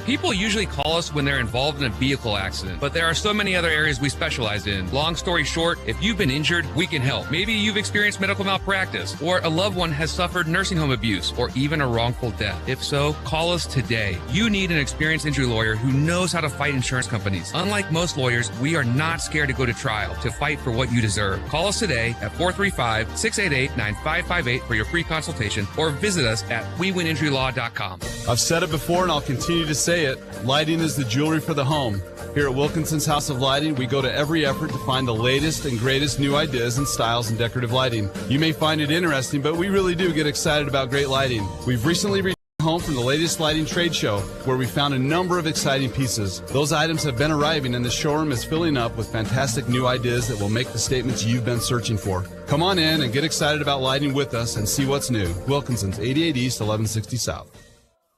People usually call us when they're involved in a vehicle accident, but there are so many other areas we specialize in. Long story short, if you've been injured, we can help. Maybe you've experienced medical malpractice, or a loved one has suffered nursing home abuse, or even a wrongful death. If so, call us today. You need an experienced injury lawyer who knows how to fight insurance companies. Unlike most lawyers, we are not scared to go to trial to fight for what you deserve. Call us today at 435-688-9558 for your free consultation, or visit us at wewininjurylaw.com. I've said it before and I'll continue to say it. Lighting is the jewelry for the home. Here at Wilkinson's House of Lighting, we go to every effort to find the latest and greatest new ideas and styles in decorative lighting. You may find it interesting, but we really do get excited about great lighting. We've recently returned home from the latest lighting trade show, where we found a number of exciting pieces. Those items have been arriving, and the showroom is filling up with fantastic new ideas that will make the statements you've been searching for. Come on in and get excited about lighting with us and see what's new. Wilkinson's, 88 East, 1160 South.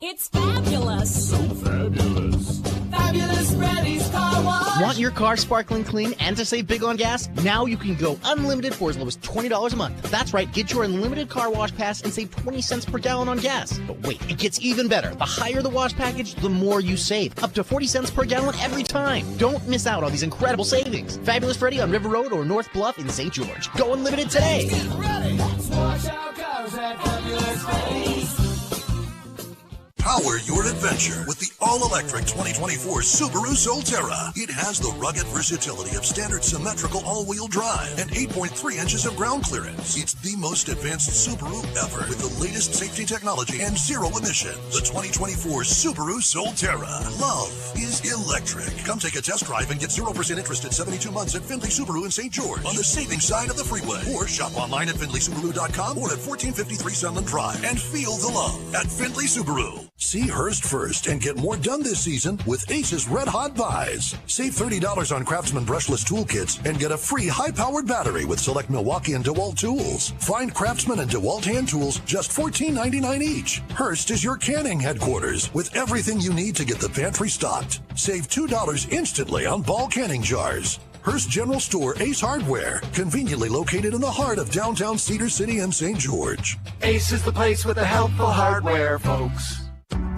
It's fabulous. So fabulous. Fabulous Freddy's Car Wash. Want your car sparkling clean and to save big on gas? Now you can go unlimited for as low as $20 a month. That's right, get your unlimited car wash pass and save 20 cents per gallon on gas. But wait, it gets even better. The higher the wash package, the more you save. Up to 40 cents per gallon every time. Don't miss out on these incredible savings. Fabulous Freddy on River Road or North Bluff in St. George. Go unlimited today. Get ready. Let's wash our cars at Fabulous Freddy's. Power your adventure with the all-electric 2024 Subaru Solterra. It has the rugged versatility of standard symmetrical all-wheel drive and 8.3 inches of ground clearance. It's the most advanced Subaru ever with the latest safety technology and zero emissions. The 2024 Subaru Solterra. Love is electric. Come take a test drive and get 0% interest at 72 months at Findlay Subaru in St. George on the saving side of the freeway. Or shop online at FindlaySubaru.com or at 1453 Sunland Drive and feel the love at Findlay Subaru. See Hearst first and get more done this season with Ace's Red Hot Buys. Save $30 on Craftsman brushless toolkits and get a free high-powered battery with select Milwaukee and DeWalt tools. Find Craftsman and DeWalt hand tools just $14.99 each. Hearst is your canning headquarters with everything you need to get the pantry stocked. Save $2 instantly on Ball canning jars. Hearst General Store Ace Hardware, conveniently located in the heart of downtown Cedar City and St. George. Ace is the place with the helpful hardware, folks.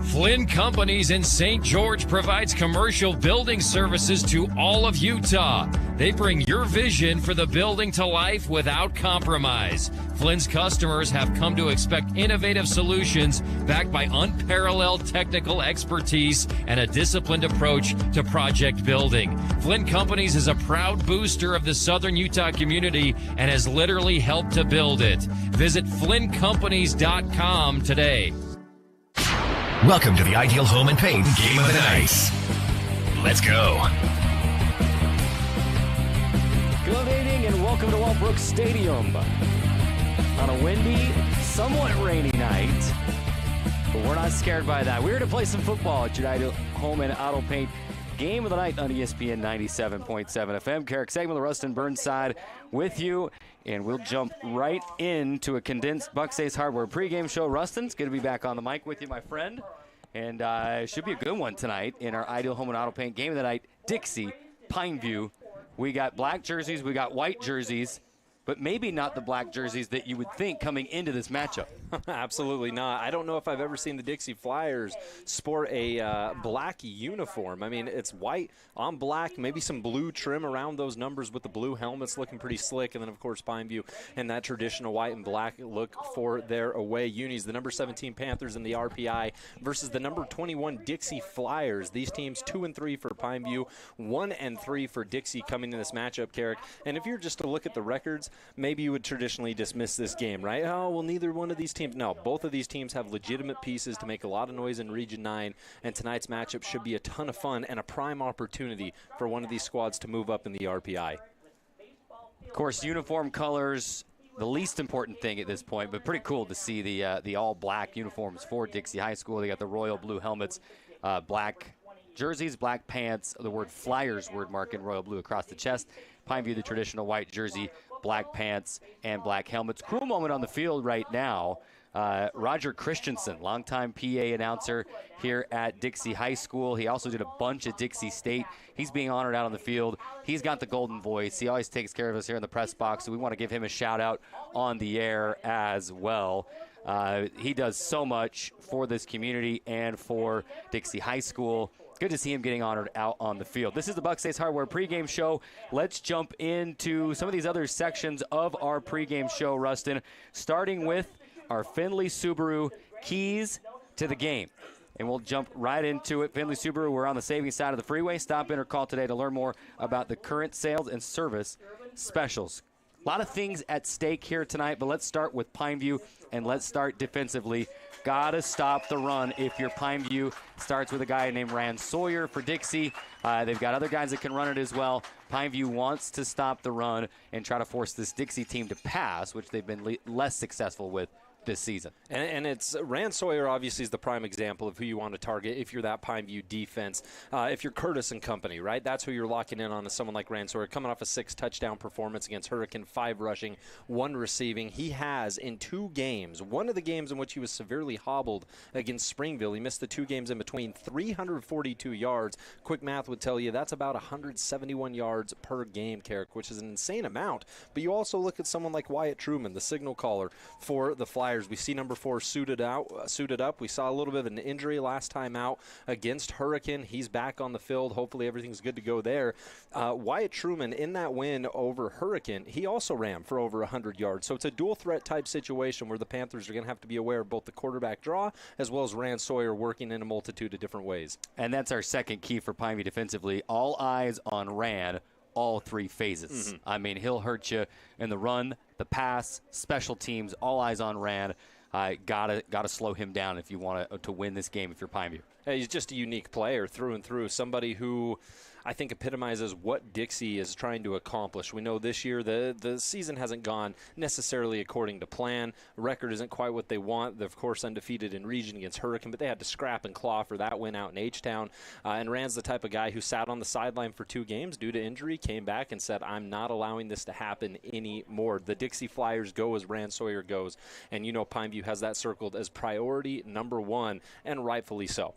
Flynn Companies in St. George provides commercial building services to all of Utah. They bring your vision for the building to life without compromise. Flynn's customers have come to expect innovative solutions backed by unparalleled technical expertise and a disciplined approach to project building. Flynn Companies is a proud booster of the Southern Utah community and has literally helped to build it. Visit flynncompanies.com today. Welcome to the Ideal Home and Paint Game of the Night. Let's go. Good evening and welcome to Walbrook Stadium on a windy, somewhat rainy night, but we're not scared by that. We're here to play some football at your Ideal Home and Auto Paint Game of the Night on ESPN 97.7 FM. Carrick Segment, Rustin Burnside with you, and we'll jump right into a condensed Bucks Ace Hardware pregame show. Rustin's good to be back on the mic with you, my friend, and it should be a good one tonight in our Ideal Home and Auto Paint Game of the Night. Dixie, Pineview. We got black jerseys, we got white jerseys, but maybe not the black jerseys that you would think coming into this matchup. Absolutely not. I don't know if I've ever seen the Dixie Flyers sport a black uniform. I mean, it's white on black, maybe some blue trim around those numbers with the blue helmets looking pretty slick, and then, of course, Pineview and that traditional white and black look for their away unis. The number 17 Panthers in the RPI versus the number 21 Dixie Flyers. These teams 2-3 for Pineview, 1-3 for Dixie coming in this matchup, Carrick. And if you're just to look at the records, maybe you would traditionally dismiss this game, right? Oh, well, neither one of these teams. No, both of these teams have legitimate pieces to make a lot of noise in Region 9, and tonight's matchup should be a ton of fun and a prime opportunity for one of these squads to move up in the RPI. Of course, uniform colors, the least important thing at this point, but pretty cool to see the all-black uniforms for Dixie High School. They got the royal blue helmets, black jerseys, black pants, the word Flyers word mark in royal blue across the chest. Pineview, the traditional white jersey, black pants, and black helmets. Cool moment on the field right now. Roger Christensen, longtime PA announcer here at Dixie High School. He also did a bunch at Dixie State. He's being honored out on the field. He's got the golden voice. He always takes care of us here in the press box, so we want to give him a shout-out on the air as well. He does so much for this community and for Dixie High School. Good to see him getting honored out on the field. This is the Buck's Ace Hardware pregame show. Let's jump into some of these other sections of our pregame show, Rustin, starting with our Findlay Subaru keys to the game. And we'll jump right into it. Findlay Subaru, we're on the savings side of the freeway. Stop in or call today to learn more about the current sales and service specials. A lot of things at stake here tonight, but let's start with Pineview, and let's start defensively. Got to stop the run if you're Pineview. Starts with a guy named Rand Sawyer for Dixie. They've got other guys that can run it as well. Pineview wants to stop the run and try to force this Dixie team to pass, which they've been less successful with this season. And it's Rand Sawyer obviously is the prime example of who you want to target if you're that Pineview defense. If you're Curtis and company, right? That's who you're locking in on, is someone like Rand Sawyer, coming off a 6-touchdown performance against Hurricane, 5 rushing, 1 receiving. He has in 2 games, one of the games in which he was severely hobbled against Springville. He missed the 2 games in between, 342 yards. Quick math would tell you that's about 171 yards per game, Carrick, which is an insane amount. But you also look at someone like Wyatt Truman, the signal caller for the Flyers. We see number 4 suited up. We saw a little bit of an injury last time out against Hurricane. He's back on the field. Hopefully everything's good to go there. Wyatt Truman, in that win over Hurricane, he also ran for over 100 yards. So it's a dual threat type situation where the Panthers are going to have to be aware of both the quarterback draw as well as Rand Sawyer working in a multitude of different ways. And that's our second key for Pineview defensively. All eyes on Rand. All 3 phases. I mean, he'll hurt you in the run, the pass, special teams, all eyes on Rand. Gotta slow him down if you want to win this game if you're Pineview. Hey, he's just a unique player through and through, somebody who I think epitomizes what Dixie is trying to accomplish. We know this year the season hasn't gone necessarily according to plan. Record isn't quite what they want. They're, of course, undefeated in region against Hurricane, but they had to scrap and claw for that win out in H-Town. And Rand's the type of guy who sat on the sideline for 2 games due to injury, came back and said, I'm not allowing this to happen anymore. The Dixie Flyers go as Rand Sawyer goes. And you know Pineview has that circled as priority number 1, and rightfully so.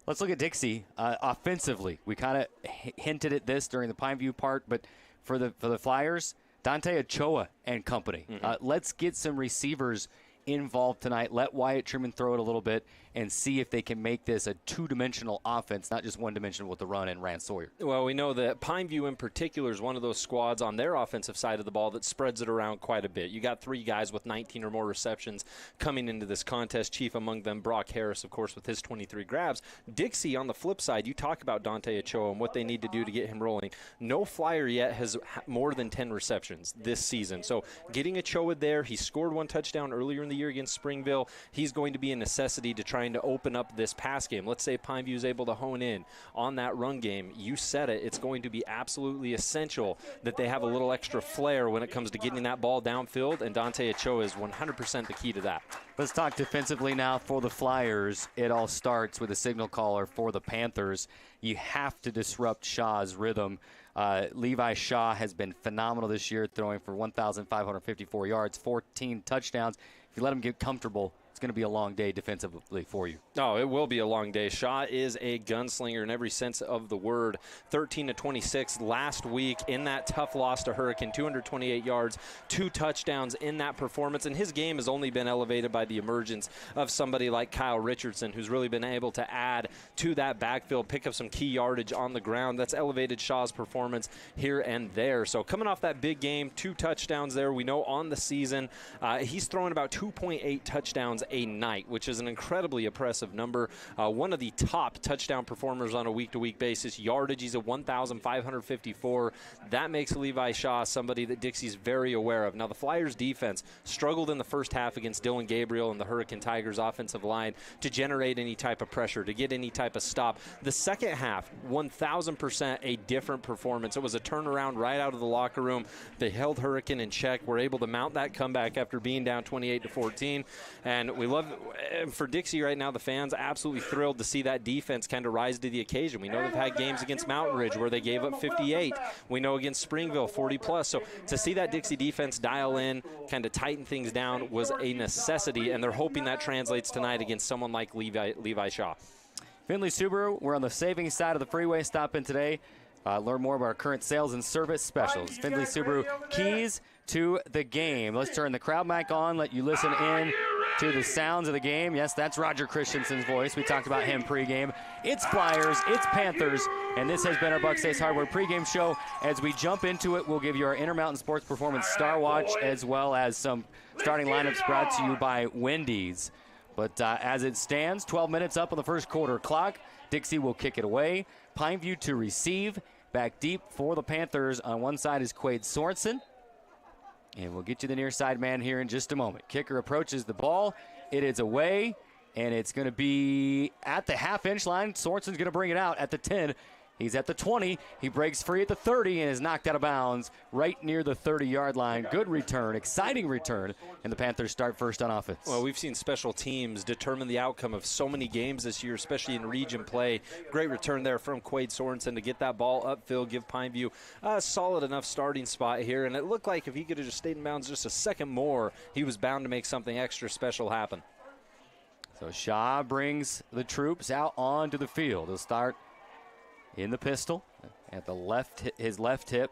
Let's look at Dixie offensively. We kind of hinted at this during the Pineview part, but for the Flyers, Dante Ochoa and company. Let's get some receivers involved tonight. Let Wyatt Truman throw it a little bit and see if they can make this a 2-dimensional offense, not just 1-dimensional with the run and Rand Sawyer. Well, we know that Pineview in particular is one of those squads on their offensive side of the ball that spreads it around quite a bit. You got 3 guys with 19 or more receptions coming into this contest, chief among them Brock Harris, of course, with his 23 grabs. Dixie, on the flip side, you talk about Dante Ochoa and what they need to do to get him rolling. No Flyer yet has more than 10 receptions this season. So getting Ochoa there, he scored 1 touchdown earlier in the year against Springville. He's going to be a necessity to trying to open up this pass game. Let's say Pineview is able to hone in on that run game. You said it. It's going to be absolutely essential that they have a little extra flair when it comes to getting that ball downfield, and Dante Ochoa is 100% the key to that. Let's talk defensively now for the Flyers. It all starts with a signal caller for the Panthers. You have to disrupt Shaw's rhythm. Levi Shaw has been phenomenal this year, throwing for 1,554 yards, 14 touchdowns. If you let him get comfortable, it's going to be a long day defensively for you. Oh, it will be a long day. Shaw is a gunslinger in every sense of the word. 13-26 last week in that tough loss to Hurricane, 228 yards, 2 touchdowns in that performance. And his game has only been elevated by the emergence of somebody like Kyle Richardson, who's really been able to add to that backfield, pick up some key yardage on the ground. That's elevated Shaw's performance here and there. So coming off that big game, 2 touchdowns there. We know on the season he's throwing about 2.8 touchdowns a night, which is an incredibly impressive number. One of the top touchdown performers on a week-to-week basis. Yardage, he's at 1,554. That makes Levi Shaw somebody that Dixie's very aware of. Now, the Flyers defense struggled in the first half against Dylan Gabriel and the Hurricane Tigers offensive line to generate any type of pressure, to get any type of stop. The second half, 1,000% a different performance. It was a turnaround right out of the locker room. They held Hurricane in check, were able to mount that comeback after being down 28-14. And we love, for Dixie right now, the fans absolutely thrilled to see that defense kind of rise to the occasion. We know they've had games against Mountain Ridge where they gave up 58. We know against Springville, 40+. So to see that Dixie defense dial in, kind of tighten things down was a necessity, and they're hoping that translates tonight against someone like Levi Shaw. Findlay Subaru, we're on the savings side of the freeway. Stop in today. Learn more about our current sales and service specials. Findlay Subaru, keys to the game. Let's turn the crowd mic on, let you listen in to the sounds of the game. Yes, that's Roger Christensen's voice. We talked about him pregame. It's Flyers, it's Panthers, and this has been our Buck States Hardware pregame show. As we jump into it, we'll give you our Intermountain Sports Performance Star Watch, as well as some starting lineups brought to you by Wendy's. But as it stands, 12 minutes up on the first quarter clock. Dixie will kick it away. Pineview to receive. Back deep for the Panthers. On one side is Quade Sorensen. And we'll get you the near side man here in just a moment. Kicker approaches the ball. It is away, and it's going to be at the half-inch line. Sorensen's going to bring it out at the 10. He's at the 20. He breaks free at the 30 and is knocked out of bounds right near the 30-yard line. Good return, exciting return, and the Panthers start first on offense. Well, we've seen special teams determine the outcome of so many games this year, especially in region play. Great return there from Quade Sorensen to get that ball upfield, give Pineview a solid enough starting spot here. And it looked like if he could have just stayed in bounds just a second more, he was bound to make something extra special happen. So Shaw brings the troops out onto the field. He'll start in the pistol at the left. His left hip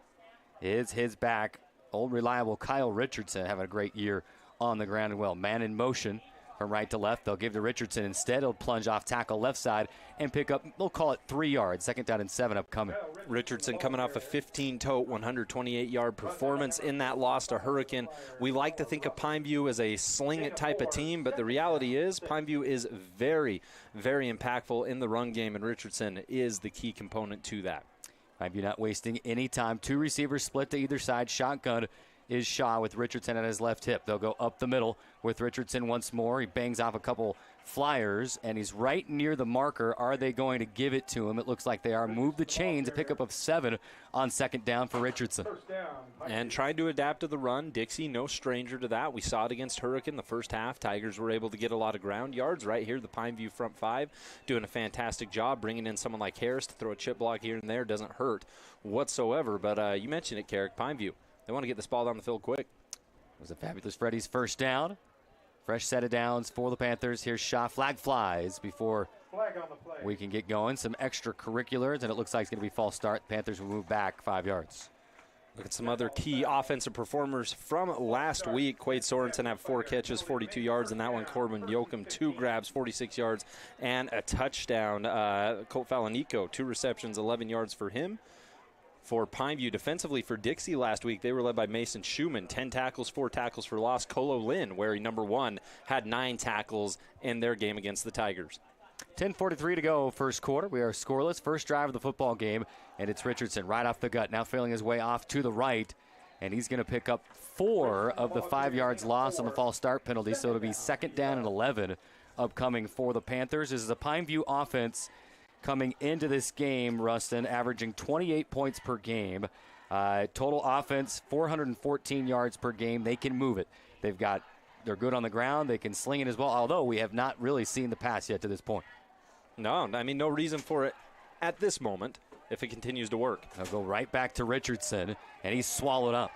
is his back. Old reliable Kyle Richardson having a great year on the ground as well. Man in motion from right to left. They'll give to Richardson instead. He'll plunge off tackle left side and pick up, they'll call it 3 yards. Second down and 7 upcoming. Richardson coming off a 15-tote, 128-yard performance in that loss to Hurricane. We like to think of Pineview as a sling type of team, but the reality is Pineview is very, very impactful in the run game, and Richardson is the key component to that. Pineview not wasting any time. 2 receivers split to either side. Shotgun is Shaw with Richardson at his left hip. They'll go up the middle with Richardson once more. He bangs off a couple flyers, and he's right near the marker. Are they going to give it to him? It looks like they are. Move the chains, a pickup of 7 on second down for Richardson. And trying to adapt to the run. Dixie, no stranger to that. We saw it against Hurricane the first half. Tigers were able to get a lot of ground yards right here. The Pineview front 5 doing a fantastic job. Bringing in someone like Harris to throw a chip block here and there doesn't hurt whatsoever. But you mentioned it, Carrick, Pineview. They want to get this ball down the field quick. It was a fabulous Freddy's first down. Fresh set of downs for the Panthers. Here's Shaw. Flag flies before we can get going. Some extracurriculars, and it looks like it's going to be false start. Panthers will move back 5 yards. Look at some other key offensive performers from last week. Quade Sorensen had 4 catches, 42 yards in that one. Corbin Yoakum, 2 grabs, 46 yards, and a touchdown. Colt Falanico, 2 receptions, 11 yards for him. For Pineview defensively for Dixie last week, they were led by Mason Schumann, 10 tackles, 4 tackles for loss. Colo Lynn, where he number 1, had 9 tackles in their game against the Tigers. 10:43 to go first quarter. We are scoreless. First drive of the football game, and it's Richardson right off the gut. Now feeling his way off to the right, and he's going to pick up 4 of the 5 yards lost on the false start penalty, so it'll be second down and 11 upcoming for the Panthers. This is a Pineview offense coming into this game, Rustin, averaging 28 points per game. Total offense, 414 yards per game. They can move it. They're good on the ground. They can sling it as well, although we have not really seen the pass yet to this point. No, I mean, no reason for it at this moment if it continues to work. They'll go right back to Richardson, and he's swallowed up.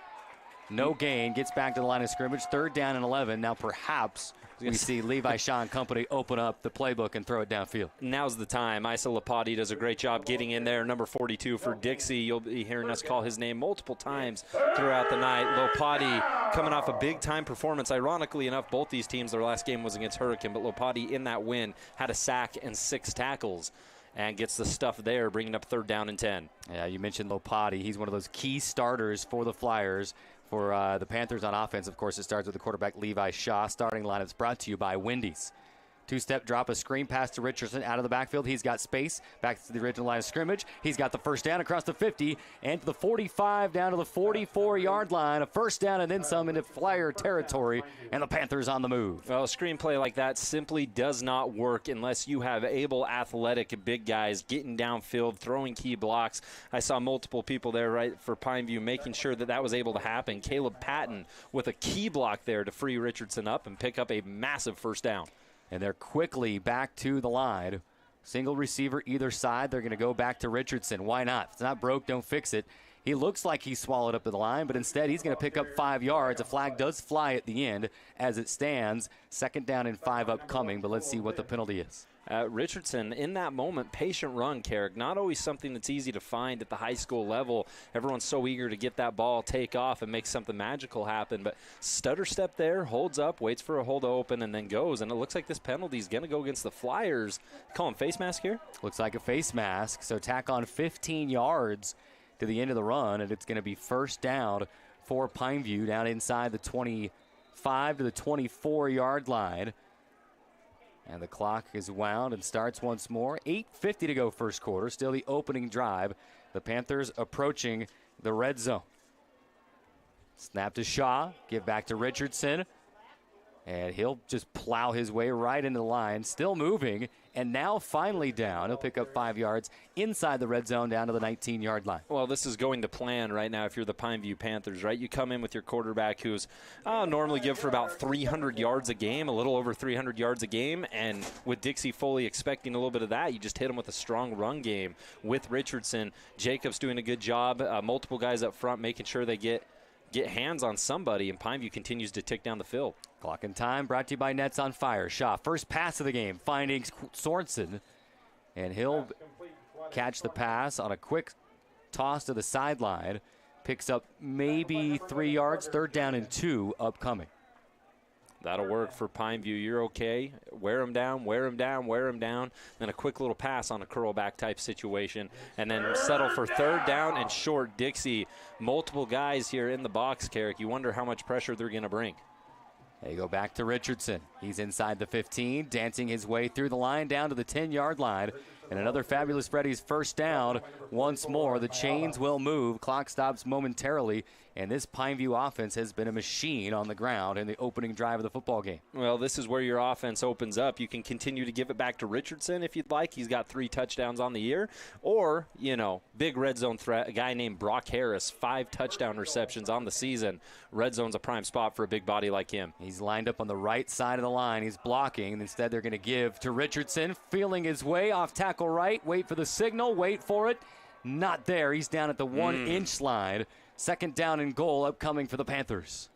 No gain, gets back to the line of scrimmage. Third down and 11. Now perhaps we see Levi Shaw and company open up the playbook and throw it downfield. Now's the time. Isa Lapati does a great job getting in there. Number 42 for Dixie. You'll be hearing us call his name multiple times throughout the night. Lopati coming off a big-time performance. Ironically enough, both these teams, their last game was against Hurricane, but Lopati in that win had a sack and 6 tackles and gets the stuff there, bringing up third down and 10. Yeah, you mentioned Lopati. He's one of those key starters for the Flyers. For the Panthers on offense, of course, it starts with the quarterback Levi Shaw. Starting lineups brought to you by Wendy's. 2-step drop, a screen pass to Richardson out of the backfield. He's got space back to the original line of scrimmage. He's got the first down across the 50 and to the 45 down to the 44-yard line. A first down and then some into Flyer territory, and the Panthers on the move. Well, a screen play like that simply does not work unless you have able, athletic, big guys getting downfield, throwing key blocks. I saw multiple people there right for Pineview making sure that was able to happen. Caleb Patton with a key block there to free Richardson up and pick up a massive first down. And they're quickly back to the line. Single receiver either side. They're going to go back to Richardson. Why not? If it's not broke, don't fix it. He looks like he's swallowed up at the line, but instead he's going to pick up 5 yards. A flag does fly at the end as it stands. Second down and 5 upcoming, but let's see what the penalty is. Richardson, in that moment, patient run, Carrick. Not always something that's easy to find at the high school level. Everyone's so eager to get that ball, take off, and make something magical happen. But stutter step there, holds up, waits for a hole to open, and then goes. And it looks like this penalty is going to go against the Flyers. Call him face mask here? Looks like a face mask. So tack on 15 yards to the end of the run, and it's going to be first down for Pineview down inside the 25 to the 24-yard line. And the clock is wound and starts once more. 8:50 to go first quarter. Still the opening drive. The Panthers approaching the red zone. Snap to Shaw. Give back to Richardson. And he'll just plow his way right into the line. Still moving. And now finally down. He'll pick up 5 yards inside the red zone down to the 19-yard line. Well, this is going to plan right now if you're the Pineview Panthers, right? You come in with your quarterback who's normally give for about 300 yards a game, a little over 300 yards a game. And with Dixie fully expecting a little bit of that, you just hit him with a strong run game with Richardson. Jacobs doing a good job. Multiple guys up front making sure they get hands on somebody, and Pineview continues to tick down the field. Clock and time brought to you by Nets on Fire. Shaw, first pass of the game, finding Sorensen, and he'll catch the pass on a quick toss to the sideline. Picks up maybe 3 yards, third down and 2 upcoming. That'll work for Pineview. You're okay. Wear him down, wear him down, wear him down. Then a quick little pass on a curl back type situation. And then settle for third down and short. Dixie, multiple guys here in the box, Carrick. You wonder how much pressure they're going to bring. They go back to Richardson. He's inside the 15, dancing his way through the line down to the 10-yard line. And another fabulous Freddy's first down. Once more, the chains will move. Clock stops momentarily. And this Pineview offense has been a machine on the ground in the opening drive of the football game. Well, this is where your offense opens up. You can continue to give it back to Richardson if you'd like. He's got 3 touchdowns on the year. Or, big red zone threat, a guy named Brock Harris, 5 touchdown receptions on the season. Red zone's a prime spot for a big body like him. He's lined up on the right side of the line. He's blocking. And instead, they're going to give to Richardson, feeling his way off tackle right. Wait for the signal. Wait for it. Not there. He's down at the 1-inch line. Second down and goal upcoming for the Panthers.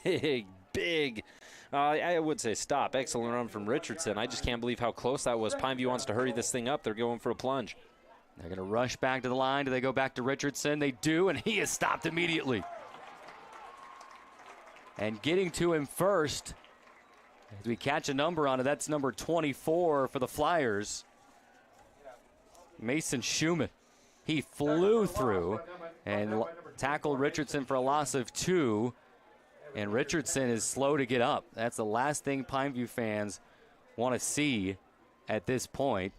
Big. I would say stop. Excellent run from Richardson. I just can't believe how close that was. Pineview wants to hurry this thing up. They're going for a plunge. They're going to rush back to the line. Do they go back to Richardson? They do, and he is stopped immediately. And getting to him first, as we catch a number on it, that's number 24 for the Flyers. Mason Schumann. He flew through and tackled Richardson for a loss of 2. And Richardson is slow to get up. That's the last thing Pineview fans want to see at this point.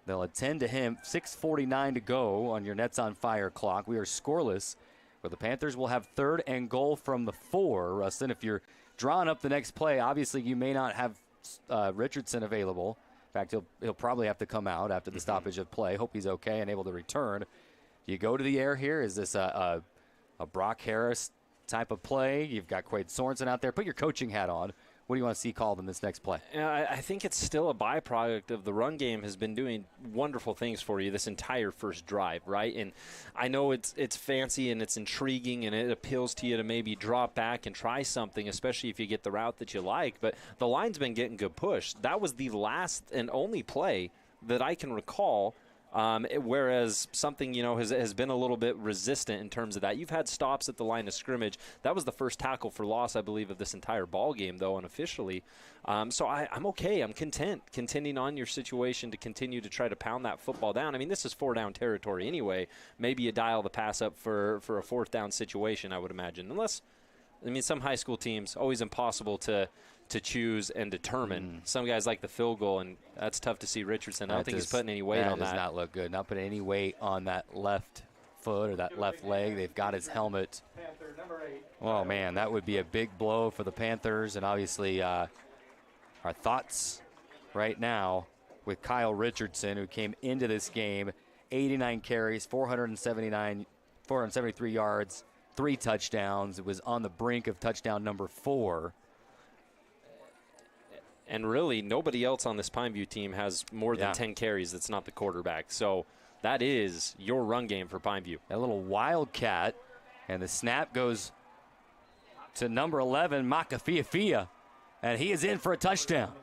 They'll attend to him. 6:49 to go on your Nets on Fire clock. We are scoreless, but the Panthers will have third and goal from the 4. Rustin, if you're drawing up the next play, obviously you may not have Richardson available. In fact, he'll probably have to come out after the stoppage of play. Hope he's okay and able to return. You go to the air here. Is this a Brock Harris type of play? You've got Quade Sorensen out there. Put your coaching hat on. What do you want to see called in this next play? I think it's still a byproduct of the run game has been doing wonderful things for you this entire first drive, right? And I know it's fancy and it's intriguing and it appeals to you to maybe drop back and try something, especially if you get the route that you like. But the line's been getting good push. That was the last and only play that I can recall. Whereas something, has been a little bit resistant in terms of that. You've had stops at the line of scrimmage. That was the first tackle for loss, I believe, of this entire ball game, though, unofficially. So I'm okay. I'm content continuing on your situation to continue to try to pound that football down. I mean, this is 4-down territory anyway. Maybe you dial the pass up for a 4th down situation, I would imagine. Some high school teams, always impossible to choose and determine. Some guys like the field goal, and that's tough to see Richardson. I don't think he's putting any weight on that. That does not look good. Not putting any weight on that left foot or that left leg. They've got his helmet. Oh, man, that would be a big blow for the Panthers. And obviously our thoughts right now with Kyle Richardson, who came into this game, 89 carries, 473 yards, 3 touchdowns. It was on the brink of touchdown number 4. And really, nobody else on this Pineview team has more than 10 carries that's not the quarterback. So that is your run game for Pineview. A little wildcat, and the snap goes to number 11, Makafiafia, and he is in for a touchdown.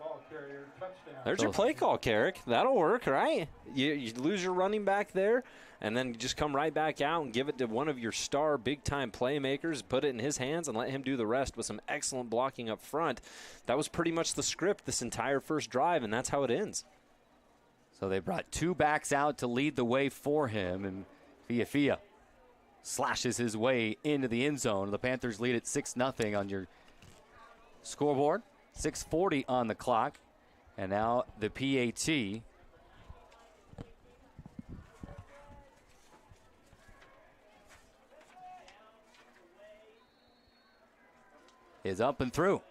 There's your play call, Carrick. That'll work, right? You lose your running back there, and then you just come right back out and give it to one of your star big-time playmakers, put it in his hands, and let him do the rest with some excellent blocking up front. That was pretty much the script this entire first drive, and that's how it ends. So they brought 2 backs out to lead the way for him, and Fia slashes his way into the end zone. The Panthers lead at 6-0 on your scoreboard. 6:40 on the clock. And now the PAT is up and through.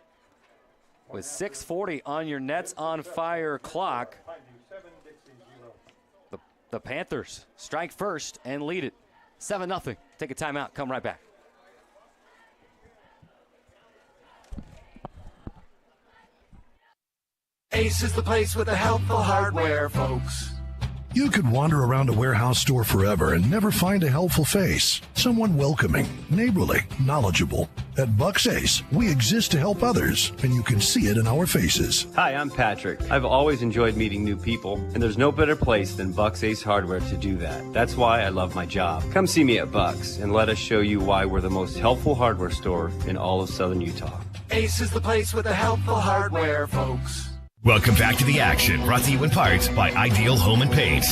With 6:40 on your Nets on Fire clock, the Panthers strike first and lead it 7-0. Take a timeout. Come right back. Ace is the place with the helpful hardware, folks. You could wander around a warehouse store forever and never find a helpful face. Someone welcoming, neighborly, knowledgeable. At Bucks Ace, we exist to help others, and you can see it in our faces. Hi, I'm Patrick. I've always enjoyed meeting new people, and there's no better place than Bucks Ace Hardware to do that. That's why I love my job. Come see me at Bucks, and let us show you why we're the most helpful hardware store in all of Southern Utah. Ace is the place with the helpful hardware, folks. Welcome back to the action, brought to you in part by Ideal Home and Paint.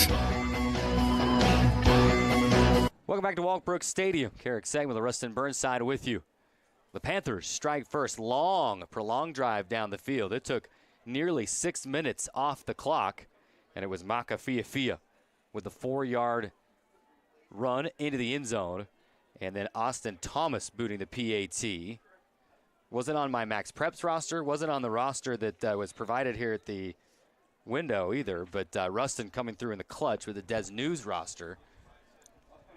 Welcome back to Walbrook Stadium. Carrick Segg with Rustin Burnside with you. The Panthers strike first. Prolonged drive down the field. It took nearly 6 minutes off the clock, and it was Maka Fia with the 4-yard run into the end zone, and then Austin Thomas booting the PAT. Wasn't on my Max Preps roster, wasn't on the roster that was provided here at the window either, but Rustin coming through in the clutch with the Des News roster.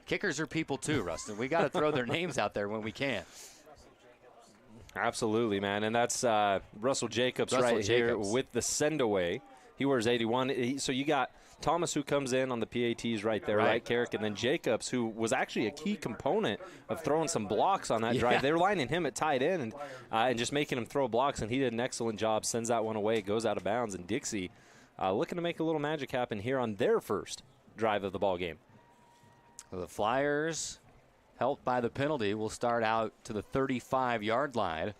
Kickers are people too, Rustin. We got to throw their names out there when we can. Absolutely, man, and that's Russell Jacobs here with the send away. He wears 81. So you got Thomas, who comes in on the PATs right there, right, Carrick? And then Jacobs, who was actually a key component of throwing some blocks on that drive. They were lining him at tight end and just making him throw blocks, and he did an excellent job, sends that one away, goes out of bounds. And Dixie looking to make a little magic happen here on their first drive of the ball game. The Flyers, helped by the penalty, will start out to the 35-yard line.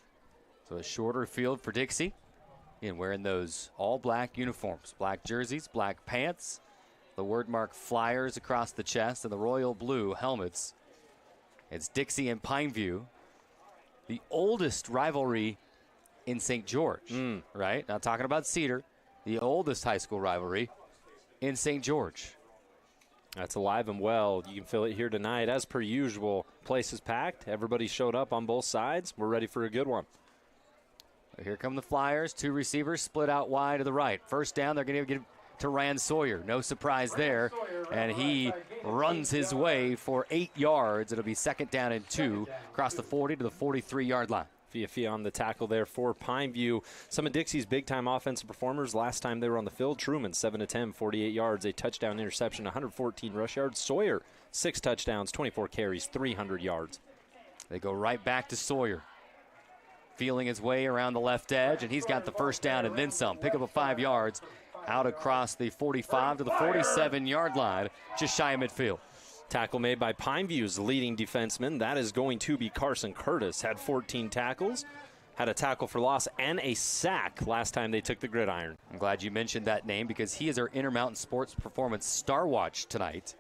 So a shorter field for Dixie. And wearing those all-black uniforms, black jerseys, black pants, the word mark Flyers across the chest, and the royal blue helmets. It's Dixie and Pineview, the oldest rivalry in St. George, right? Not talking about Cedar, the oldest high school rivalry in St. George. That's alive and well. You can feel it here tonight. As per usual, place is packed. Everybody showed up on both sides. We're ready for a good one. Here come the Flyers. 2 receivers split out wide to the right. First down, they're going to get to Rand Sawyer. No surprise there. And he runs his way for 8 yards. It'll be 2nd down and 2 across the 40 to the 43-yard line. Fia on the tackle there for Pineview. Some of Dixie's big-time offensive performers last time they were on the field. Truman, 7-10, 48 yards, a touchdown interception, 114 rush yards. Sawyer, 6 touchdowns, 24 carries, 300 yards. They go right back to Sawyer. Feeling his way around the left edge, and he's got the first down and then some. Pick up a 5 yards out across the 45 to the 47-yard line, just shy of midfield. Tackle made by Pineview's leading defenseman. That is going to be Carson Curtis. Had 14 tackles, had a tackle for loss and a sack last time they took the gridiron. I'm glad you mentioned that name because he is our Intermountain Sports Performance Star Watch tonight.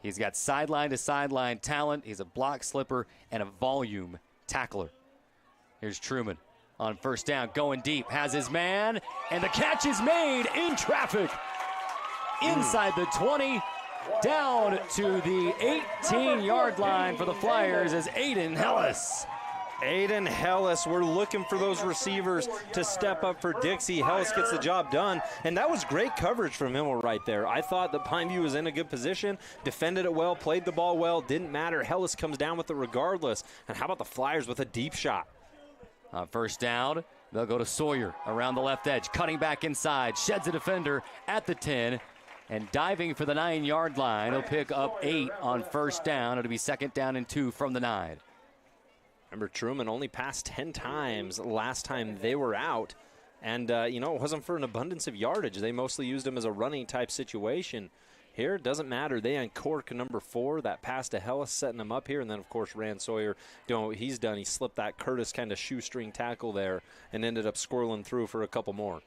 He's got sideline-to-sideline talent. He's a block slipper and a volume tackler. Here's Truman on first down, going deep, has his man, and the catch is made in traffic. Inside the 20, down to the 18-yard line for the Flyers is Aiden Hellis. Aiden Hellis, we're looking for those receivers to step up for Dixie. Hellis gets the job done, and that was great coverage from him right there. I thought that Pineview was in a good position, defended it well, played the ball well, didn't matter. Hellis comes down with it regardless. And how about the Flyers with a deep shot? First down, they'll go to Sawyer around the left edge, cutting back inside, sheds a defender at the 10, and diving for the 9-yard line. He'll pick up 8 on first down. It'll be 2nd down and 2 from the 9. Remember, Truman only passed 10 times last time they were out. And, it wasn't for an abundance of yardage. They mostly used him as a running type situation. Here, it doesn't matter. They uncork number 4. That pass to Hellas setting him up here. And then, of course, Rand Sawyer doing what he's done. He slipped that Curtis kind of shoestring tackle there and ended up squirreling through for a couple more.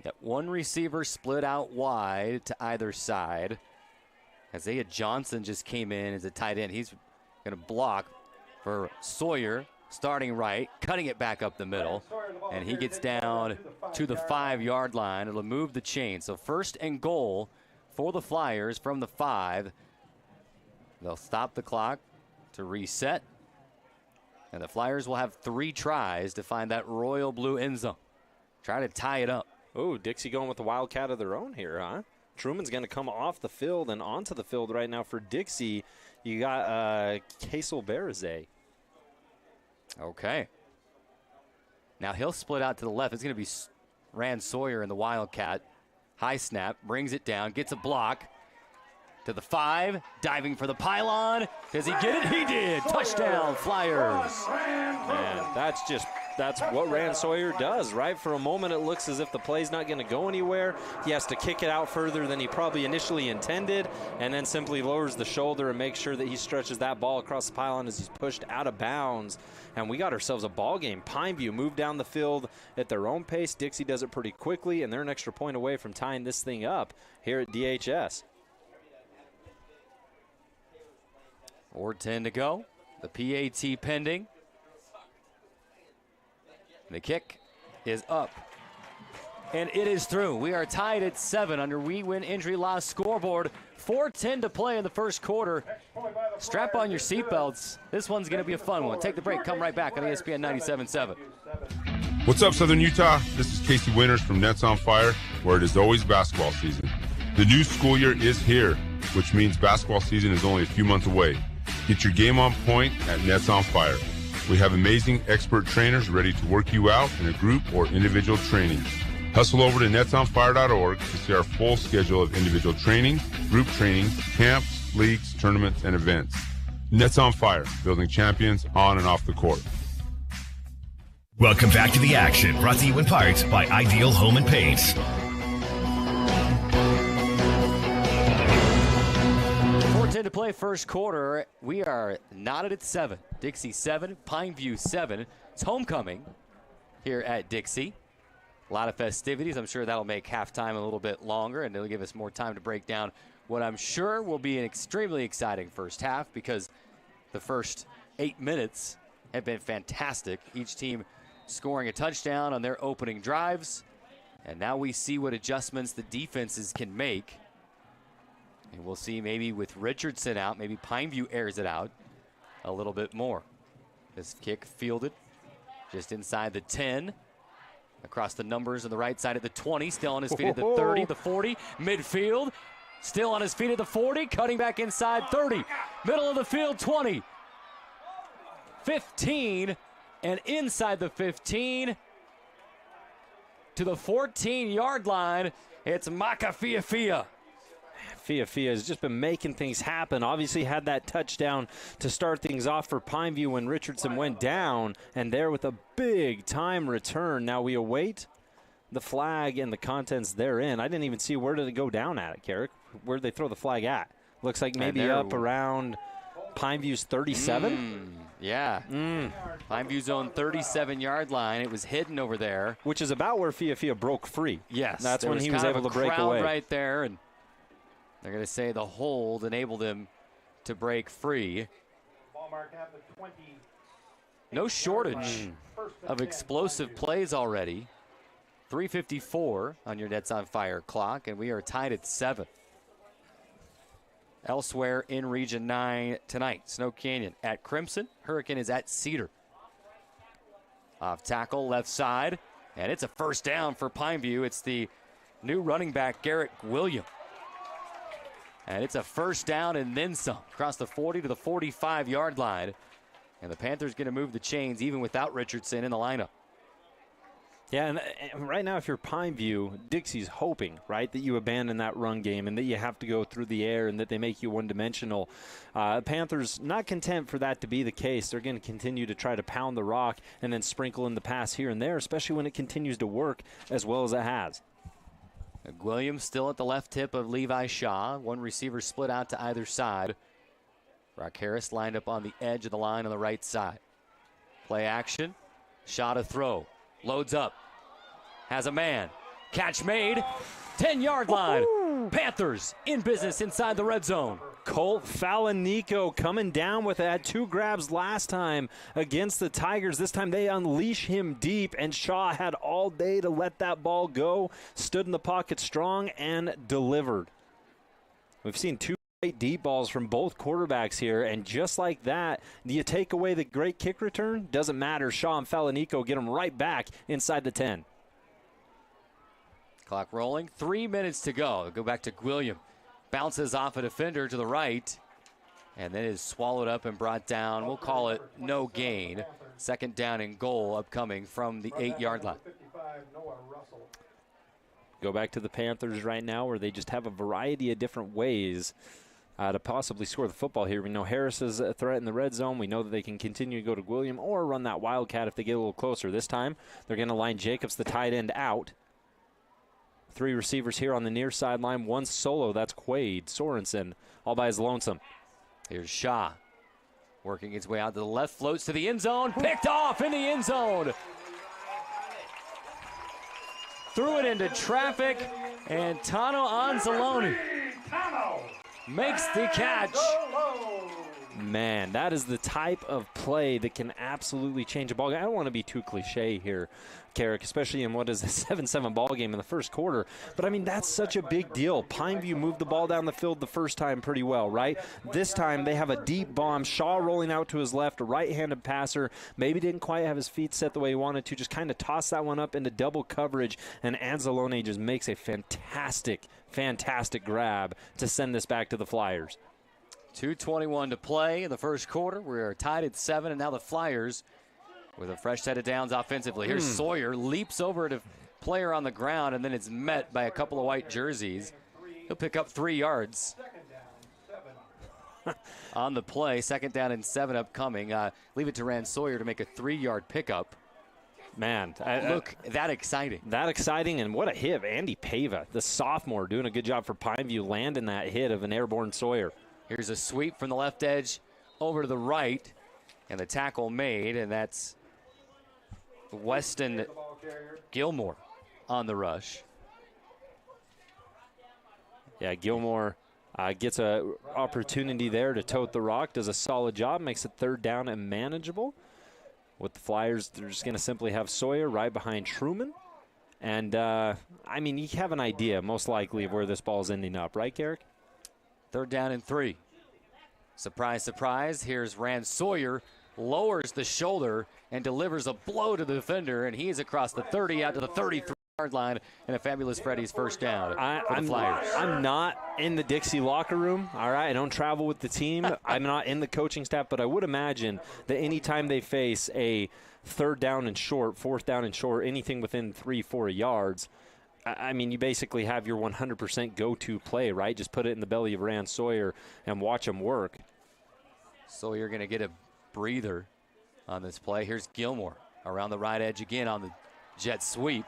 Yep, one receiver split out wide to either side. Isaiah Johnson just came in as a tight end. He's going to block for Sawyer, starting right, cutting it back up the middle. And he gets down to the 5-yard line. It'll move the chain. So 1st and goal for the Flyers from the 5. They'll stop the clock to reset. And the Flyers will have 3 tries to find that royal blue end zone. Try to tie it up. Oh, Dixie going with the Wildcat of their own here, huh? Truman's going to come off the field and onto the field right now for Dixie. You got Kaisel Berize. Okay. Now he'll split out to the left. It's going to be Rand Sawyer in the Wildcat. High snap, brings it down, gets a block to the 5, diving for the pylon. Does he get it? He did. Touchdown, Flyers. Man, that's what Rand Sawyer does, right? For a moment, it looks as if the play's not going to go anywhere. He has to kick it out further than he probably initially intended, and then simply lowers the shoulder and makes sure that he stretches that ball across the pylon as he's pushed out of bounds. And we got ourselves a ball game. Pineview moved down the field at their own pace. Dixie does it pretty quickly, and they're an extra point away from tying this thing up here at DHS. 4:10 to go. The PAT pending. The kick is up. And it is through. We are tied at 7 under We Win Injury Loss scoreboard. 4:10 to play in the first quarter. Strap on your seatbelts. This one's going to be a fun one. Take the break. Come right back on ESPN 97.7. What's up, Southern Utah? This is Casey Winters from Nets on Fire, where it is always basketball season. The new school year is here, which means basketball season is only a few months away. Get your game on point at Nets on Fire. We have amazing expert trainers ready to work you out in a group or individual training. Hustle over to netsonfire.org to see our full schedule of individual training, group training, camps, leagues, tournaments, and events. Nets on Fire, building champions on and off the court. Welcome back to the action, brought to you in part by Ideal Home and Paint. 4:10 to play first quarter. We are knotted at 7. Dixie 7, Pineview 7. It's homecoming here at Dixie. A lot of festivities. I'm sure that'll make halftime a little bit longer, and it'll give us more time to break down what I'm sure will be an extremely exciting first half, because the first 8 minutes have been fantastic. Each team scoring a touchdown on their opening drives. And now we see what adjustments the defenses can make. And we'll see, maybe with Richardson out, maybe Pineview airs it out a little bit more. This kick fielded just inside the 10. Across the numbers on the right side at the 20. Still on his feet at the 30, the 40. Midfield. Still on his feet at the 40. Cutting back inside 30. Middle of the field 20. 15. And inside the 15 to the 14-yard line, it's Maka Fiafia. Fiafia has just been making things happen. Obviously had that touchdown to start things off for Pineview when Richardson went down, and there with a big-time return. Now we await the flag and the contents therein. I didn't even see where did it go down at, Carrick. Where did they throw the flag at? Looks like maybe up around Pineview's 37? Yeah. Pineview's own 37-yard line. It was hidden over there. Which is about where Fiafia broke free. Yes. That's when he was able to break away. Right there, and they're going to say the hold enabled him to break free. No shortage of explosive plays already. 3:54 on your Nets on Fire clock, and we are tied at 7. Elsewhere in Region 9 tonight, Snow Canyon at Crimson. Hurricane is at Cedar. Off tackle, left side, and it's a first down for Pineview. It's the new running back, Garrett William. And it's a first down and then some. Across the 40 to the 45-yard line. And the Panthers going to move the chains even without Richardson in the lineup. Yeah, and right now if you're Pineview, Dixie's hoping, right, that you abandon that run game and that you have to go through the air and that they make you one-dimensional. Panthers not content for that to be the case. They're going to continue to try to pound the rock and then sprinkle in the pass here and there, especially when it continues to work as well as it has. Williams still at the left tip of Levi Shaw. One receiver split out to either side. Brock Harris lined up on the edge of the line on the right side. Play action. Shaw to throw. Loads up. Has a man. Catch made. 10-yard line. Ooh. Panthers in business inside the red zone. Colt Falanico coming down with it. Had 2 grabs last time against the Tigers. This time they unleash him deep, and Shaw had all day to let that ball go. Stood in the pocket strong and delivered. We've seen 2 great deep balls from both quarterbacks here, and just like that, do you take away the great kick return? Doesn't matter. Shaw and Falanico get them right back inside the 10. Clock rolling. 3 minutes to go. Go back to William. Bounces off a defender to the right, and then is swallowed up and brought down. We'll call it no gain. Second down and goal upcoming from the 8-yard line. Go back to the Panthers right now, where they just have a variety of different ways to possibly score the football here. We know Harris is a threat in the red zone. We know that they can continue to go to William or run that Wildcat if they get a little closer. This time, they're going to line Jacobs, the tight end, out. 3 receivers here on the near sideline. 1 solo, that's Quaid Sorensen, all by his lonesome. Here's Shaw, working his way out to the left, floats to the end zone, picked off in the end zone. Threw it into traffic, and Tano Anzalone makes the catch. Man, that is the type of play that can absolutely change a ball game. I don't want to be too cliche here, Carrick, especially in what is a 7-7 ball game in the first quarter. But, I mean, that's such a big deal. Pineview moved the ball down the field the first time pretty well, right? This time they have a deep bomb. Shaw rolling out to his left, a right-handed passer. Maybe didn't quite have his feet set the way he wanted to. Just kind of toss that one up into double coverage, and Anzalone just makes a fantastic grab to send this back to the Flyers. 2:21 to play in the first quarter. We're tied at 7, and now the Flyers with a fresh set of downs offensively. Here's Sawyer, leaps over to player on the ground, and then it's met by a couple of white jerseys. He'll pick up 3 yards on the play. 2nd down and 7 upcoming. Leave it to Rand Sawyer to make a 3-yard pickup. Man, look, that exciting. That exciting, and what a hit. Andy Pava, the sophomore, doing a good job for Pineview, landing that hit of an airborne Sawyer. Here's a sweep from the left edge over to the right, and the tackle made, and that's Weston Gilmore on the rush. Yeah, Gilmore gets an opportunity there to tote the rock, does a solid job, makes it 3rd down and manageable. With the Flyers, they're just going to simply have Sawyer right behind Truman. And, I mean, you have an idea, most likely, of where this ball's ending up, right, Garrick? 3rd down and 3. Surprise, surprise. Here's Rand Sawyer, lowers the shoulder and delivers a blow to the defender, and he's across the 30 out to the 33-yard line, and a fabulous Freddy's first down for the Flyers. I'm not in the Dixie locker room, all right? I don't travel with the team. I'm not in the coaching staff, but I would imagine that anytime they face a 3rd down and short, 4th down and short, anything within 3-4 yards, I mean, you basically have your 100% go-to play, right? Just put it in the belly of Rand Sawyer and watch him work. Sawyer going to get a breather on this play. Here's Gilmore around the right edge again on the jet sweep.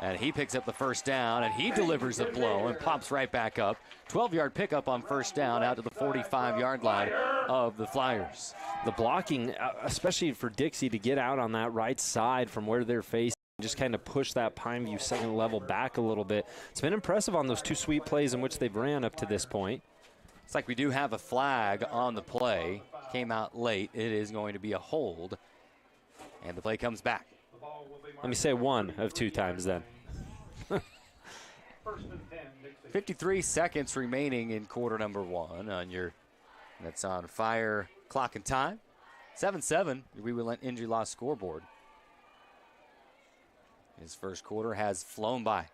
And he picks up the first down, and he delivers a blow and pops right back up. 12-yard pickup on first down out to the 45-yard line of the Flyers. The blocking, especially for Dixie to get out on that right side from where they're facing, just kind of push that Pineview second level back a little bit. It's been impressive on those 2 sweep plays in which they've ran up to this point. It's like we do have a flag on the play. Came out late. It is going to be a hold, and the play comes back. Let me say 1 of 2 times then. 53 seconds remaining in quarter number 1 on your That's on Fire clock and time. 7-7, we will let injury loss scoreboard. His first quarter has flown by.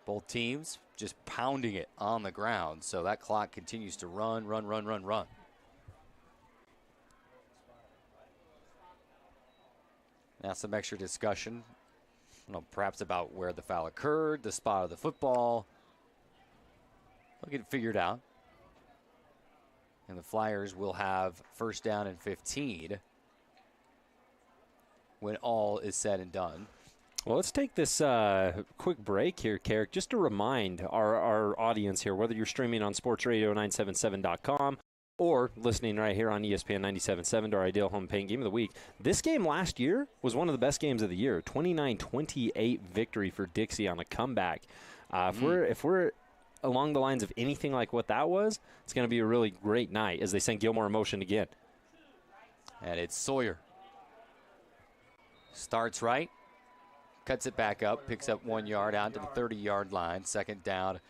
Both teams just pounding it on the ground, so that clock continues to run. Now some extra discussion, perhaps about where the foul occurred, the spot of the football. They'll get it figured out. And the Flyers will have first down and 15 when all is said and done. Well, let's take this quick break here, Carrick, just to remind our audience here, whether you're streaming on sportsradio977.com or listening right here on ESPN 97.7 to our Ideal Home Paint Game of the Week. This game last year was one of the best games of the year. 29-28 victory for Dixie on a comeback. If we're along the lines of anything like what that was, it's going to be a really great night as they send Gilmore in motion again. And it's Sawyer. Starts right, cuts it back up, picks up 1 yard out to the 30-yard line, second down,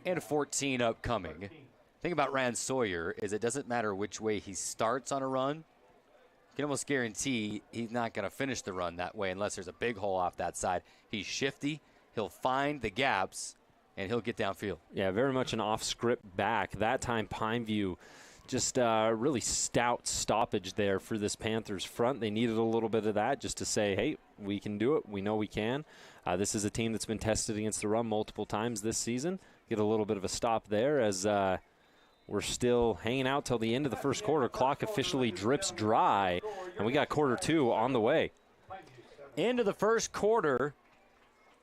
and 14 upcoming. The thing about Rand Sawyer is it doesn't matter which way he starts on a run. You can almost guarantee he's not going to finish the run that way unless there's a big hole off that side. He's shifty. He'll find the gaps, and he'll get downfield. Yeah, very much an off-script back. That time, Pineview just really stout stoppage there for this Panthers front. They needed a little bit of that just to say, hey, we can do it. We know we can. This is a team that's been tested against the run multiple times this season. Get a little bit of a stop there as we're still hanging out till the end of the first quarter. Clock officially drips dry, and we got quarter two on the way. Into the first quarter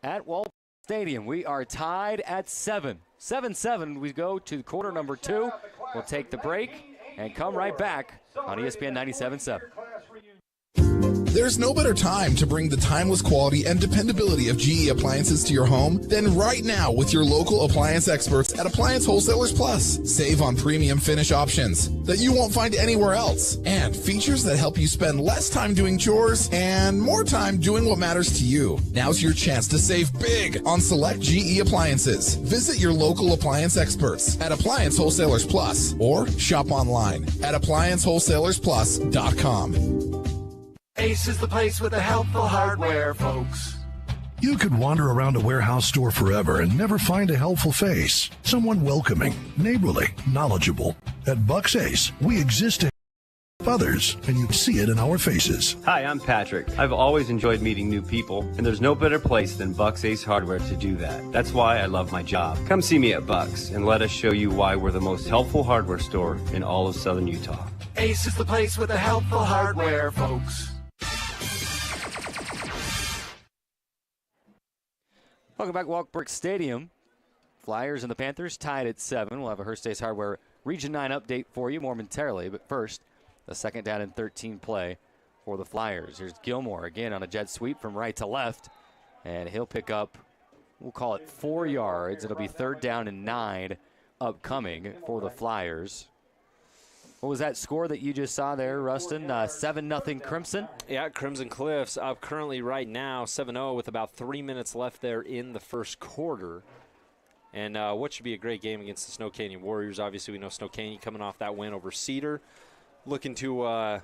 at Walt Stadium. We are tied at 7. 7-7. We go to quarter number 2. We'll take the break and come right back on ESPN 97.7. There's no better time to bring the timeless quality and dependability of GE appliances to your home than right now with your local appliance experts at Appliance Wholesalers Plus. Save on premium finish options that you won't find anywhere else, and features that help you spend less time doing chores and more time doing what matters to you. Now's your chance to save big on select GE appliances. Visit your local appliance experts at Appliance Wholesalers Plus or shop online at ApplianceWholesalersPlus.com. Ace is the place with the helpful hardware, folks. You could wander around a warehouse store forever and never find a helpful face. Someone welcoming, neighborly, knowledgeable. At Bucks Ace, we exist to help others, and you see it in our faces. Hi, I'm Patrick. I've always enjoyed meeting new people, and there's no better place than Bucks Ace Hardware to do that. That's why I love my job. Come see me at Bucks, and let us show you why we're the most helpful hardware store in all of Southern Utah. Ace is the place with the helpful hardware, folks. Welcome back to Walkbrook Stadium. Flyers and the Panthers tied at 7. We'll have a Hearst Ace Hardware Region 9 update for you momentarily. But first, the second down and 13 play for the Flyers. Here's Gilmore again on a jet sweep from right to left. And he'll pick up, we'll call it 4 yards. It'll be third down and 9 upcoming for the Flyers. What was that score that you just saw there, Rustin? 7-0 Crimson? Yeah, Crimson Cliffs up currently right now 7-0 with about 3 minutes left there in the first quarter. And what should be a great game against the Snow Canyon Warriors. Obviously, we know Snow Canyon coming off that win over Cedar. Looking to,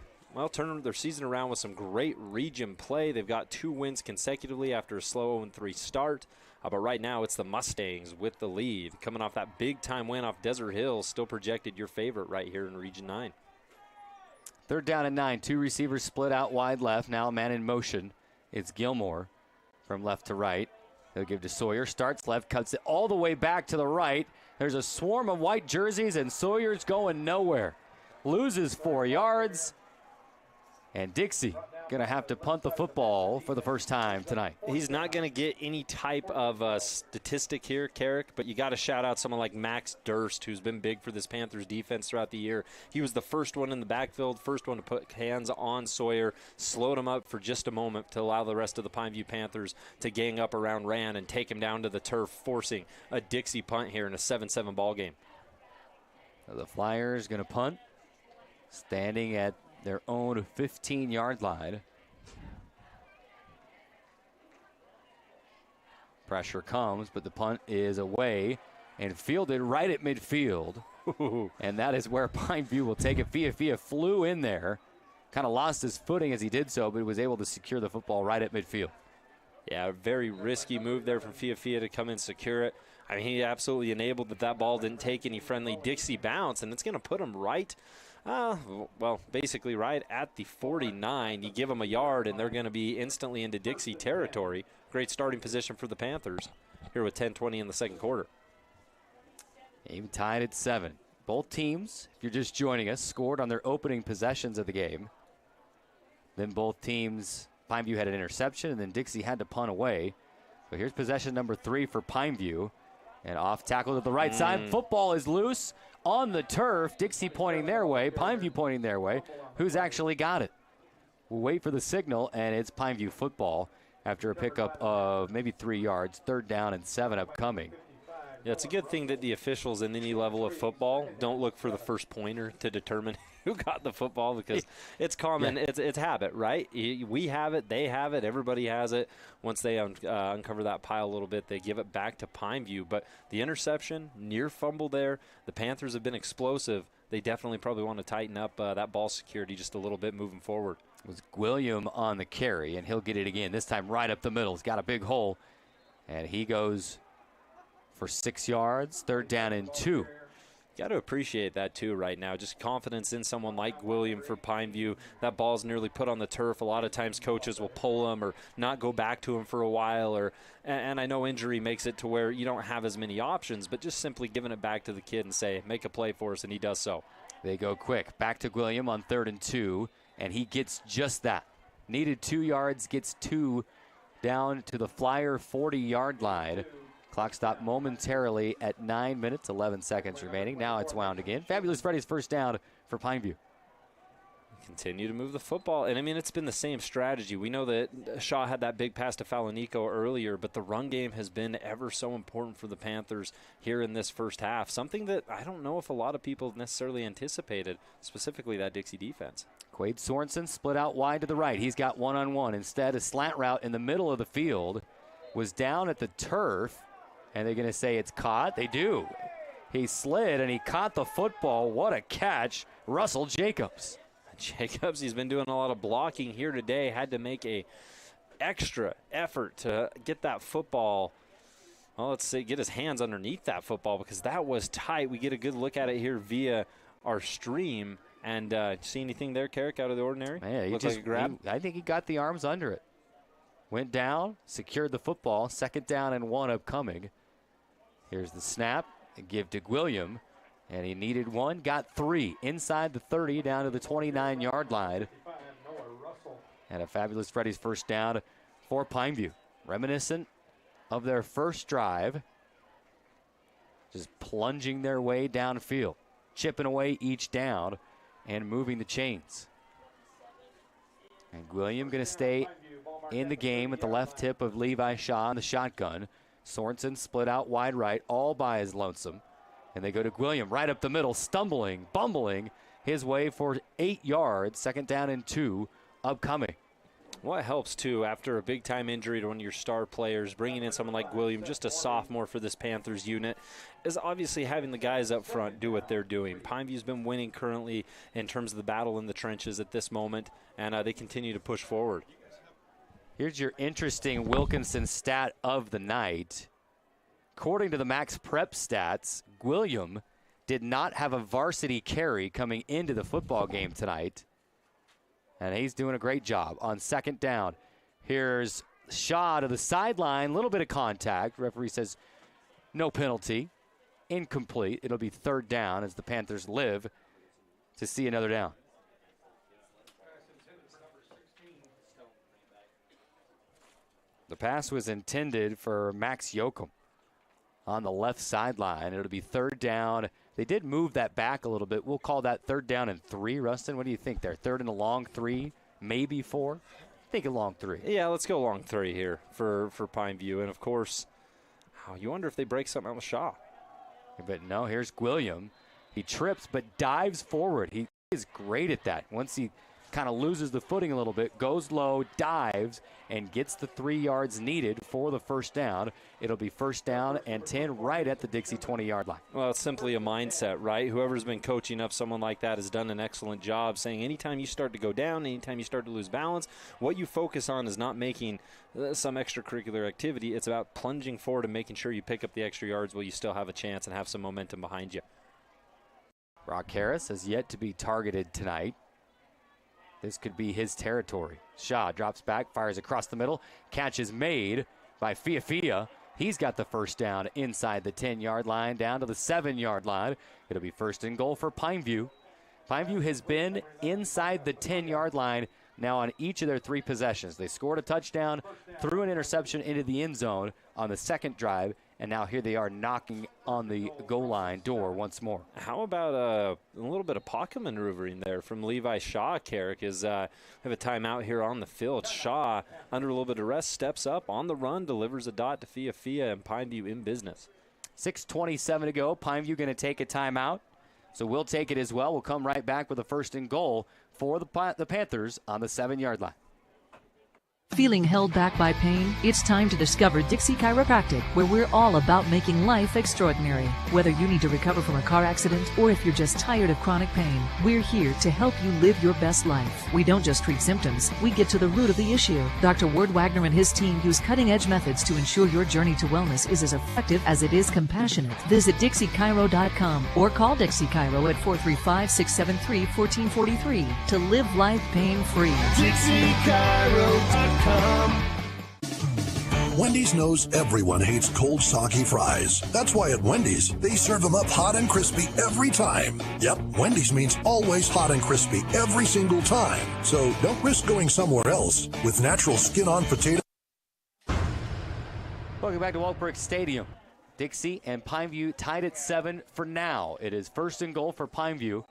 turn their season around with some great region play. They've got 2 wins consecutively after a slow 0-3 start. But right now, it's the Mustangs with the lead. Coming off that big-time win off Desert Hills, still projected your favorite right here in Region 9. Third down and 9. 2 receivers split out wide left. Now a man in motion. It's Gilmore from left to right. He'll give to Sawyer. Starts left, cuts it all the way back to the right. There's a swarm of white jerseys, and Sawyer's going nowhere. Loses 4 yards. And Dixie going to have to punt the football for the first time tonight. He's not going to get any type of statistic here, Carrick, but you got to shout out someone like Max Durst, who's been big for this Panthers defense throughout the year. He was the first one in the backfield, first one to put hands on Sawyer, slowed him up for just a moment to allow the rest of the Pineview Panthers to gang up around Rand and take him down to the turf, forcing a Dixie punt here in a 7-7 ball game. So the Flyers going to punt, standing at their own 15-yard line. Pressure comes, but the punt is away and fielded right at midfield. And that is where Pineview will take it. Fia flew in there, kind of lost his footing as he did so, but was able to secure the football right at midfield. Yeah, a very risky move there from Fia to come and secure it. I mean, he absolutely enabled that ball didn't take any friendly Dixie bounce, and it's going to put him right, basically right at the 49. You give them a yard, and they're going to be instantly into Dixie territory. Great starting position for the Panthers here with 10:20 in the second quarter. Game tied at 7. Both teams, if you're just joining us, scored on their opening possessions of the game. Then both teams, Pineview had an interception, and then Dixie had to punt away. But here's possession number 3 for Pineview. And off tackle to the right side. Football is loose on the turf. Dixie pointing their way, Pineview pointing their way. Who's actually got it? We'll wait for the signal, and it's Pineview football after a pickup of maybe 3 yards. 3rd down and 7 upcoming. Yeah, it's a good thing that the officials in any level of football don't look for the first pointer to determine who got the football, because it's common. Yeah. It's habit, right? We have it. They have it. Everybody has it. Once they uncover that pile a little bit, they give it back to Pineview. But the interception, near fumble there, the Panthers have been explosive. They definitely probably want to tighten up that ball security just a little bit moving forward. It was William on the carry, and he'll get it again. This time right up the middle. He's got a big hole, and he goes for 6 yards, 3rd down and 2. Got to appreciate that too right now. Just confidence in someone like William for Pineview. That ball's nearly put on the turf. A lot of times coaches will pull him or not go back to him for a while. And I know injury makes it to where you don't have as many options, but just simply giving it back to the kid and say, make a play for us, and he does so. They go quick. Back to William on 3rd and 2, and he gets just that. Needed 2 yards, gets 2 down to the Flyer 40-yard line. Clock stopped momentarily at 9 minutes, 11 seconds remaining. Now it's wound again. Fabulous Freddy's first down for Pineview. Continue to move the football. And, I mean, it's been the same strategy. We know that Shaw had that big pass to Falanico earlier, but the run game has been ever so important for the Panthers here in this first half, something that I don't know if a lot of people necessarily anticipated, specifically that Dixie defense. Quade Sorensen split out wide to the right. He's got one-on-one. Instead, a slant route in the middle of the field was down at the turf. And they're going to say it's caught. They do. He slid, and he caught the football. What a catch. Russell Jacobs. Jacobs, he's been doing a lot of blocking here today. Had to make a extra effort to get that football. Well, let's say get his hands underneath that football, because that was tight. We get a good look at it here via our stream. And see anything there, Carrick, out of the ordinary? Yeah, Looks like a grab. I think he got the arms under it. Went down, secured the football. 2nd down and 1 upcoming. Here's the snap, and give to William, and he needed 1, got 3 inside the 30 down to the 29-yard line. And a Fabulous Freddy's first down for Pineview. Reminiscent of their first drive, just plunging their way downfield, chipping away each down and moving the chains. And William going to stay in the game at the left tip of Levi Shaw in the shotgun. Sorensen split out wide right, all by his lonesome. And they go to William right up the middle, stumbling, bumbling his way for 8 yards. 2nd down and 2 upcoming. What helps, too, after a big-time injury to one of your star players, bringing in someone like William, just a sophomore for this Panthers unit, is obviously having the guys up front do what they're doing. Pineview's been winning currently in terms of the battle in the trenches at this moment, and they continue to push forward. Here's your interesting Wilkinson stat of the night. According to the Max Prep stats, William did not have a varsity carry coming into the football game tonight. And he's doing a great job on 2nd down. Here's Shaw to the sideline, a little bit of contact. Referee says no penalty. Incomplete. It'll be 3rd down as the Panthers live to see another down. The pass was intended for Max Yoakum on the left sideline. It'll be 3rd down. They did move that back a little bit. We'll call that 3rd down and 3. Rustin, what do you think there? 3rd and a long 3, maybe 4? I think a long 3. Yeah, let's go long 3 here for Pineview. And, of course, you wonder if they break something out with Shaw. But no, here's William. He trips but dives forward. He is great at that. Once he kind of loses the footing a little bit, goes low, dives, and gets the 3 yards needed for the first down. It'll be first down and 10 right at the Dixie 20-yard line. Well, it's simply a mindset, right? Whoever's been coaching up someone like that has done an excellent job saying anytime you start to go down, anytime you start to lose balance, what you focus on is not making some extracurricular activity. It's about plunging forward and making sure you pick up the extra yards while you still have a chance and have some momentum behind you. Brock Harris has yet to be targeted tonight. This could be his territory. Shaw drops back, fires across the middle. Catch is made by Fiafia. He's got the first down inside the 10-yard line, down to the 7-yard line. It'll be first and goal for Pineview. Pineview has been inside the 10-yard line now on each of their 3 possessions. They scored a touchdown, threw an interception into the end zone on the second drive, and now here they are knocking on the goal line door once more. How about a little bit of pocket maneuvering there from Levi Shaw, Carrick, as have a timeout here on the field. Shaw, under a little bit of rest, steps up on the run, delivers a dot to Fiafia, and Pineview in business. 6:27 to go. Pineview going to take a timeout, so we'll take it as well. We'll come right back with a first and goal for the Panthers on the 7-yard line. Feeling held back by pain? It's time to discover Dixie Chiropractic, where we're all about making life extraordinary. Whether you need to recover from a car accident or if you're just tired of chronic pain, we're here to help you live your best life. We don't just treat symptoms, we get to the root of the issue. Dr. Ward Wagner and his team use cutting-edge methods to ensure your journey to wellness is as effective as it is compassionate. Visit DixieChiro.com or call Dixie Chiro at 435-673-1443 to live life pain-free. DixieChiro.com. Wendy's knows everyone hates cold, soggy fries. That's why at Wendy's, they serve them up hot and crispy every time. Yep, Wendy's means always hot and crispy every single time. So don't risk going somewhere else with natural skin-on potato. Welcome back to Walbrook Stadium. Dixie and Pineview tied at 7 for now. It is first and goal for Pineview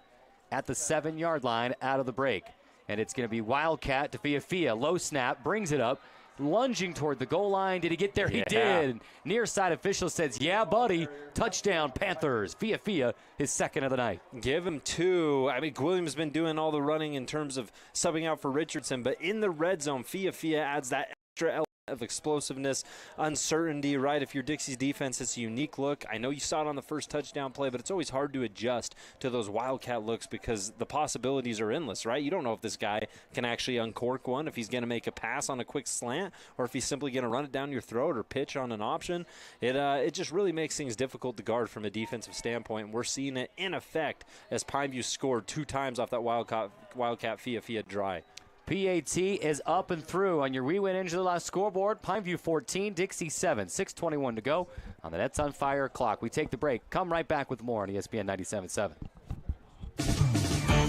at the 7-yard line out of the break. And it's going to be Wildcat to Fiafia. Low snap, brings it up, lunging toward the goal line. Did he get there? He did. Near side official says, yeah, buddy. Touchdown, Panthers. Fiafia, his second of the night. Give him 2. I mean, Williams has been doing all the running in terms of subbing out for Richardson, but in the red zone, Fiafia adds that extra element of explosiveness, uncertainty, right? If you're Dixie's defense, it's a unique look. I know you saw it on the first touchdown play, but it's always hard to adjust to those Wildcat looks because the possibilities are endless, right? You don't know if this guy can actually uncork one, if he's going to make a pass on a quick slant, or if he's simply going to run it down your throat or pitch on an option. It just really makes things difficult to guard from a defensive standpoint, and we're seeing it in effect as Pineview scored 2 times off that Wildcat Fiafia dry. PAT is up and through on your We Win Engine Live scoreboard. Pineview 14, Dixie 7. 6:21 to go on the Nets on Fire clock. We take the break. Come right back with more on ESPN 97.7.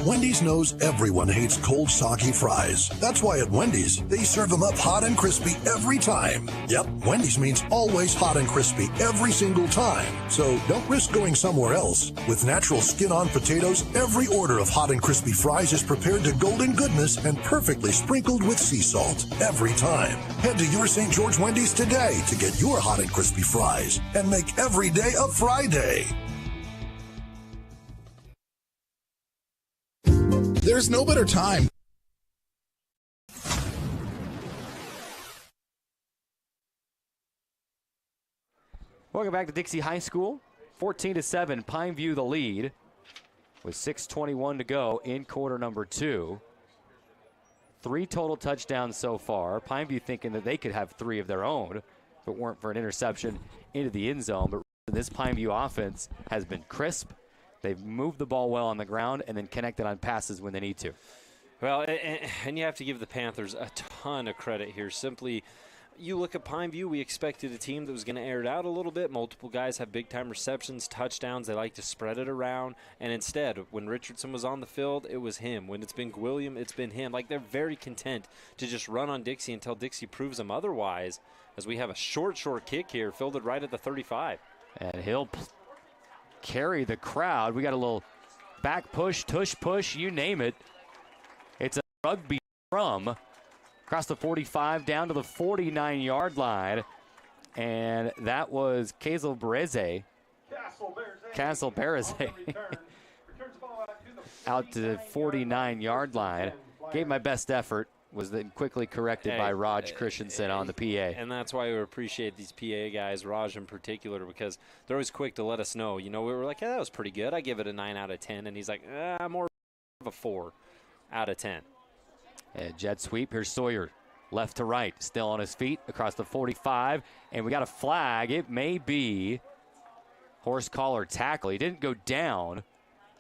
Wendy's knows everyone hates cold, soggy fries. That's why at Wendy's, they serve them up hot and crispy every time. Yep, Wendy's means always hot and crispy every single time. So don't risk going somewhere else. With natural skin-on potatoes, every order of hot and crispy fries is prepared to golden goodness and perfectly sprinkled with sea salt every time. Head to your St. George Wendy's today to get your hot and crispy fries and make every day a Friday. There's no better time. Welcome back to Dixie High School. 14-7, Pineview the lead with 6:21 to go in quarter number 2. 3 total touchdowns so far. Pineview thinking that they could have 3 of their own if it weren't for an interception into the end zone. But this Pineview offense has been crisp. They've moved the ball well on the ground and then connected on passes when they need to. Well, and you have to give the Panthers a ton of credit here. Simply, you look at Pineview, we expected a team that was going to air it out a little bit. Multiple guys have big-time receptions, touchdowns. They like to spread it around. And instead, when Richardson was on the field, it was him. When it's been Gwilliam, it's been him. Like, they're very content to just run on Dixie until Dixie proves them otherwise, as we have a short kick here, fielded right at the 35. And he'll carry the crowd. We got a little back push, tush push, you name it. It's a rugby from across the 45 down to the 49-yard line. And that was Castle Bereze out to the 49-yard line. Gave my best effort. Was then quickly corrected by Raj Christensen on the PA. And that's why we appreciate these PA guys, Raj in particular, because they're always quick to let us know. You know, we were like, yeah, that was pretty good. I give it a 9 out of 10. And he's like, more of a 4 out of 10. And jet sweep. Here's Sawyer. Left to right. Still on his feet across the 45. And we got a flag. It may be horse collar tackle. He didn't go down,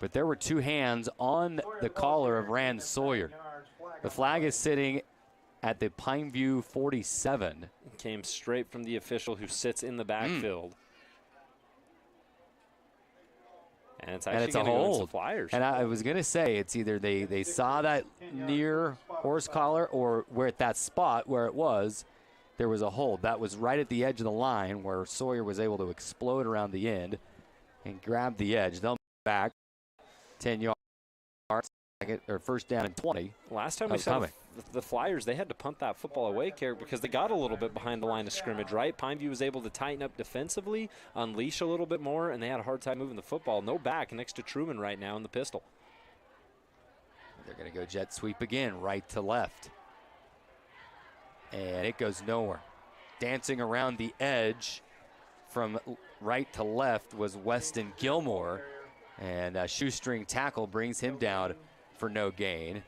but there were 2 hands on the collar of Rand Sawyer. The flag is sitting at the Pineview 47. Came straight from the official who sits in the backfield. And it's actually a hold. Flyers. And I was going to say, it's either they saw that near horse collar, or where at that spot where it was, there was a hold. That was right at the edge of the line where Sawyer was able to explode around the end and grab the edge. They'll back 10 yards. Or first down and 20. Last time we saw the Flyers, they had to punt that football away, Carrick, because they got a little bit behind the line of scrimmage, right? Pineview was able to tighten up defensively, unleash a little bit more, and they had a hard time moving the football. No back next to Truman right now in the pistol. They're going to go jet sweep again, right to left. And it goes nowhere. Dancing around the edge from right to left was Weston Gilmore, and a shoestring tackle brings him down for no gain.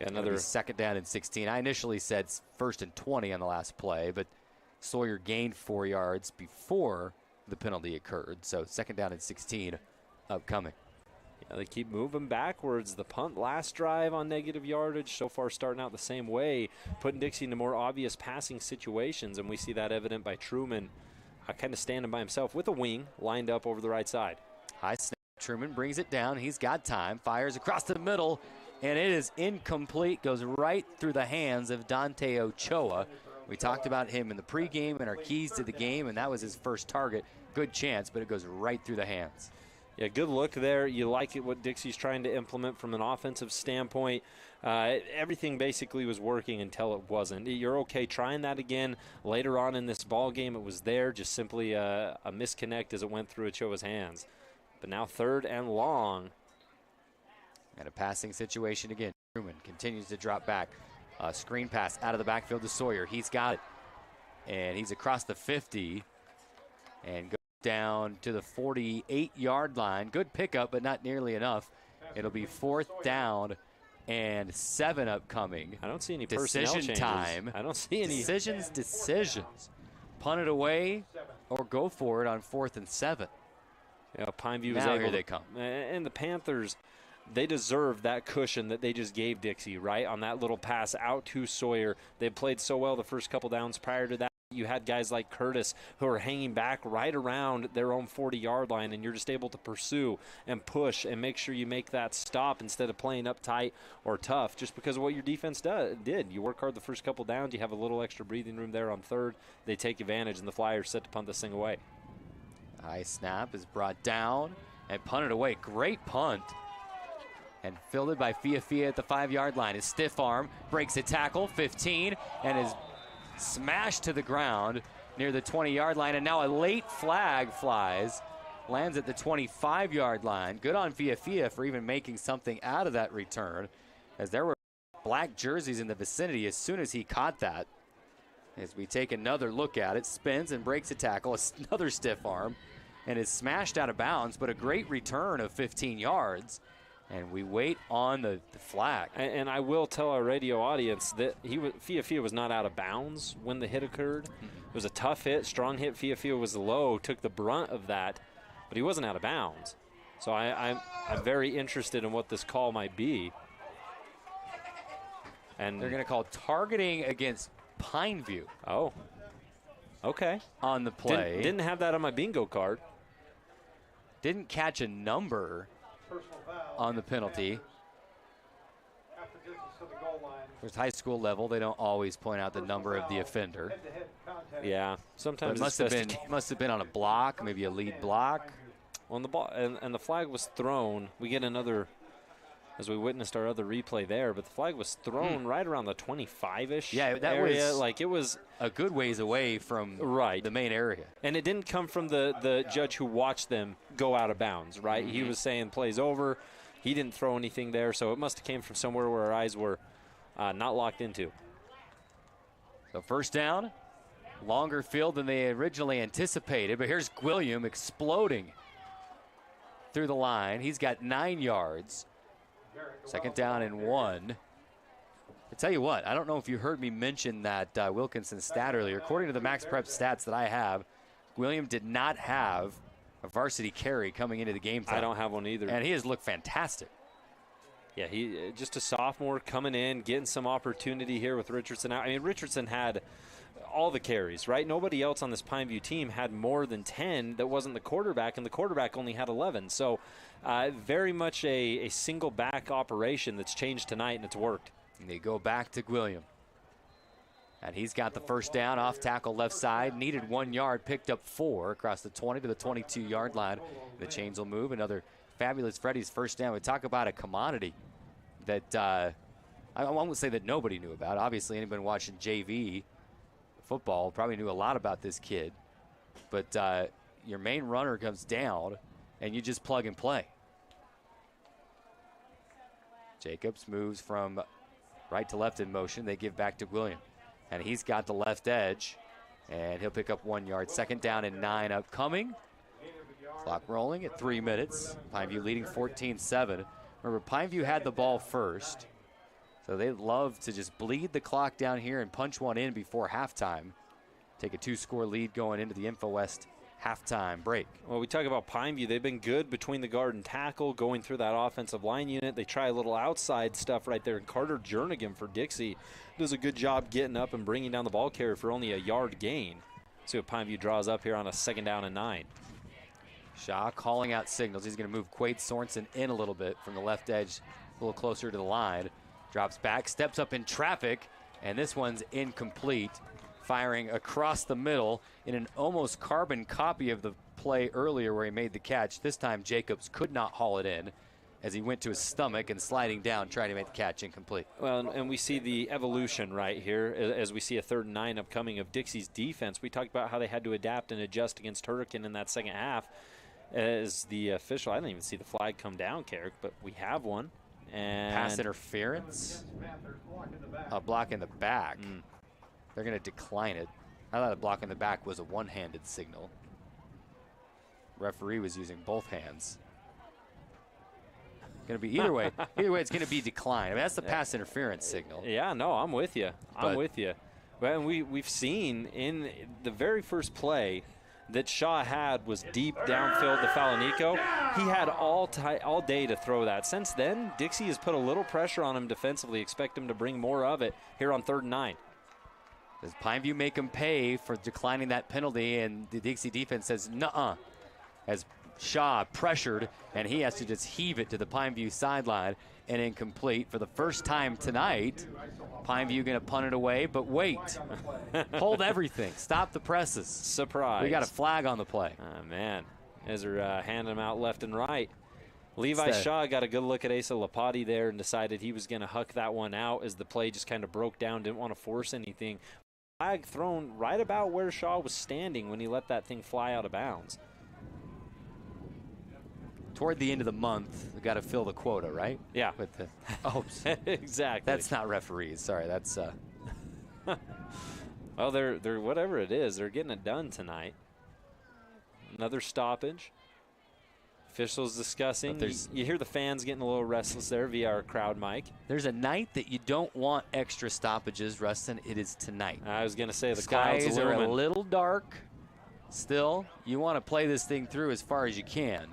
Another second down and 16. I initially said first and 20 on the last play, but Sawyer gained 4 yards before the penalty occurred. So second down and 16 upcoming. Yeah, they keep moving backwards. The punt last drive on negative yardage so far starting out the same way, putting Dixie into more obvious passing situations, and we see that evident by Truman kind of standing by himself with a wing lined up over the right side. High snap. Truman brings it down. He's got time. Fires across the middle, and it is incomplete. Goes right through the hands of Dante Ochoa. We talked about him in the pregame and our keys to the game, and that was his first target. Good chance, but it goes right through the hands. Yeah, good look there. You like it what Dixie's trying to implement from an offensive standpoint. Everything basically was working until it wasn't. You're okay trying that again later on in this ball game. It was there, just simply a misconnect as it went through Ochoa's hands. But now 3rd and long. And a passing situation again. Truman continues to drop back. Screen pass out of the backfield to Sawyer. He's got it. And he's across the 50 and goes down to the 48-yard line. Good pickup, but not nearly enough. It'll be 4th down and 7 upcoming. I don't see any personnel changes. Time. I don't see any. Decisions. Punt it away or go for it on 4th and 7. You know, Pineview was now able here they come. And the Panthers, they deserve that cushion that they just gave Dixie, right, on that little pass out to Sawyer. They played so well the first couple downs prior to that. You had guys like Curtis who are hanging back right around their own 40-yard line, and you're just able to pursue and push and make sure you make that stop instead of playing uptight or tough just because of what your defense did. You work hard the first couple downs. You have a little extra breathing room there on 3rd. They take advantage, and the Flyers set to punt this thing away. High snap is brought down and punted away. Great punt. And fielded by Fia at the 5-yard line. His stiff arm breaks a tackle, 15, and is smashed to the ground near the 20-yard line. And now a late flag flies, lands at the 25-yard line. Good on Fia for even making something out of that return, as there were black jerseys in the vicinity as soon as he caught that. As we take another look at it, spins and breaks a tackle, another stiff arm, and is smashed out of bounds, but a great return of 15 yards. And we wait on the flag. And I will tell our radio audience that Fia was not out of bounds when the hit occurred. It was a tough hit, strong hit. Fia was low, took the brunt of that, but he wasn't out of bounds. So I'm very interested in what this call might be. And they're going to call targeting against Pineview. Oh, okay. On the play. Didn't have that on my bingo card. Didn't catch a number on the penalty. There's high school level. They don't always point out the number of the offender. Yeah, sometimes it must have been on a block, maybe a lead block. On the ball, and the flag was thrown. We get another, as we witnessed our other replay there, but the flag was thrown right around the 25-ish that area. was like it was a good ways away from the main area. And it didn't come from the judge who watched them go out of bounds, right? He was saying plays over. He didn't throw anything there, so it must have came from somewhere where our eyes were not locked into. So first down, longer field than they originally anticipated, but here's Gwilliam exploding through the line. He's got 9 yards. Second down and 1. I tell you what, I don't know if you heard me mention that Wilkinson stat earlier. According to the Max Prep stats that I have, Gwilliam did not have a varsity carry coming into the game time. I don't have one either. And he has looked fantastic. Yeah, he just a sophomore coming in, getting some opportunity here with Richardson out. I mean, Richardson had all the carries, right? Nobody else on this Pineview team had more than 10 that wasn't the quarterback, and the quarterback only had 11. So very much a single back operation that's changed tonight, and it's worked. And they go back to Gwilliam. And he's got the first down off tackle left side. Needed 1 yard, picked up 4 across the 20 to the 22-yard line. The chains will move. Another fabulous Freddie's first down. We talk about a commodity that I won't say that nobody knew about. Obviously, anybody watching JV football probably knew a lot about this kid. But your main runner comes down, and you just plug and play. Jacobs moves from right to left in motion. They give back to Gwilliam. And he's got the left edge, and he'll pick up 1 yard. Second down and 9 upcoming. Clock rolling at 3 minutes. Pineview leading 14-7. Remember, Pineview had the ball first, so they love to just bleed the clock down here and punch one in before halftime. Take a 2-score lead going into the InfoWest halftime break. Well, we talk about Pineview. They've been good between the guard and tackle, going through that offensive line unit. They try a little outside stuff right there. And Carter Jernigan for Dixie does a good job getting up and bringing down the ball carrier for only a yard gain. See what Pineview draws up here on a second down and 9. Shaw calling out signals. He's going to move Quade Sorensen in a little bit from the left edge, a little closer to the line. Drops back, steps up in traffic, and this one's incomplete. Firing across the middle in an almost carbon copy of the play earlier where he made the catch. This time Jacobs could not haul it in as he went to his stomach and sliding down trying to make the catch incomplete. Well, and we see the evolution right here as we see a 3rd and 9 upcoming of Dixie's defense. We talked about how they had to adapt and adjust against Hurricane in that second half. As the official, I didn't even see the flag come down, Carrick, but we have one. And pass interference. A block in the back. They're going to decline it. I thought a block in the back was a one-handed signal. Referee was using both hands. Going to be either way. Either way, it's going to be declined. I mean, that's the pass interference signal. Yeah, no, I'm with you. I'm with you. Well, and we've seen in the very first play that Shaw had was deep downfield to Falanico. He had all day to throw that. Since then, Dixie has put a little pressure on him defensively. Expect him to bring more of it here on 3rd and 9. Does Pineview make him pay for declining that penalty? And the Dixie defense says, nuh-uh. As Shaw pressured, and he has to just heave it to the Pineview sideline and incomplete. For the first time tonight, Pineview going to punt it away, but wait. Hold everything. Stop the presses. Surprise. We got a flag on the play. Oh, man. As they're handing them out left and right. Levi Shaw got a good look at Asa Lapati there and decided he was going to huck that one out as the play just kind of broke down, didn't want to force anything. Flag thrown right about where Shaw was standing when he let that thing fly out of bounds. Toward the end of the month, we got to fill the quota, right? Yeah. With the exactly. That's not referees. Sorry, that's. Well, they're whatever it is, they're getting it done tonight. Another stoppage. Officials discussing. You hear the fans getting a little restless there via our crowd mic. There's a night that you don't want extra stoppages, Rustin. It is tonight. I was going to say the skies are a little dark. Still, you want to play this thing through as far as you can.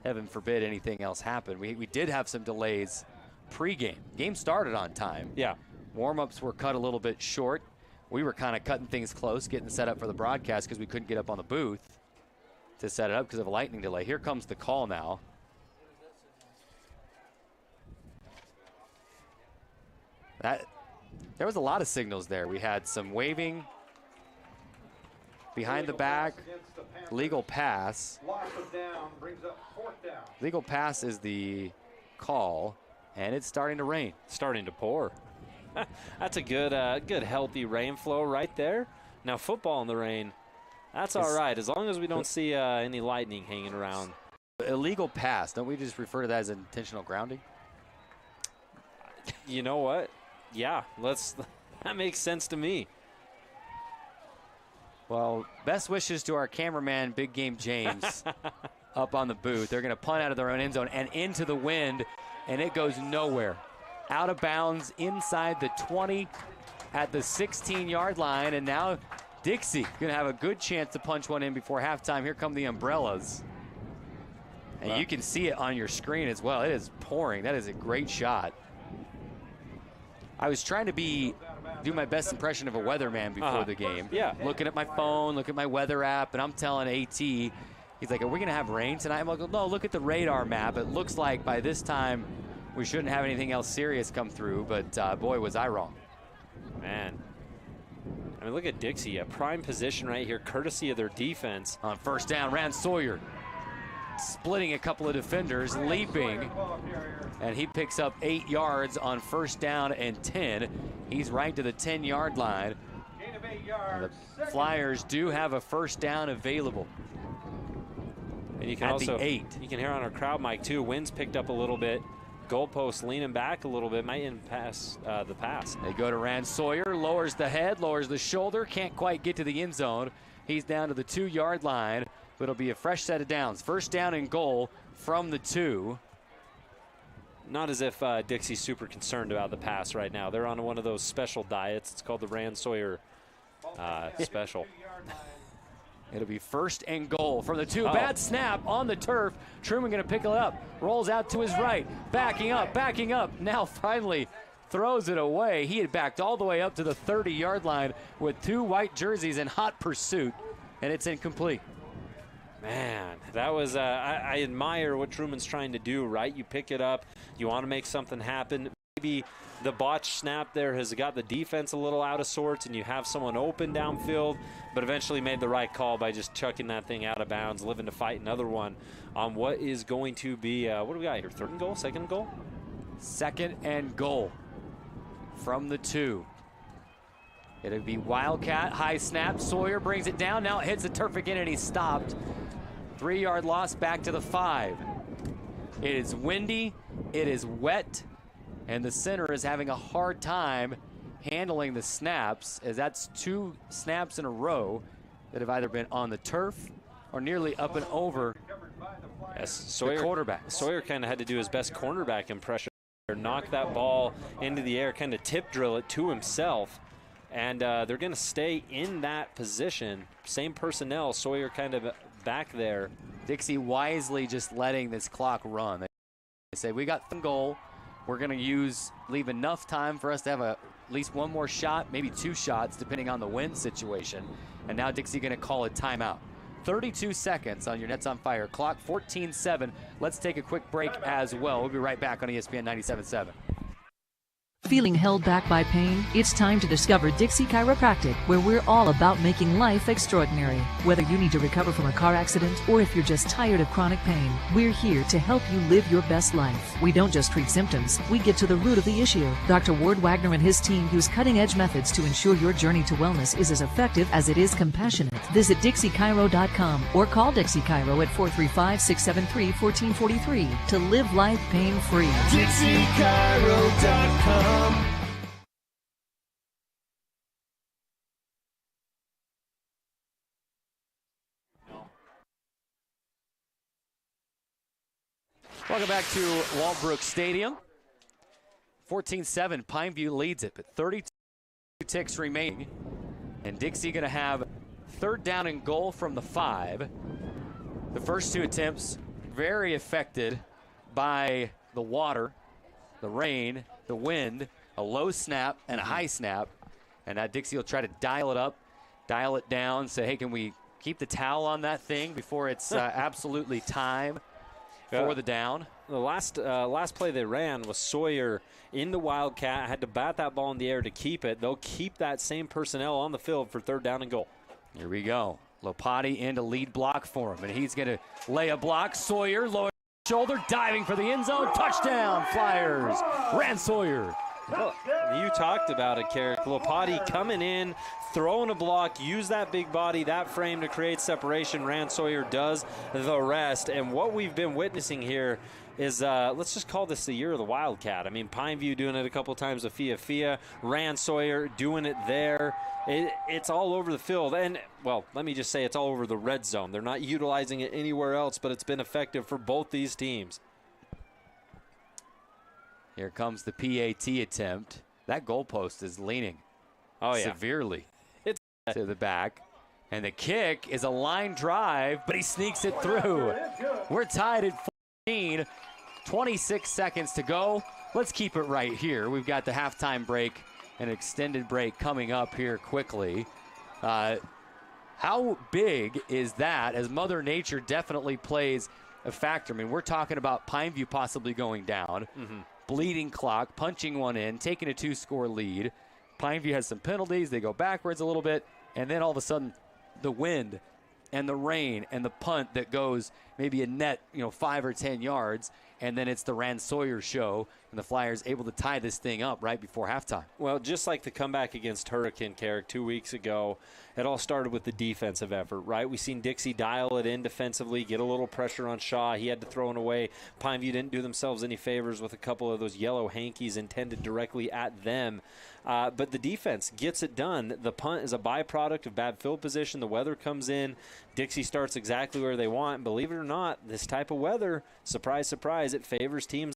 Heaven forbid anything else happen. We did have some delays pregame. Game started on time. Yeah. Warm-ups were cut a little bit short. We were kind of cutting things close, getting set up for the broadcast because we couldn't get up on the booth to set it up because of a lightning delay. Here comes the call now. There was a lot of signals there. We had some waving behind the back, legal pass. Legal pass is the call, and it's starting to rain. Starting to pour. That's a good healthy rain flow right there. Now football in the rain, that's all right, as long as we don't see any lightning hanging around. illegal pass. Don't we just refer to that as intentional grounding? You know what? Yeah, that makes sense to me. Well, best wishes to our cameraman, Big Game James, up on the booth. They're going to punt out of their own end zone and into the wind, and it goes nowhere. Out of bounds inside the 20 at the 16-yard line, and now Dixie going to have a good chance to punch one in before halftime. Here come the umbrellas. And you can see it on your screen as well. It is pouring. That is a great shot. I was trying to do my best impression of a weatherman before the game. Yeah. Looking at my phone, looking at my weather app, and I'm telling AT, he's like, are we going to have rain tonight? I'm like, no, look at the radar map. It looks like by this time we shouldn't have anything else serious come through, but boy, was I wrong. Man. I mean, look at Dixie, a prime position right here, courtesy of their defense. On first down, Rand Sawyer splitting a couple of defenders, leaping, and he picks up 8 yards on first down and 10. He's right to the 10-yard line. The Flyers do have a first down available. And you can at also the 8. You can hear on our crowd mic too. Wind's picked up a little bit. Goalpost leaning back a little bit, might end pass the pass. They go to Rand Sawyer, lowers the head, lowers the shoulder, can't quite get to the end zone. He's down to the 2-yard line, but it'll be a fresh set of downs. First down and goal from the 2. Not as if Dixie's super concerned about the pass right now. They're on one of those special diets. It's called the Rand Sawyer special. It'll be first and goal from the 2. Bad snap on the turf. Truman going to pick it up. Rolls out to his right. Backing up. Now finally throws it away. He had backed all the way up to the 30-yard line with 2 white jerseys in hot pursuit, and it's incomplete. Man, that was, I admire what Truman's trying to do, right? You pick it up. You want to make something happen. Maybe the botched snap there has got the defense a little out of sorts, and you have someone open downfield, but eventually made the right call by just chucking that thing out of bounds, living to fight another one on what is going to be, what do we got here, third and goal, second and goal? Second and goal from the 2. It'll be Wildcat, high snap. Sawyer brings it down. Now it hits the turf again, and he's stopped. 3-yard loss back to the 5. It is windy, it is wet, and the center is having a hard time handling the snaps, as that's 2 snaps in a row that have either been on the turf or nearly up and over the quarterback. Sawyer kind of had to do his best cornerback impression. Knock that ball into the air, kind of tip drill it to himself, and they're going to stay in that position. Same personnel, Sawyer kind of back there. Dixie wisely just letting this clock run. They say, we got the goal. We're going to leave enough time for us to have at least one more shot, maybe 2 shots, depending on the wind situation. And now Dixie going to call a timeout. 32 seconds on your Nets on Fire clock, 14-7. Let's take a quick break as well. We'll be right back on ESPN 97.7. Feeling held back by pain? It's time to discover Dixie Chiropractic, where we're all about making life extraordinary. Whether you need to recover from a car accident or if you're just tired of chronic pain, we're here to help you live your best life. We don't just treat symptoms, we get to the root of the issue. Dr. Ward Wagner and his team use cutting-edge methods to ensure your journey to wellness is as effective as it is compassionate. Visit DixieChiro.com or call Dixie Chiro at 435-673-1443 to live life pain-free. DixieChiro.com. Welcome back to Walbrook Stadium. 14-7, Pineview leads it, but 32 ticks remaining. And Dixie going to have third down and goal from the 5. The first 2 attempts very affected by the water, the rain, the wind, a low snap and a high snap. And now Dixie will try to dial it up, dial it down, say, hey, can we keep the towel on that thing before it's absolutely time for the down? The last play they ran was Sawyer in the Wildcat, had to bat that ball in the air to keep it. They'll keep that same personnel on the field for third down and goal. Here we go. Lopati into lead block for him, and he's going to lay a block. Sawyer, lower shoulder, diving for the end zone. Touchdown, Flyers. Rand Sawyer Well, you talked about it, Carrick. Lopati coming in, throwing a block, use that big body, that frame to create separation. Rand Sawyer does the rest. And what we've been witnessing here is, let's just call this the year of the Wildcat. I mean, Pineview doing it a couple times with Fia. Rand Sawyer doing it there. It's all over the field. And, well, let me just say it's all over the red zone. They're not utilizing it anywhere else, but it's been effective for both these teams. Here comes the PAT attempt. That goalpost is leaning severely to the back. And the kick is a line drive, but he sneaks it through. We're tied at 14, 26 seconds to go. Let's keep it right here. We've got the halftime break, an extended break coming up here quickly. How big is that, as Mother Nature definitely plays a factor? I mean, we're talking about Pineview possibly going down. Bleeding clock, punching one in, taking a 2-score lead. Pineview has some penalties. They go backwards a little bit, and then all of a sudden the wind and the rain and the punt that goes maybe a net, 5 or 10 yards, and then it's the Rand Sawyer show, and the Flyers able to tie this thing up right before halftime. Well, just like the comeback against Hurricane, Carrick, 2 weeks ago, it all started with the defensive effort, right? We seen Dixie dial it in defensively, get a little pressure on Shaw. He had to throw it away. Pineview didn't do themselves any favors with a couple of those yellow hankies intended directly at them. But the defense gets it done. The punt is a byproduct of bad field position. The weather comes in. Dixie starts exactly where they want. And believe it or not, this type of weather, surprise, surprise, it favors teams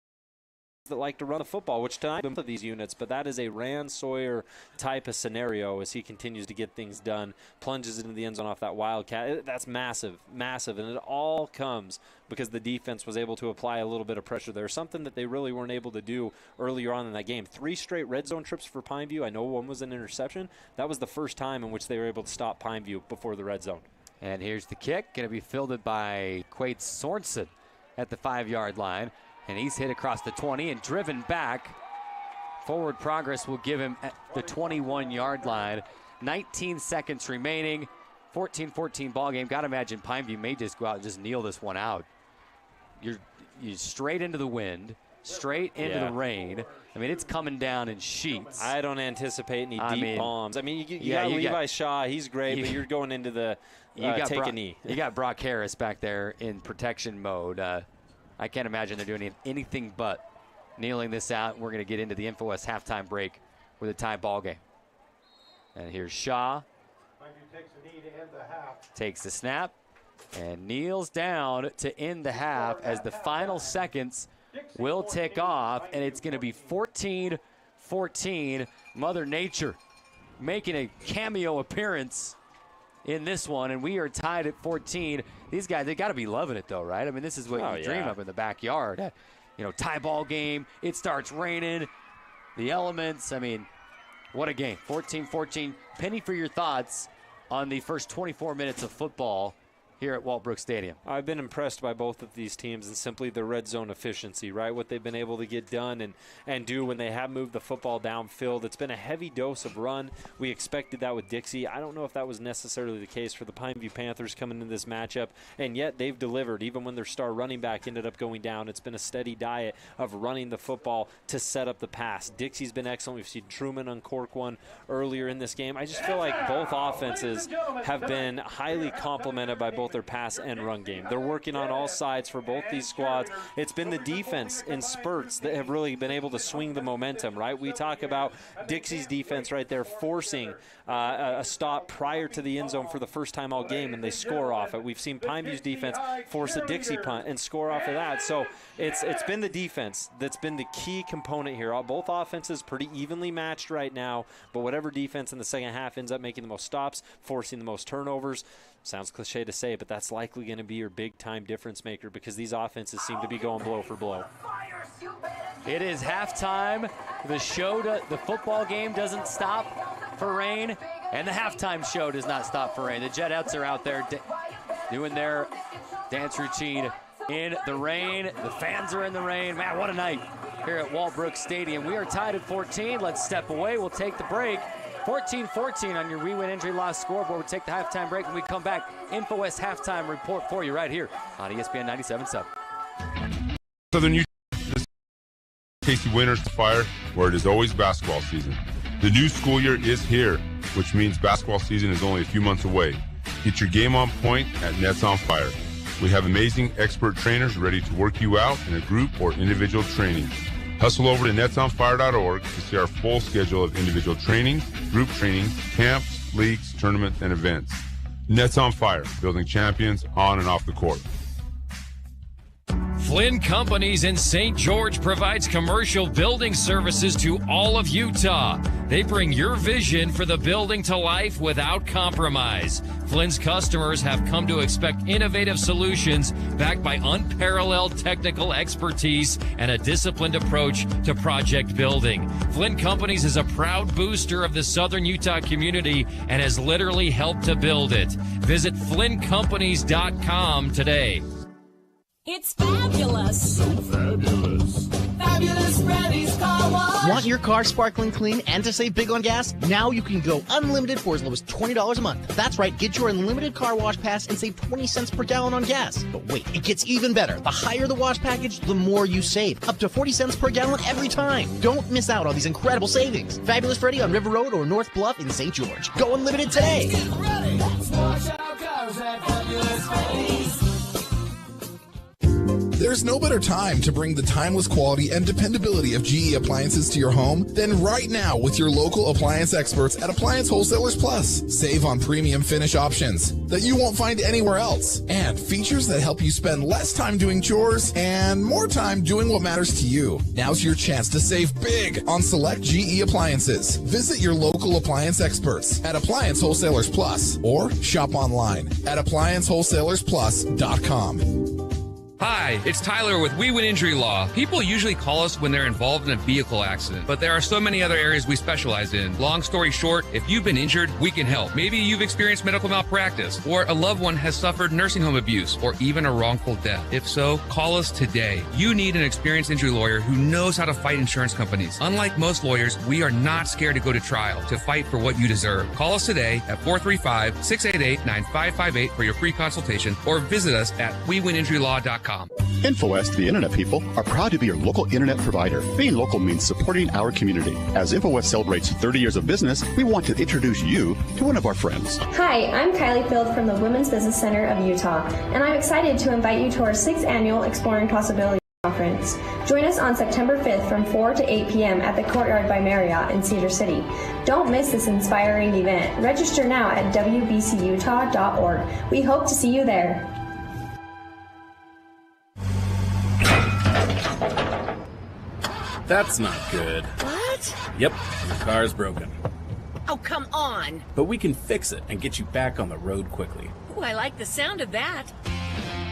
that like to run the football, which tonight both of these units, but that is a Rand Sawyer type of scenario as he continues to get things done, plunges into the end zone off that Wildcat. That's massive, and it all comes because the defense was able to apply a little bit of pressure there, something that they really weren't able to do earlier on in that game. 3 straight red zone trips for Pineview. I know one was an interception. That was the first time in which they were able to stop Pineview before the red zone. And here's the kick, going to be fielded by Quaid Sorensen at the 5-yard line. And he's hit across the 20 and driven back. Forward progress will give him at the 21-yard line. 19 seconds remaining. 14-14 ball game. Got to imagine Pineview may just go out and just kneel this one out. You're straight into the wind, straight into the rain. I mean, it's coming down in sheets. I don't anticipate any deep bombs. I mean, you got Levi Shaw. He's great, but you're going into the take a knee. You got Brock Harris back there in protection mode. I can't imagine they're doing anything but kneeling this out. We're going to get into the InfoWest halftime break with a tie ball game. And here's Shaw. Takes the snap and kneels down to end the half as the final seconds will tick off, and it's going to be 14-14. Mother Nature making a cameo appearance in this one, and we are tied at 14. These guys, they got to be loving it, though, right? I mean, this is what you dream of in the backyard. Tie ball game. It starts raining. The elements. I mean, what a game. 14-14. Penny, for your thoughts on the first 24 minutes of football here at Walbrook Stadium. I've been impressed by both of these teams and simply the red zone efficiency, right? What they've been able to get done and do when they have moved the football downfield. It's been a heavy dose of run. We expected that with Dixie. I don't know if that was necessarily the case for the Pineview Panthers coming into this matchup, and yet they've delivered. Even when their star running back ended up going down, it's been a steady diet of running the football to set up the pass. Dixie's been excellent. We've seen Truman uncork one earlier in this game. I just feel like both offenses have been highly complemented by both their pass and run game. They're working on all sides for both these squads. It's been the defense in spurts that have really been able to swing the momentum, right? We talk about Dixie's defense right there forcing a stop prior to the end zone for the first time all game, and they score off it. We've seen Pineview's defense force a Dixie punt and score off of that. So it's been the defense that's been the key component here. Both offenses pretty evenly matched right now, but whatever defense in the second half ends up making the most stops, forcing the most turnovers. Sounds cliche to say, but that's likely going to be your big-time difference maker because these offenses seem to be going blow for blow. It is halftime. The football game doesn't stop for rain, and the halftime show does not stop for rain. The Jetettes are out there doing their dance routine in the rain. The fans are in the rain. Man, what a night here at Walbrook Stadium. We are tied at 14. Let's step away. We'll take the break. 14-14 on your We Win Injury Loss scoreboard. We'll take the halftime break. When we come back, InfoWest halftime report for you right here on ESPN 97.7. Southern Utah. Casey Winters Fire, where it is always basketball season. The new school year is here, which means basketball season is only a few months away. Get your game on point at Nets on Fire. We have amazing expert trainers ready to work you out in a group or individual training. Hustle over to netsonfire.org to see our full schedule of individual trainings, group trainings, camps, leagues, tournaments, and events. Nets on Fire, building champions on and off the court. Flynn Companies in St. George provides commercial building services to all of Utah. They bring your vision for the building to life without compromise. Flynn's customers have come to expect innovative solutions backed by unparalleled technical expertise and a disciplined approach to project building. Flynn Companies is a proud booster of the Southern Utah community and has literally helped to build it. Visit flynncompanies.com today. It's fabulous. So fabulous. Fabulous Freddy's Car Wash. Want your car sparkling clean and to save big on gas? Now you can go unlimited for as low as $20 a month. That's right, get your unlimited car wash pass and save 20 cents per gallon on gas. But wait, it gets even better. The higher the wash package, the more you save. Up to 40 cents per gallon every time. Don't miss out on these incredible savings. Fabulous Freddy on River Road or North Bluff in St. George. Go unlimited today. Get ready. Let's wash our cars at Fabulous Freddy's. There's no better time to bring the timeless quality and dependability of GE appliances to your home than right now with your local appliance experts at Appliance Wholesalers Plus. Save on premium finish options that you won't find anywhere else, and features that help you spend less time doing chores and more time doing what matters to you. Now's your chance to save big on select GE appliances. Visit your local appliance experts at Appliance Wholesalers Plus or shop online at ApplianceWholesalersPlus.com. Hi, it's Tyler with We Win Injury Law. People usually call us when they're involved in a vehicle accident, but there are so many other areas we specialize in. Long story short, if you've been injured, we can help. Maybe you've experienced medical malpractice, or a loved one has suffered nursing home abuse, or even a wrongful death. If so, call us today. You need an experienced injury lawyer who knows how to fight insurance companies. Unlike most lawyers, we are not scared to go to trial to fight for what you deserve. Call us today at 435-688-9558 for your free consultation, or visit us at WeWinInjuryLaw.com. InfoWest, the Internet people, are proud to be your local Internet provider. Being local means supporting our community. As InfoWest celebrates 30 years of business, we want to introduce you to one of our friends. Hi, I'm Kylie Field from the Women's Business Center of Utah, and I'm excited to invite you to our 6th annual Exploring Possibility Conference. Join us on September 5th from 4 to 8 p.m. at the Courtyard by Marriott in Cedar City. Don't miss this inspiring event. Register now at wbcutah.org. We hope to see you there. That's not good. What? Yep, your car's broken. Oh, come on. But we can fix it and get you back on the road quickly. Ooh, I like the sound of that.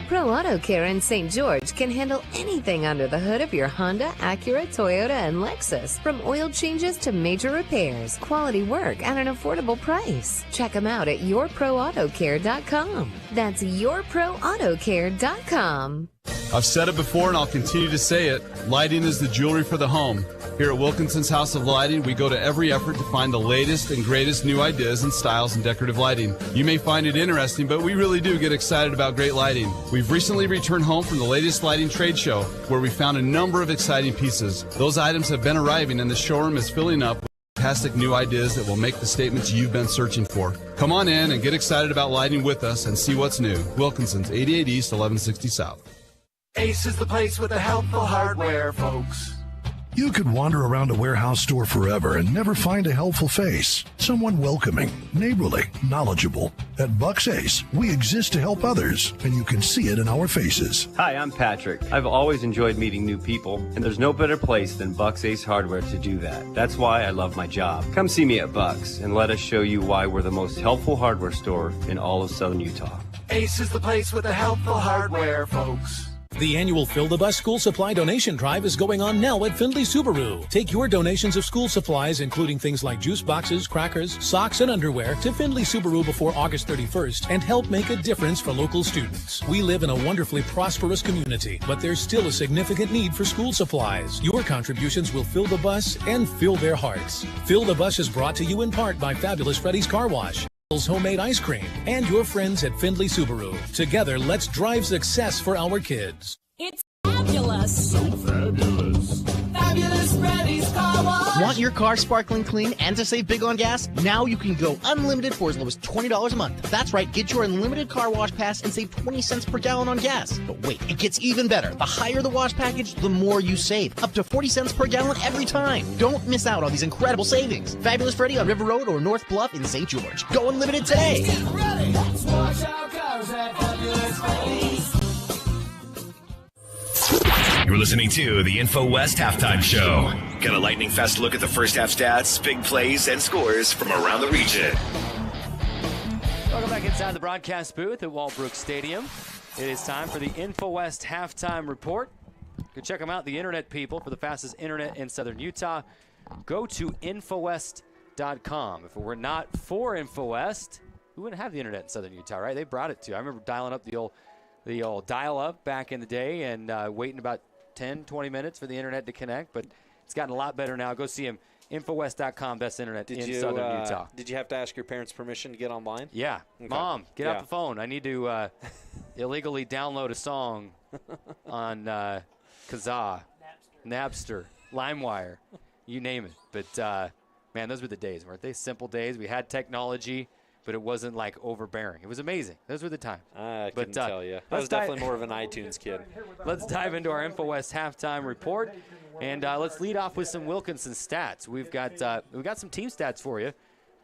Pro Auto Care in St. George can handle anything under the hood of your Honda, Acura, Toyota, and Lexus. From oil changes to major repairs, quality work at an affordable price. Check them out at yourproautocare.com. That's yourproautocare.com. I've said it before and I'll continue to say it. Lighting is the jewelry for the home. Here at Wilkinson's House of Lighting, we go to every effort to find the latest and greatest new ideas and styles in decorative lighting. You may find it interesting, but we really do get excited about great lighting. We've recently returned home from the latest lighting trade show, where we found a number of exciting pieces. Those items have been arriving and the showroom is filling up with fantastic new ideas that will make the statements you've been searching for. Come on in and get excited about lighting with us and see what's new. Wilkinson's, 88 East, 1160 South. Ace is the place with the helpful hardware, folks. You could wander around a warehouse store forever and never find a helpful face. Someone welcoming, neighborly, knowledgeable. At Bucks Ace, we exist to help others, and you can see it in our faces. Hi, I'm Patrick. I've always enjoyed meeting new people, and there's no better place than Bucks Ace Hardware to do that. That's why I love my job. Come see me at Bucks, and let us show you why we're the most helpful hardware store in all of Southern Utah. Ace is the place with the helpful hardware, folks. The annual Fill the Bus School Supply Donation Drive is going on now at Findlay Subaru. Take your donations of school supplies, including things like juice boxes, crackers, socks, and underwear, to Findlay Subaru before August 31st and help make a difference for local students. We live in a wonderfully prosperous community, but there's still a significant need for school supplies. Your contributions will fill the bus and fill their hearts. Fill the Bus is brought to you in part by Fabulous Freddy's Car Wash, homemade ice cream, and your friends at Findlay Subaru. Together, let's drive success for our kids. It's fabulous. So fabulous. Fabulous Want your car sparkling clean and to save big on gas? Now you can go unlimited for as low as $20 a month. That's right, get your unlimited car wash pass and save 20 cents per gallon on gas. But wait, it gets even better. The higher the wash package, the more you save. Up to 40 cents per gallon every time. Don't miss out on these incredible savings. Fabulous Freddy on River Road or North Bluff in St. George. Go unlimited today. Let's wash our cars at Fabulous Freddy's. You're listening to the InfoWest Halftime Show. Got a lightning fast look at the first half stats, big plays, and scores from around the region. Welcome back inside the broadcast booth at Walbrook Stadium. It is time for the InfoWest Halftime Report. Go check them out, the internet people, for the fastest internet in southern Utah. Go to InfoWest.com. If it were not for InfoWest, we wouldn't have the internet in southern Utah, right? They brought it to. I remember dialing up the old dial-up back in the day and waiting about 10, 20 minutes for the internet to connect, but it's gotten a lot better now. Go see them. InfoWest.com, best internet in southern Utah. Did you have to ask your parents' permission to get online? Yeah. Okay. Mom, get out the phone. I need to illegally download a song on Kazaa, Napster, LimeWire, you name it. But, man, those were the days, weren't they? Simple days. We had technology, but it wasn't, like, overbearing. It was amazing. Those were the times. I couldn't tell you. I was definitely more of an iTunes kid. Let's dive into our InfoWest Halftime Report, and let's lead off with some Wilkinson stats. We've got some team stats for you,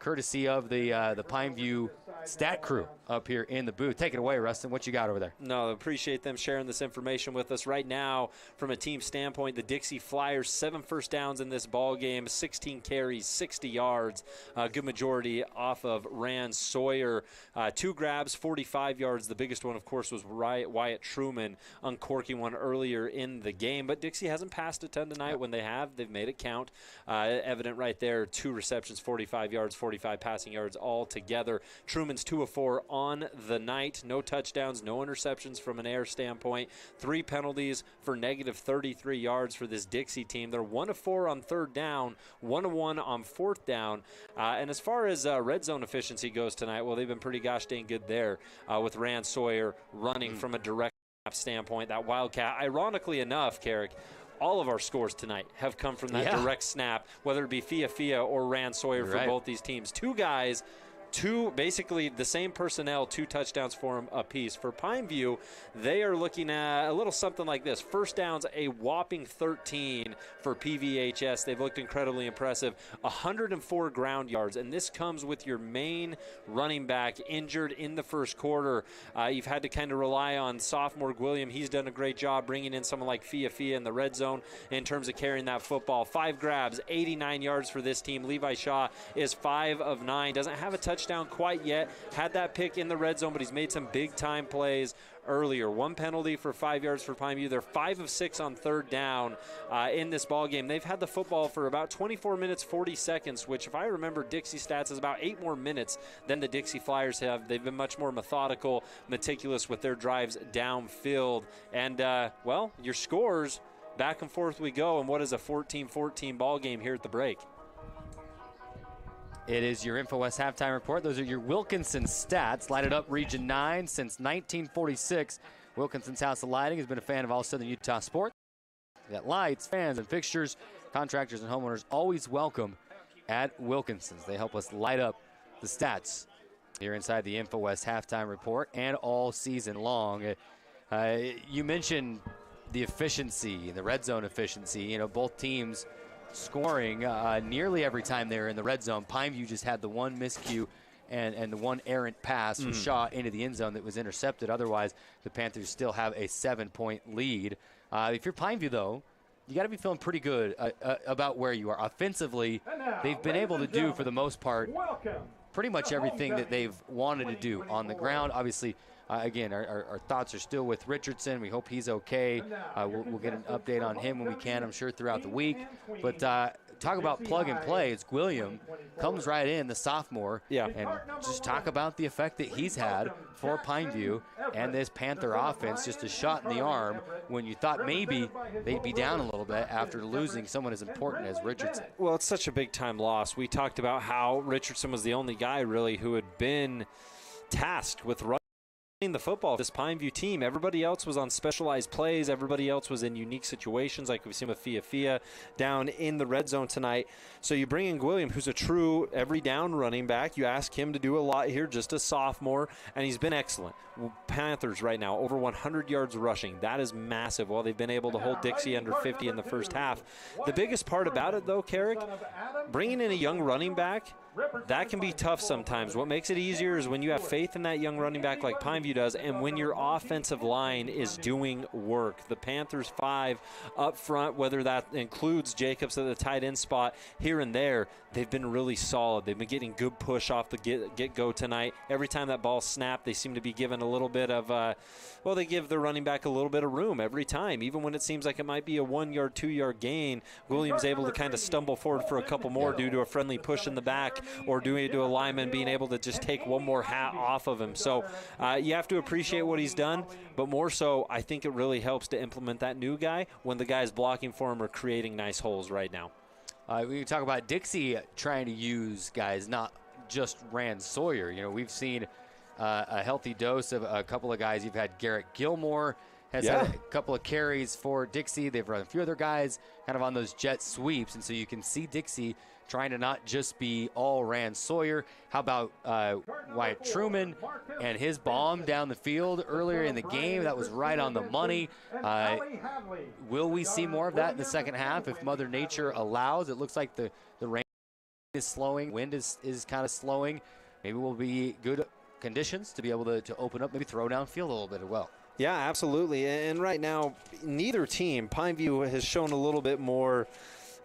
courtesy of the Pineview stat crew up here in the booth. Take it away, Rustin. What you got over there? No, appreciate them sharing this information with us right now. From a team standpoint, the Dixie Flyers, 7 first downs in this ball game, 16 carries, 60 yards, good majority off of Rand Sawyer. 2 grabs, 45 yards. The biggest one, of course, was Wyatt Truman uncorking one earlier in the game. But Dixie hasn't passed a ton tonight. When they have, they've made it count. Evident right there, 2 receptions, 45 yards, 45 passing yards all together. Truman's 2 of 4 on the night. No touchdowns, no interceptions from an air standpoint. 3 penalties for negative 33 yards for this Dixie team. They're 1 of 4 on 3rd down, 1 of 1 on 4th down. And as far as red zone efficiency goes tonight, well, they've been pretty gosh dang good there with Rand Sawyer running from a direct standpoint. That Wildcat, ironically enough, Carrick, all of our scores tonight have come from that direct snap, whether it be Fia or Rand Sawyer for both these teams. 2 guys, 2 basically the same personnel, 2 touchdowns for them apiece. For Pineview, they are looking at a little something like this. First downs, a whopping 13 for PVHS. They've looked incredibly impressive. 104 ground yards, and this comes with your main running back injured in the first quarter. You've had to kind of rely on sophomore William. He's done a great job bringing in someone like Fia in the red zone in terms of carrying that football. 5 grabs, 89 yards for this team. Levi Shaw is 5 of 9. Doesn't have a touchdown quite yet. Had that pick in the red zone, but he's made some big-time plays earlier. 1 penalty for 5 yards for Pineview. They're 5 of 6 on 3rd down in this ball game. They've had the football for about 24 minutes, 40 seconds, which, if I remember Dixie stats, is about 8 more minutes than the Dixie Flyers have. They've been much more methodical, meticulous with their drives downfield. And, well, your scores, back and forth we go, and what is a 14-14 ball game here at the break? It is your InfoWest Halftime Report. Those are your Wilkinson stats. Lighted up Region 9 since 1946. Wilkinson's House of Lighting has been a fan of all Southern Utah sports. We got lights, fans, and fixtures. Contractors and homeowners always welcome at Wilkinson's. They help us light up the stats here inside the InfoWest Halftime Report and all season long. You mentioned the efficiency, the red zone efficiency. You know, both teams scoring nearly every time they were in the red zone. Pineview just had the 1 miscue and the 1 errant pass from Shaw into the end zone that was intercepted. Otherwise, the Panthers still have a 7-point lead. If you're Pineview, though, you got to be feeling pretty good about where you are. Offensively, they've been able to do, for the most part, pretty much everything that they've wanted to do on the ground. Obviously, again, our thoughts are still with Richardson. We hope he's okay. We'll get an update on him when we can, I'm sure, throughout the week. But talk about plug and play. It's William comes right in, the sophomore, and just talk about the effect that he's had for Pineview and this Panther offense. Just a shot in the arm when you thought maybe they'd be down a little bit after losing someone as important as Richardson. Well, it's such a big-time loss. We talked about how Richardson was the only guy, really, who had been tasked with running the football, this Pineview team, everybody else was on specialized plays. Everybody else was in unique situations, like we've seen with Fia down in the red zone tonight. So you bring in William, who's a true every down running back. You ask him to do a lot here, just a sophomore, and he's been excellent. Panthers right now, over 100 yards rushing. That is massive. While they've been able to hold Dixie under 50 in the first half. The biggest part about it, though, Carrick, bringing in a young running back, that can be tough sometimes. What makes it easier is when you have faith in that young running back like Pineview does, and when your offensive line is doing work. The Panthers 5 up front, whether that includes Jacobs at the tight end spot here and there, they've been really solid. They've been getting good push off the get-go tonight. Every time that ball snapped, they seem to be given a little bit of, they give the running back a little bit of room every time. Even when it seems like it might be a 1-yard, 2-yard gain, Williams able to kind of stumble forward for a couple more due to a friendly push in the back, or due to a lineman being able to just take one more hat off of him. So you have to appreciate what he's done, but more so, I think it really helps to implement that new guy when the guys blocking for him are creating nice holes right now. We talk about Dixie trying to use guys, not just Rand Sawyer. You know, we've seen a healthy dose of a couple of guys. You've had Garrett Gilmore has had a couple of carries for Dixie. They've run a few other guys kind of on those jet sweeps, and so you can see Dixie trying to not just be all Rand Sawyer. How about Wyatt Truman and his bomb down the field earlier in the game? That was right on the money. Will we see more of that in the second half if Mother Nature allows? It looks like the rain is slowing. Wind is kind of slowing. Maybe we'll be good conditions to be able to open up, maybe throw downfield a little bit as well. Yeah, absolutely. And right now, neither team, Pineview has shown a little bit more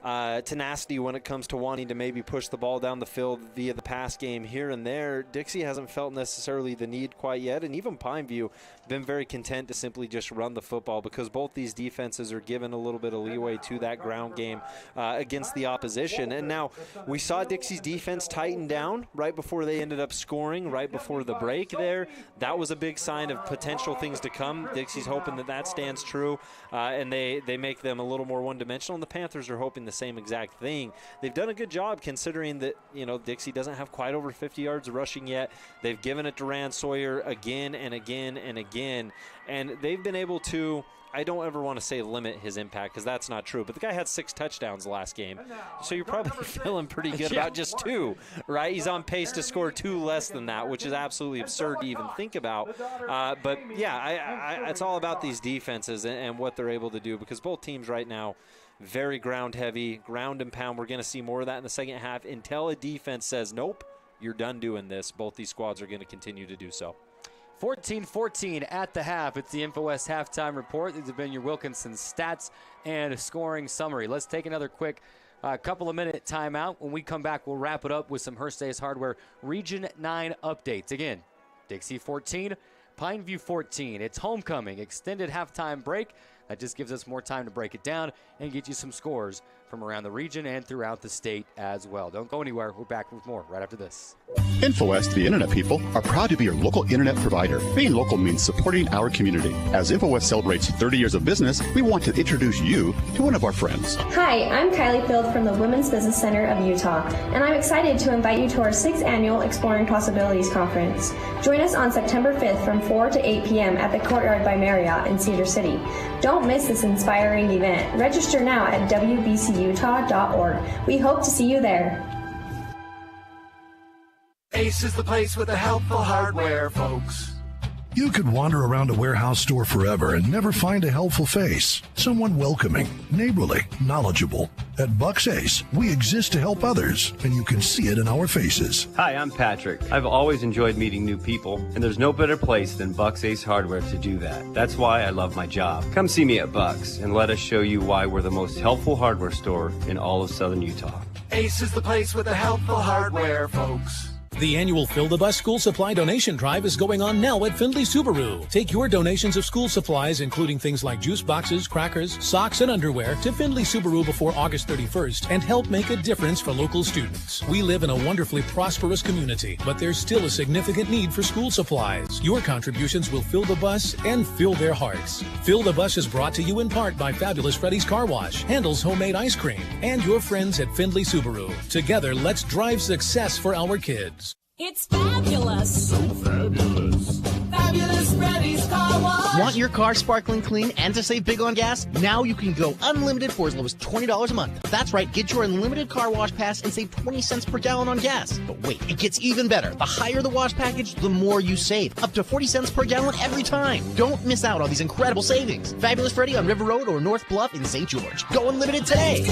tenacity when it comes to wanting to maybe push the ball down the field via the pass game here and there. Dixie hasn't felt necessarily the need quite yet, and even Pineview been very content to simply just run the football because both these defenses are given a little bit of leeway to that ground game against the opposition. And now we saw Dixie's defense tighten down right before they ended up scoring, right before the break there. That was a big sign of potential things to come. Dixie's hoping that stands true, and they make them a little more one-dimensional, and the Panthers are hoping the same exact thing. They've done a good job considering that, Dixie doesn't have quite over 50 yards rushing yet. They've given it to Rand Sawyer again and again and again, and they've been able to, I don't ever want to say limit his impact because that's not true, but the guy had 6 touchdowns last game, so you're probably feeling pretty good about just 2, right? He's on pace to score 2 less than that, which is absolutely absurd to even think about. But yeah, it's all about these defenses and what they're able to do, because both teams right now very ground heavy, ground and pound. We're going to see more of that in the second half until a defense says, nope, you're done doing this. Both these squads are going to continue to do so. 14-14 at the half. It's the InfoWest halftime report. These have been your Wilkinson stats and scoring summary. Let's take another quick couple of minute timeout. When we come back, we'll wrap it up with some Hearst Ace Hardware Region 9 updates. Again, Dixie 14, Pineview 14. It's homecoming, extended halftime break. That just gives us more time to break it down and get you some scores from around the region and throughout the state as well. Don't go anywhere. We're back with more right after this. InfoWest, the Internet people, are proud to be your local Internet provider. Being local means supporting our community. As InfoWest celebrates 30 years of business, we want to introduce you to one of our friends. Hi, I'm Kylie Field from the Women's Business Center of Utah, and I'm excited to invite you to our 6th annual Exploring Possibilities Conference. Join us on September 5th from 4 to 8 p.m. at the Courtyard by Marriott in Cedar City. Don't miss this inspiring event. Register now at wbcutah.org. We hope to see you there. Ace is the place with the helpful hardware, folks. You could wander around a warehouse store forever and never find a helpful face. Someone welcoming, neighborly, knowledgeable. At Bucks Ace, we exist to help others, and you can see it in our faces. Hi, I'm Patrick. I've always enjoyed meeting new people, and there's no better place than Bucks Ace Hardware to do that. That's why I love my job. Come see me at Bucks, and let us show you why we're the most helpful hardware store in all of southern Utah. Ace is the place with the helpful hardware, folks. The annual Fill the Bus school supply donation drive is going on now at Findlay Subaru. Take your donations of school supplies, including things like juice boxes, crackers, socks, and underwear, to Findlay Subaru before August 31st and help make a difference for local students. We live in a wonderfully prosperous community, but there's still a significant need for school supplies. Your contributions will fill the bus and fill their hearts. Fill the Bus is brought to you in part by Fabulous Freddy's Car Wash, Handel's Homemade Ice Cream, and your friends at Findlay Subaru. Together, let's drive success for our kids. It's fabulous. So fabulous. Fabulous Want your car sparkling clean and to save big on gas? Now you can go unlimited for as low as $20 a month. That's right, get your unlimited car wash pass and save 20 cents per gallon on gas. But wait, it gets even better. The higher the wash package, the more you save. Up to 40 cents per gallon every time. Don't miss out on these incredible savings. Fabulous Freddy on River Road or North Bluff in St. George. Go unlimited today.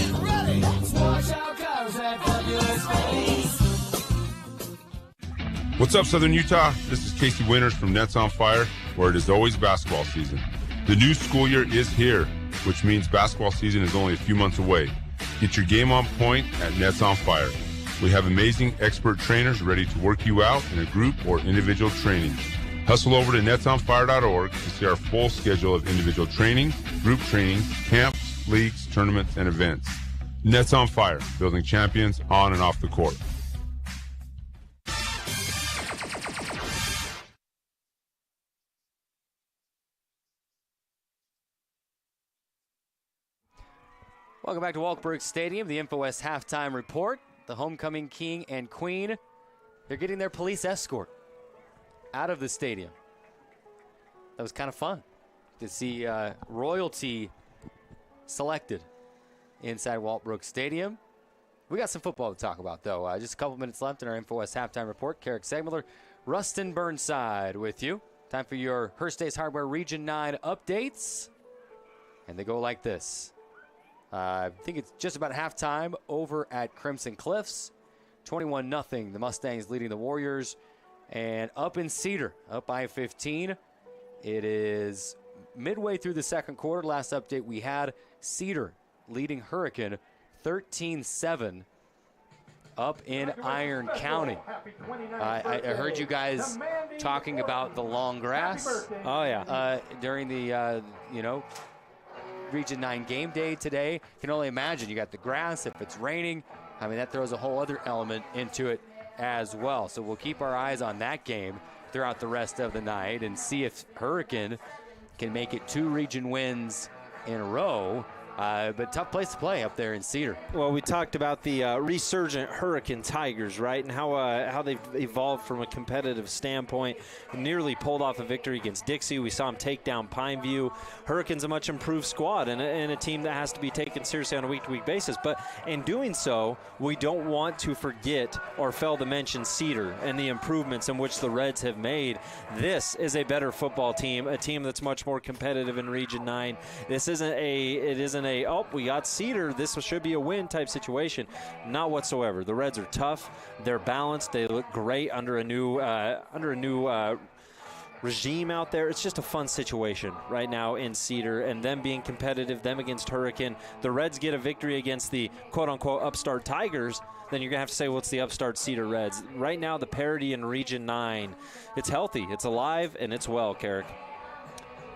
What's up, Southern Utah? This is Casey Winters from Nets on Fire, where it is always basketball season. The new school year is here, which means basketball season is only a few months away. Get your game on point at Nets on Fire. We have amazing expert trainers ready to work you out in a group or individual training. Hustle over to netsonfire.org to see our full schedule of individual training, group training, camps, leagues, tournaments, and events. Nets on Fire, building champions on and off the court. Welcome back to Walkburg Stadium, the InfoWest halftime report. The homecoming king and queen, they're getting their police escort out of the stadium. That was kind of fun to see royalty selected inside Waltbrook Stadium. We got some football to talk about, though. Just a couple minutes left in our InfoWest halftime report. Carrick Segmiller, Rustin Burnside with you. Time for your Hearst Ace Hardware Region 9 updates. And they go like this. I think it's just about halftime over at Crimson Cliffs. 21-0, the Mustangs leading the Warriors. And up in Cedar, up by 15. It is midway through the second quarter. Last update we had, Cedar leading Hurricane 13-7 up in Iron County. I heard you guys talking about the long grass. Oh, yeah. During the, Region 9 game day today. You can only imagine you got the grass. If it's raining, I mean, that throws a whole other element into it as well. So we'll keep our eyes on that game throughout the rest of the night and see if Hurricane can make it 2 region wins in a row. But tough place to play up there in Cedar. Well, we talked about the resurgent Hurricane Tigers, right, and how they've evolved from a competitive standpoint. Nearly pulled off a victory against Dixie. We saw them take down Pineview. Hurricane's a much improved squad and a team that has to be taken seriously on a week-to-week basis. But in doing so, we don't want to forget or fail to mention Cedar and the improvements in which the Reds have made. This is a better football team, a team that's much more competitive in Region 9. This isn't a we got Cedar, this should be a win type situation. Not whatsoever. The Reds are tough. They're balanced. They look great under a new regime out there. It's just a fun situation right now in Cedar, and them being competitive, them against Hurricane. The Reds get a victory against the quote-unquote upstart Tigers, then you're going to have to say, well, it's the upstart Cedar Reds. Right now, the parity in Region 9, it's healthy, it's alive, and it's well, Carrick.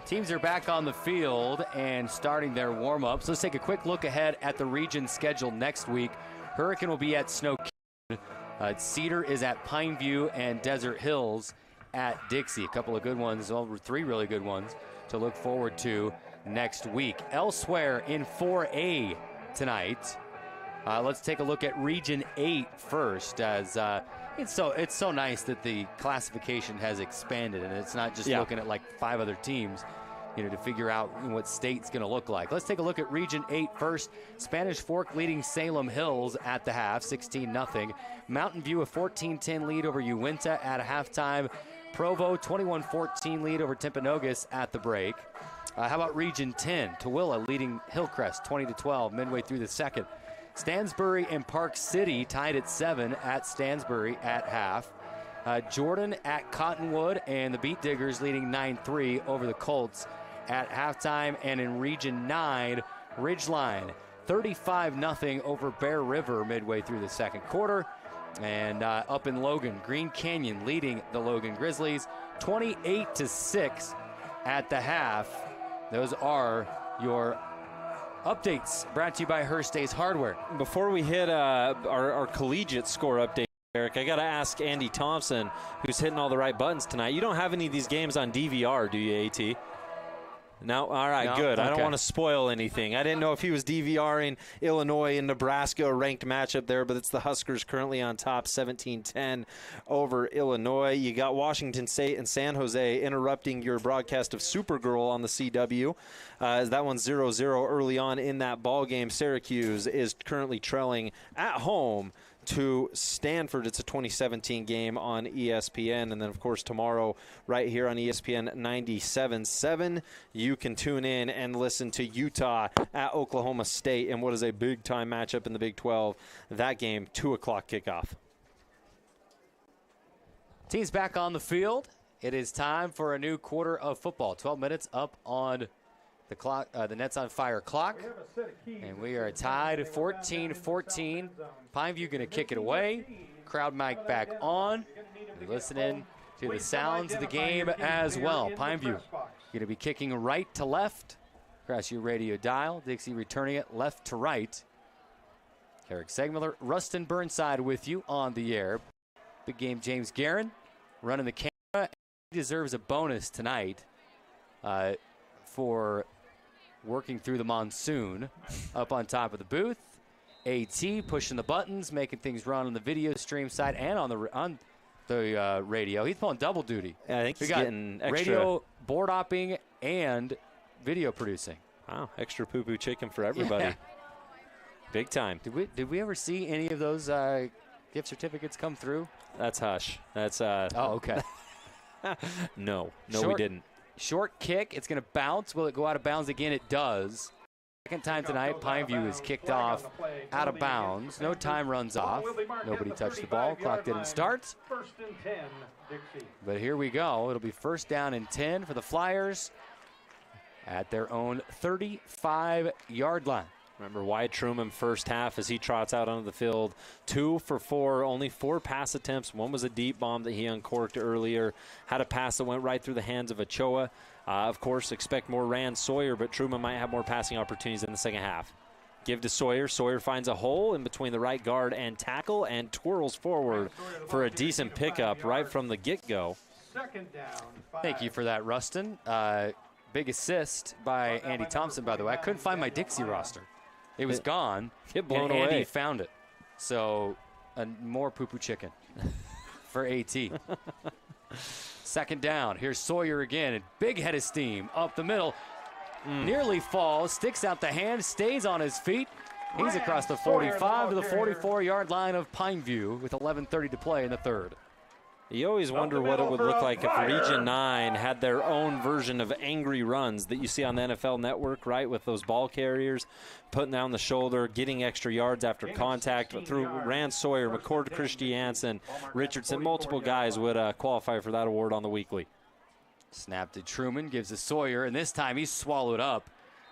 Teams are back on the field and starting their warm-ups. Let's take a quick look ahead at the region schedule next week. Hurricane will be at Snow Canyon. Cedar is at Pineview and Desert Hills at Dixie. A couple of good ones, well, 3 really good ones to look forward to next week. Elsewhere in 4A tonight, let's take a look at Region 8 first, as it's so nice that the classification has expanded and it's not just looking at like 5 other teams, to figure out what state's going to look like. Let's take a look at Region 8 first. Spanish Fork leading Salem Hills at the half, 16-0. Mountain View a 14-10 lead over Uinta at halftime. Provo 21-14 lead over Timpanogos at the break. How about Region 10? Tooele leading Hillcrest 20-12 midway through the second. Stansbury and Park City tied at 7 at Stansbury at half. Jordan at Cottonwood and the Beat Diggers leading 9-3 over the Colts at halftime. And in Region 9, Ridgeline 35-0 over Bear River midway through the second quarter. And up in Logan, Green Canyon leading the Logan Grizzlies 28-6 at the half. Those are your updates brought to you by Hearst Ace Hardware. Before we hit our collegiate score update, Eric, I got to ask Andy Thompson, who's hitting all the right buttons tonight. You don't have any of these games on DVR, do you, AT? No, all right, No? good. I don't Okay. want to spoil anything. I didn't know if he was DVRing Illinois and Nebraska, a ranked matchup there, but it's the Huskers currently on top, 17-10 over Illinois. You got Washington State and San Jose interrupting your broadcast of Supergirl on the CW. As that one's 0-0 early on in that ball game. Syracuse is currently trailing at home to Stanford. It's a 2017 game on ESPN. And then, of course, tomorrow right here on ESPN 97.7, you can tune in and listen to Utah at Oklahoma State in what is a big-time matchup in the Big 12. That game, 2 o'clock kickoff. Teams back on the field. It is time for a new quarter of football. 12 minutes up on the clock, the Nets on Fire clock. And we are tied at 14-14. Pineview going to kick it away. Crowd mic back on. You're listening to the sounds of the game as well. Pineview going to be kicking right to left across your radio dial. Dixie returning it left to right. Eric Segmiller, Rustin Burnside with you on the air. Big game James Guerin running the camera. He deserves a bonus tonight for working through the monsoon up on top of the booth. AT pushing the buttons, making things run on the video stream side and on the radio. He's pulling double duty. Yeah, I think he's getting extra radio, board opping, and video producing. Wow, extra poo-poo chicken for everybody. Yeah. Big time. Did we ever see any of those gift certificates come through? That's hush. That's oh, okay. No, we didn't. Short kick. It's going to bounce. Will it go out of bounds again? It does. Second time tonight, Pineview is kicked off out of bounds. No time runs off. Nobody touched the ball. Clock didn't start. First and 10, Dixie. But here we go. It'll be first down and 10 for the Flyers at their own 35-yard line. Remember Wyatt Truman first half as he trots out onto the field. 2 for 4, only 4 pass attempts. One was a deep bomb that he uncorked earlier. Had a pass that went right through the hands of Ochoa. Of course, expect more Rand Sawyer, but Truman might have more passing opportunities in the second half. Give to Sawyer. Sawyer finds a hole in between the right guard and tackle and twirls forward for a decent pickup right from the get-go. Second down. 5. Thank you for that, Rustin. Big assist by Andy Thompson, by the way. I couldn't find my Dixie roster. It was gone. Get blown and Andy away. found it. So, more poo-poo chicken for AT. Second down. Here's Sawyer again. Big head of steam up the middle. Nearly falls. Sticks out the hand. Stays on his feet. He's across the 45 to the 44-yard line of Pineview with 11:30 to play in the third. You always wonder what it would look like if Region 9 had their own version of angry runs that you see on the NFL Network, right, with those ball carriers putting down the shoulder, getting extra yards after contact through Rand Sawyer, McCord Christiansen, Richardson. Multiple guys would qualify for that award on the weekly. Snap to Truman, gives to Sawyer, and this time he's swallowed up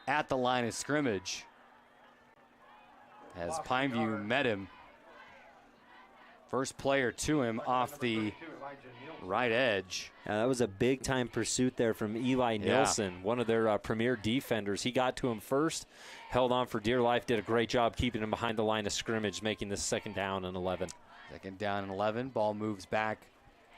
at the line of scrimmage as Pineview met him. First player to him off the right edge. Yeah, that was a big-time pursuit there from Eli Nilsson, one of their premier defenders. He got to him first, held on for dear life, did a great job keeping him behind the line of scrimmage, making this second down and 11. Second down and 11. Ball moves back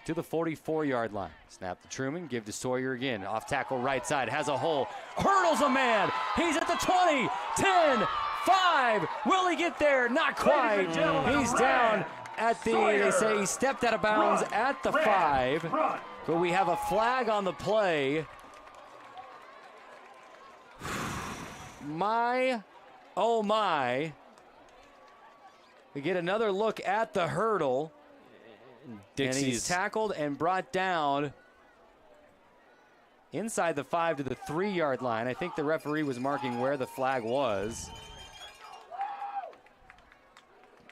to the 44-yard line. Snap to Truman, give to Sawyer again. Off tackle right side, has a hole, hurdles a man. He's at the 20, 10, 5. Will he get there? Not quite. He's down at the, they say he stepped out of bounds at the 5. But we have a flag on the play. My, oh my. We get another look at the hurdle. And he's tackled and brought down inside the 5 to the 3-yard line. I think the referee was marking where the flag was.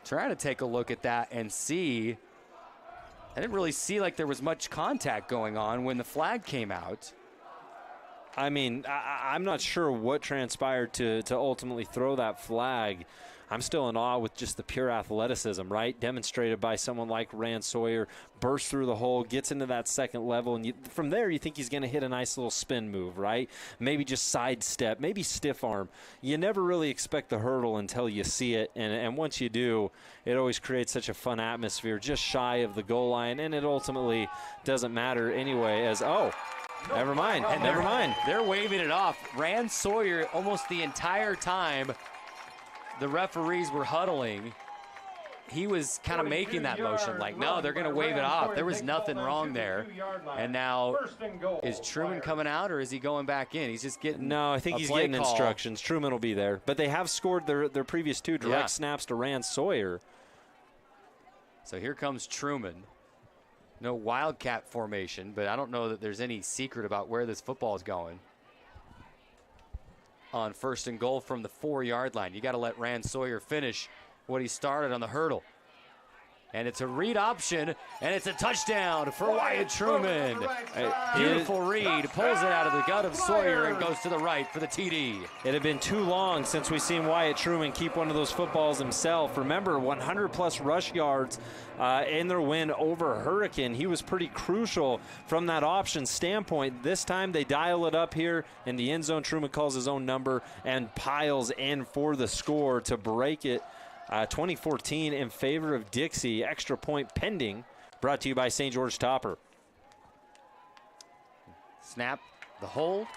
Trying to take a look at that and see. I didn't really see like there was much contact going on when the flag came out. I mean, I'm not sure what transpired to ultimately throw that flag. I'm still in awe with just the pure athleticism, right? Demonstrated by someone like Rand Sawyer, bursts through the hole, gets into that second level, and from there you think he's going to hit a nice little spin move, right? Maybe just sidestep, maybe stiff arm. You never really expect the hurdle until you see it, and once you do, it always creates such a fun atmosphere just shy of the goal line, and it ultimately doesn't matter anyway as, Never mind. Never mind. They're waving it off. Rand Sawyer, almost the entire time the referees were huddling, he was kind of making that motion like, no, they're going to wave it off. There was nothing wrong there. And now, is Truman coming out or is he going back in? He's just getting No, I think he's getting instructions. Truman will be there. But they have scored their previous 2 direct snaps to Rand Sawyer. So here comes Truman. No wildcat formation, but I don't know that there's any secret about where this football is going. On 1st and goal from the 4-yard line. You got to let Rand Sawyer finish what he started on the hurdle. And it's a read option, and it's a touchdown for Wyatt Truman. Beautiful read, pulls it out of the gut of Sawyer and goes to the right for the TD. It had been too long since we've seen Wyatt Truman keep one of those footballs himself. Remember, 100-plus rush yards in their win over Hurricane. He was pretty crucial from that option standpoint. This time they dial it up here in the end zone. Truman calls his own number and piles in for the score to break it. 2014 in favor of Dixie. Extra point pending. Brought to you by St. George Topper. Snap, the hold,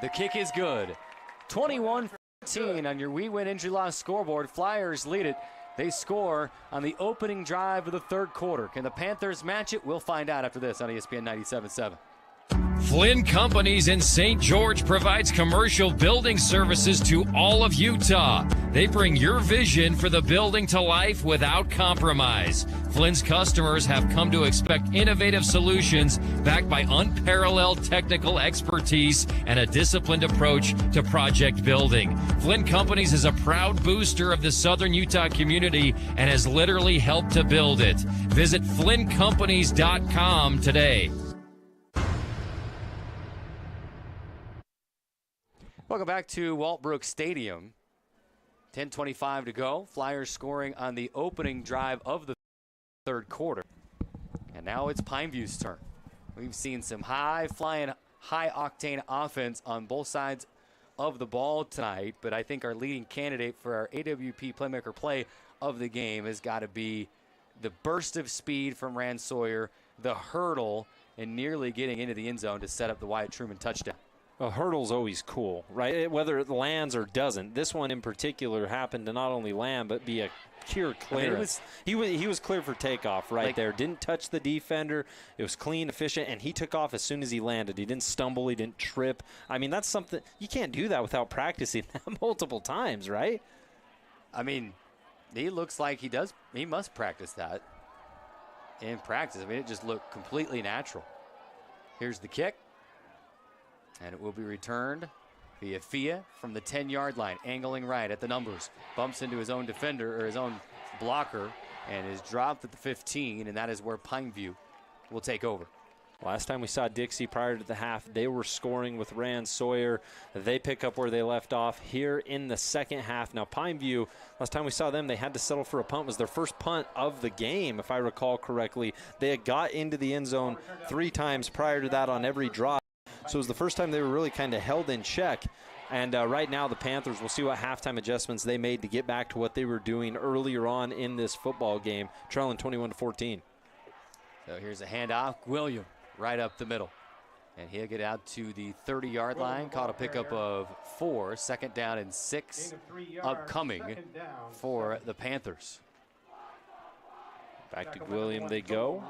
the kick is good. 21-14 on your We Win Injury Loss scoreboard. Flyers lead it. They score on the opening drive of the 3rd quarter. Can the Panthers match it? We'll find out after this on ESPN 97.7. Flynn Companies in St. George provides commercial building services to all of Utah. They bring your vision for the building to life without compromise. Flynn's customers have come to expect innovative solutions backed by unparalleled technical expertise and a disciplined approach to project building. Flynn Companies is a proud booster of the Southern Utah community and has literally helped to build it. Visit FlynnCompanies.com today. Welcome back to Waltbrook Stadium. 10:25 to go. Flyers scoring on the opening drive of the 3rd quarter. And now it's Pineview's turn. We've seen some high-flying, high-octane offense on both sides of the ball tonight, but I think our leading candidate for our AWP Playmaker Play of the game has got to be the burst of speed from Rand Sawyer, the hurdle, and nearly getting into the end zone to set up the Wyatt Truman touchdown. A hurdle's always cool, right? Whether it lands or doesn't. This one in particular happened to not only land, but be a pure clearance. He was clear for takeoff right there. Didn't touch the defender. It was clean, efficient, and he took off as soon as he landed. He didn't stumble. He didn't trip. I mean, that's something – you can't do that without practicing that multiple times, right? I mean, he looks like he must practice that in practice. I mean, it just looked completely natural. Here's the kick. And it will be returned via Fia from the 10-yard line, angling right at the numbers. Bumps into his own defender or his own blocker and is dropped at the 15, and that is where Pineview will take over. Last time we saw Dixie prior to the half, they were scoring with Rand Sawyer. They pick up where they left off here in the second half. Now, Pineview, last time we saw them, they had to settle for a punt. It was their first punt of the game, if I recall correctly. They had got into the end zone 3 times prior to that on every drive. So it was the first time they were really kind of held in check. And right now the Panthers, we'll see what halftime adjustments they made to get back to what they were doing earlier on in this football game, trailing 21-14. So here's a handoff. William right up the middle. And he'll get out to the 30-yard line. Caught a pickup of 4. 2nd down and 6 upcoming for the Panthers. Back to William they go.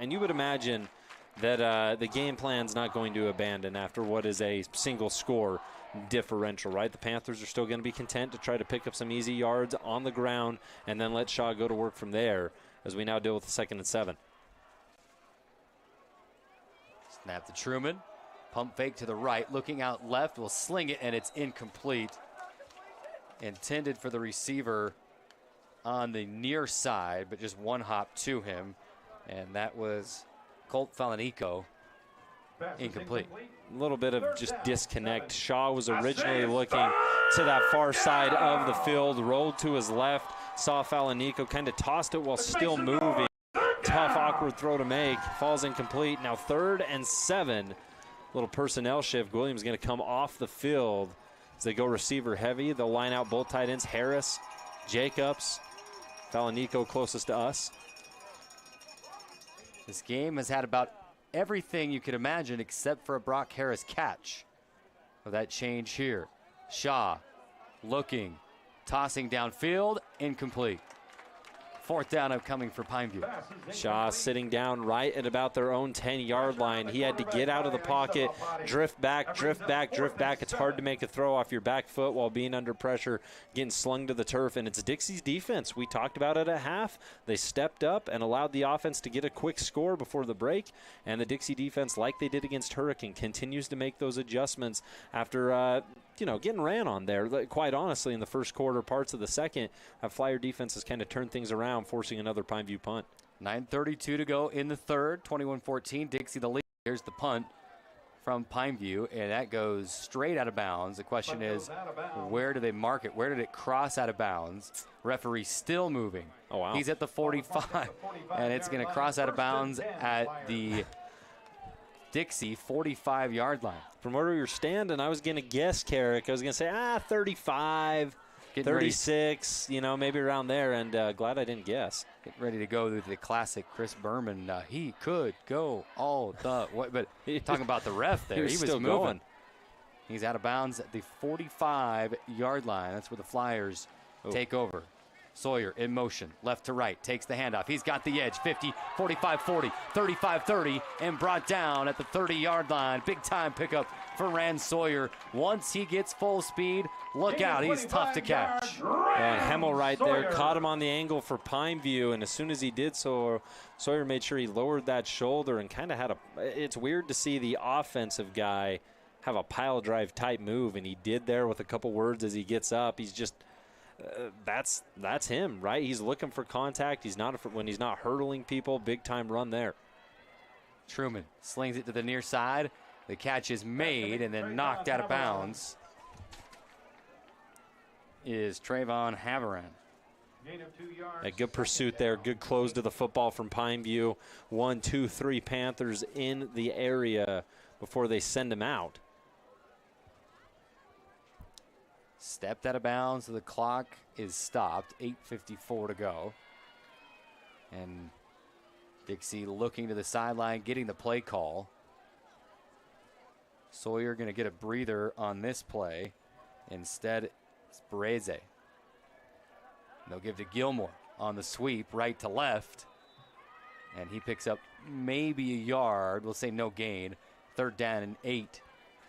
And you would imagine that the game plan's not going to abandon after what is a single score differential, right? The Panthers are still going to be content to try to pick up some easy yards on the ground and then let Shaw go to work from there as we now deal with the 2nd and 7. Snap to Truman. Pump fake to the right. Looking out left. Will sling it, and it's incomplete. Intended for the receiver on the near side, but just one hop to him. And that was Colt Falanico. Incomplete. A little bit of just disconnect. Shaw was originally looking to that far side of the field, rolled to his left, saw Falanico, kind of tossed it while still moving. Tough, awkward throw to make. Falls incomplete. Now 3rd and 7. Little personnel shift. Williams going to come off the field as they go receiver heavy. They'll line out both tight ends, Harris, Jacobs, Falanico closest to us. This game has had about everything you could imagine except for a Brock Harris catch. With that change here. Shaw looking, tossing downfield, incomplete. 4th down upcoming for Pineview. Shaw sitting down right at about their own 10-yard line. He had to get out of the pocket, drift back, drift back, drift back. It's hard to make a throw off your back foot while being under pressure, getting slung to the turf. And it's Dixie's defense. We talked about it at half. They stepped up and allowed the offense to get a quick score before the break. And the Dixie defense, like they did against Hurricane, continues to make those adjustments after getting ran on there. Quite honestly, in the first quarter, parts of the second, Flyer defense has kind of turned things around, forcing another Pineview punt. 9:32 to go in the third. 21-14, Dixie the lead. Here's the punt from Pineview, and that goes straight out of bounds. The question is, where do they mark it? Where did it cross out of bounds? Referee still moving. Oh, wow. He's at the 45, and it's going to cross out of bounds at the Dixie 45-yard line. From where we were standing, I was going to guess, Carrick. I was going to say, 35, 36, maybe around there, and glad I didn't guess. Getting ready to go to the classic Chris Berman. He could go all the way, but talking about the ref there, he was still moving. going. He's out of bounds at the 45-yard line. That's where the Flyers take over. Sawyer in motion, left to right, takes the handoff. He's got the edge, 50, 45, 40, 35, 30, and brought down at the 30-yard line. Big time pickup for Rand Sawyer. Once he gets full speed, look out, he's tough to catch. Hemmel right there, caught him on the angle for Pineview, and as soon as he did so, Sawyer made sure he lowered that shoulder and kind of had it's weird to see the offensive guy have a pile drive type move, and he did there with a couple words as he gets up. He's just... that's him, right? He's looking for contact. When he's not hurdling people. Big time run there. Truman slings it to the near side. The catch is made and then knocked out of bounds. Is Trayvon Haveran. A good pursuit there. Good close to the football from Pineview. 1, 2, 3 Panthers in the area before they send him out. Stepped out of bounds, so the clock is stopped. 8:54 to go. And Dixie looking to the sideline, getting the play call. Sawyer going to get a breather on this play. Instead, it's Bereze. They'll give to Gilmore on the sweep, right to left. And he picks up maybe a yard. We'll say no gain. 3rd down and 8.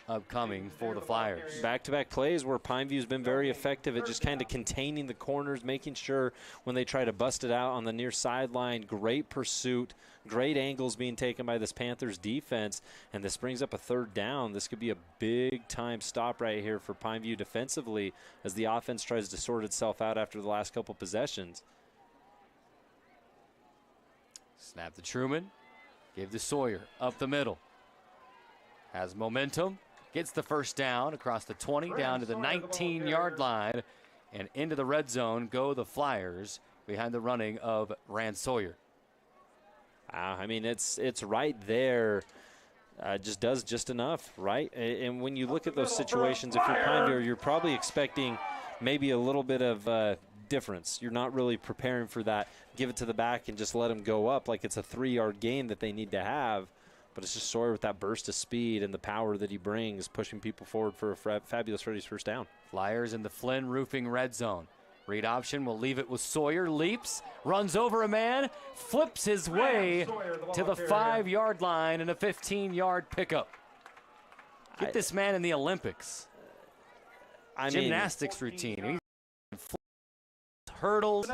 Upcoming for the Flyers. Back-to-back plays where Pineview's been very effective at just kind of containing the corners, making sure when they try to bust it out on the near sideline, great pursuit, great angles being taken by this Panthers defense, and this brings up a 3rd down. This could be a big-time stop right here for Pineview defensively as the offense tries to sort itself out after the last couple possessions. Snap to Truman, give to Sawyer, up the middle. Has momentum. Gets the 1st down across the 20, down to the 19-yard line, and into the red zone go the Flyers behind the running of Rand Sawyer. I mean, it's right there. Just does just enough, right? And when you look at those situations, if you're Pineview, you're probably expecting maybe a little bit of difference. You're not really preparing for that. Give it to the back and just let them go up like it's a 3-yard gain that they need to have. But it's just Sawyer with that burst of speed and the power that he brings, pushing people forward for a fabulous Freddy's 1st down. Flyers in the Flynn Roofing red zone. Read option will leave it with Sawyer. Leaps, runs over a man, flips his way to the 5-yard line and a 15-yard pickup. Get this man in the Olympics. Gymnastics routine. He's hurdles,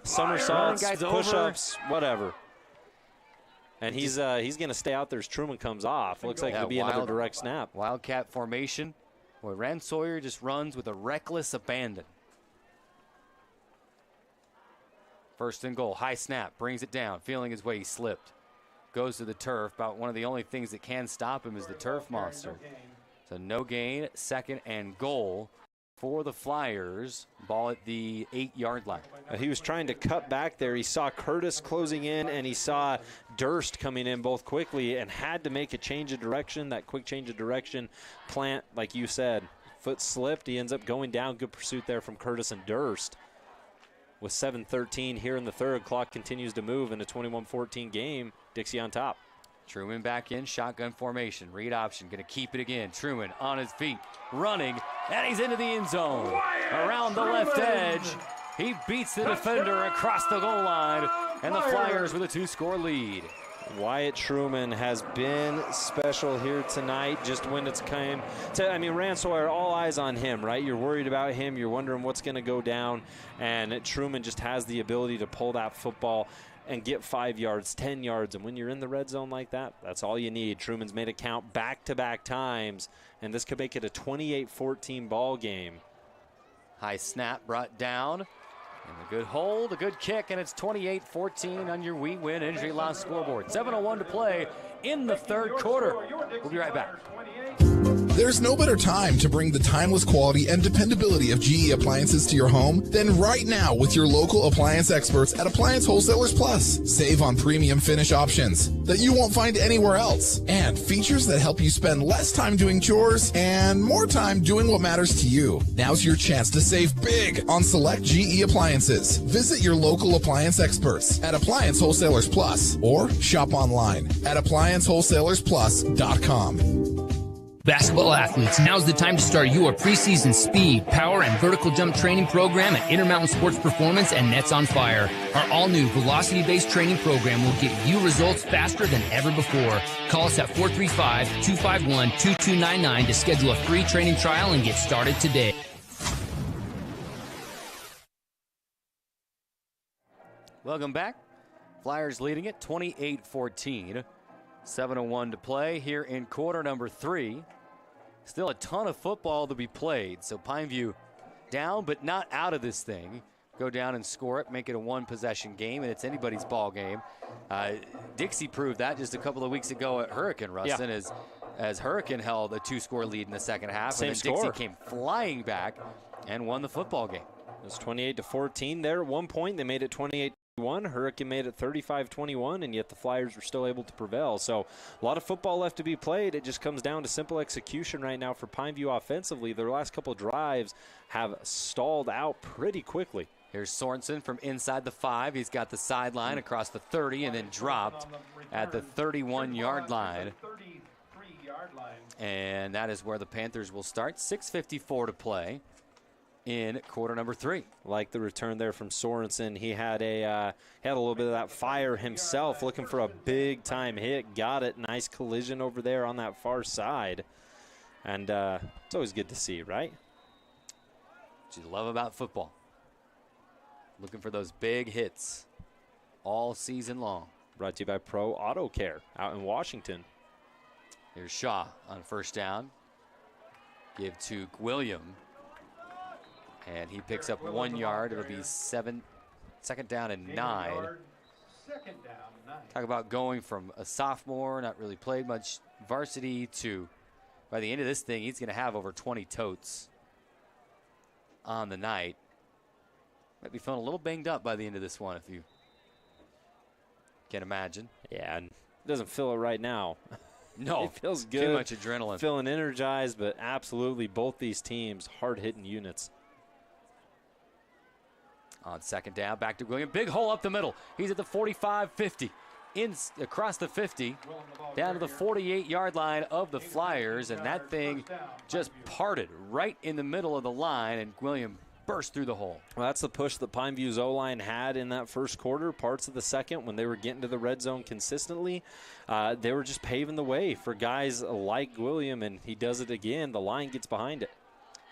somersaults, push-ups, whatever. And he's going to stay out there as Truman comes off. Looks like it'll be another direct snap. Wildcat formation. Boy, Rand Sawyer just runs with a reckless abandon. 1st and goal. High snap. Brings it down. Feeling his way. He slipped. Goes to the turf. About one of the only things that can stop him is the turf monster. So no gain. 2nd and goal for the Flyers. Ball at the 8-yard line. He was trying to cut back there. He saw Curtis closing in, and he saw Durst coming in both quickly and had to make a change of direction. That quick change of direction, plant, like you said, foot slipped. He ends up going down. Good pursuit there from Curtis and Durst. With 7:13 here in the third, clock continues to move in a 21-14 game. Dixie on top. Truman back in shotgun formation. Read option. Going to keep it again. Truman on his feet. Running. And he's into the end zone. Around the left edge. He beats the defender across the goal line. And the Flyers with a 2-score lead. Wyatt Truman has been special here tonight, just when it's came to, Rand Sawyer, all eyes on him, right? You're worried about him. You're wondering what's going to go down. And Truman just has the ability to pull that football and get 5 yards, 10 yards. And when you're in the red zone like that, that's all you need. Truman's made it count back-to-back times, and this could make it a 28-14 ball game. High snap brought down. And a good hold, a good kick, and it's 28-14 on your We Win Injury Loss scoreboard. 7:01 to play in the third quarter. We'll be right back. There's no better time to bring the timeless quality and dependability of GE appliances to your home than right now with your local appliance experts at Appliance Wholesalers Plus. Save on premium finish options that you won't find anywhere else, and features that help you spend less time doing chores and more time doing what matters to you. Now's your chance to save big on select GE appliances. Visit your local appliance experts at Appliance Wholesalers Plus or shop online at ApplianceWholesalersPlus.com. Basketball athletes, now's the time to start your preseason speed, power, and vertical jump training program at Intermountain Sports Performance and Nets on Fire. Our all-new velocity-based training program will get you results faster than ever before. Call us at 435-251-2299 to schedule a free training trial and get started today. Welcome back. Flyers leading it 28-14. 7:01 to play here in quarter number 3. Still a ton of football to be played. So Pineview down but not out of this thing. Go down and score it, make it a one-possession game, and it's anybody's ball game. Dixie proved that just a couple of weeks ago at Hurricane, Rustin, as Hurricane held a 2-score lead in the second half. Same and then score. Dixie came flying back and won the football game. It was 28-14 there at one point. They made it 28-1. Hurricane made it 35-21, and yet the Flyers were still able to prevail. So a lot of football left to be played. It just comes down to simple execution right now for Pineview offensively. Their last couple of drives have stalled out pretty quickly. Here's Sorensen from inside the 5. He's got the sideline across the 30 and then dropped at the 31-yard line. And that is where the Panthers will start. 6:54 to play in quarter number 3. Like the return there from Sorensen. He had a little bit of that fire himself, looking for a big-time hit. Got it. Nice collision over there on that far side. And it's always good to see, right? What you love about football. Looking for those big hits all season long. Brought to you by Pro Auto Care out in Washington. Here's Shaw on first down. Give to William. And he picks up 1 yard. It'll be second down and 9. Talk about going from a sophomore, not really played much varsity, to by the end of this thing, he's going to have over 20 totes on the night. Might be feeling a little banged up by the end of this one, if you can imagine. Yeah, and it doesn't feel it right now. No, it feels good. Too much adrenaline. Feeling energized, but absolutely both these teams hard-hitting units. On second down, back to William. Big hole up the middle. He's at the 45-50. Across the 50, down to the 48-yard line of the Flyers, and that thing just parted right in the middle of the line, and William burst through the hole. Well, that's the push that Pineview's O-line had in that first quarter, parts of the second, when they were getting to the red zone consistently. They were just paving the way for guys like William, and he does it again. The line gets behind it.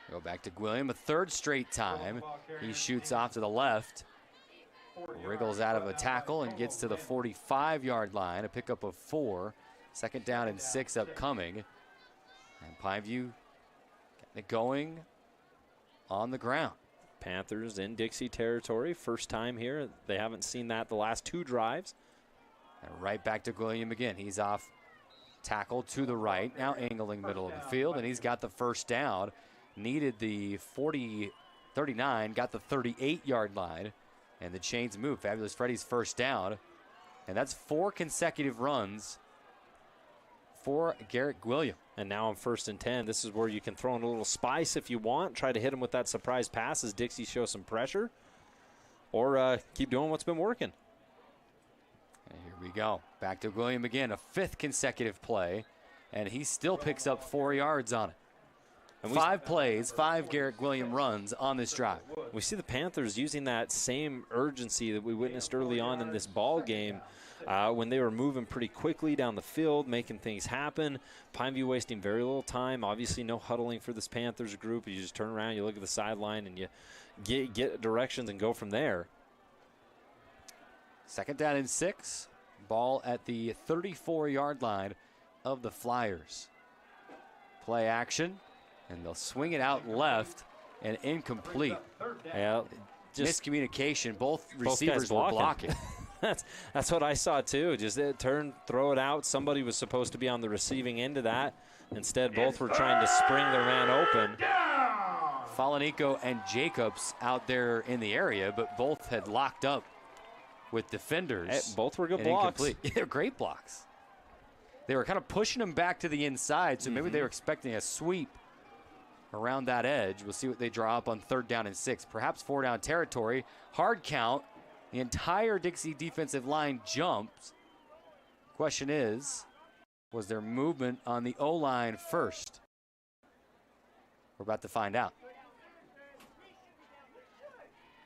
Go back to William a third straight time. He shoots off to the left. Wriggles out of a tackle and gets to the 45-yard line. A pickup of 4. Second down and 6 upcoming. And Pineview getting it going on the ground. Panthers in Dixie territory. First time here. They haven't seen that the last 2 drives. And right back to William again. He's off tackle to the right. Now angling middle of the field. And he's got the first down. Needed the 39, got the 38-yard line, and the chains move. Fabulous Freddy's first down, and that's 4 consecutive runs for Garrett William. And now on 1st and 10, this is where you can throw in a little spice if you want. Try to hit him with that surprise pass as Dixie shows some pressure, or keep doing what's been working. And here we go. Back to William again, a 5th consecutive play, and he still picks up 4 yards on it. And 5 plays, 5 Garrett William runs on this drive. We see the Panthers using that same urgency that we witnessed early on in this ball game when they were moving pretty quickly down the field, making things happen. Pineview wasting very little time. Obviously no huddling for this Panthers group. You just turn around, you look at the sideline, and you get directions and go from there. 2nd down and 6. Ball at the 34-yard line of the Flyers. Play action, and they'll swing it out left and incomplete. Yeah, just miscommunication. Both receivers were blocking. That's what I saw too. Just turn, throw it out. Somebody was supposed to be on the receiving end of that. Instead, both were trying to spring their man open. Falanico and Jacobs out there in the area, but both had locked up with defenders. Both were good blocks. They're great blocks. They were kind of pushing them back to the inside, so maybe they were expecting a sweep around that edge. We'll see what they draw up on 3rd down and 6. Perhaps 4-down territory. Hard count. The entire Dixie defensive line jumps. Question is, was there movement on the O-line first? We're about to find out.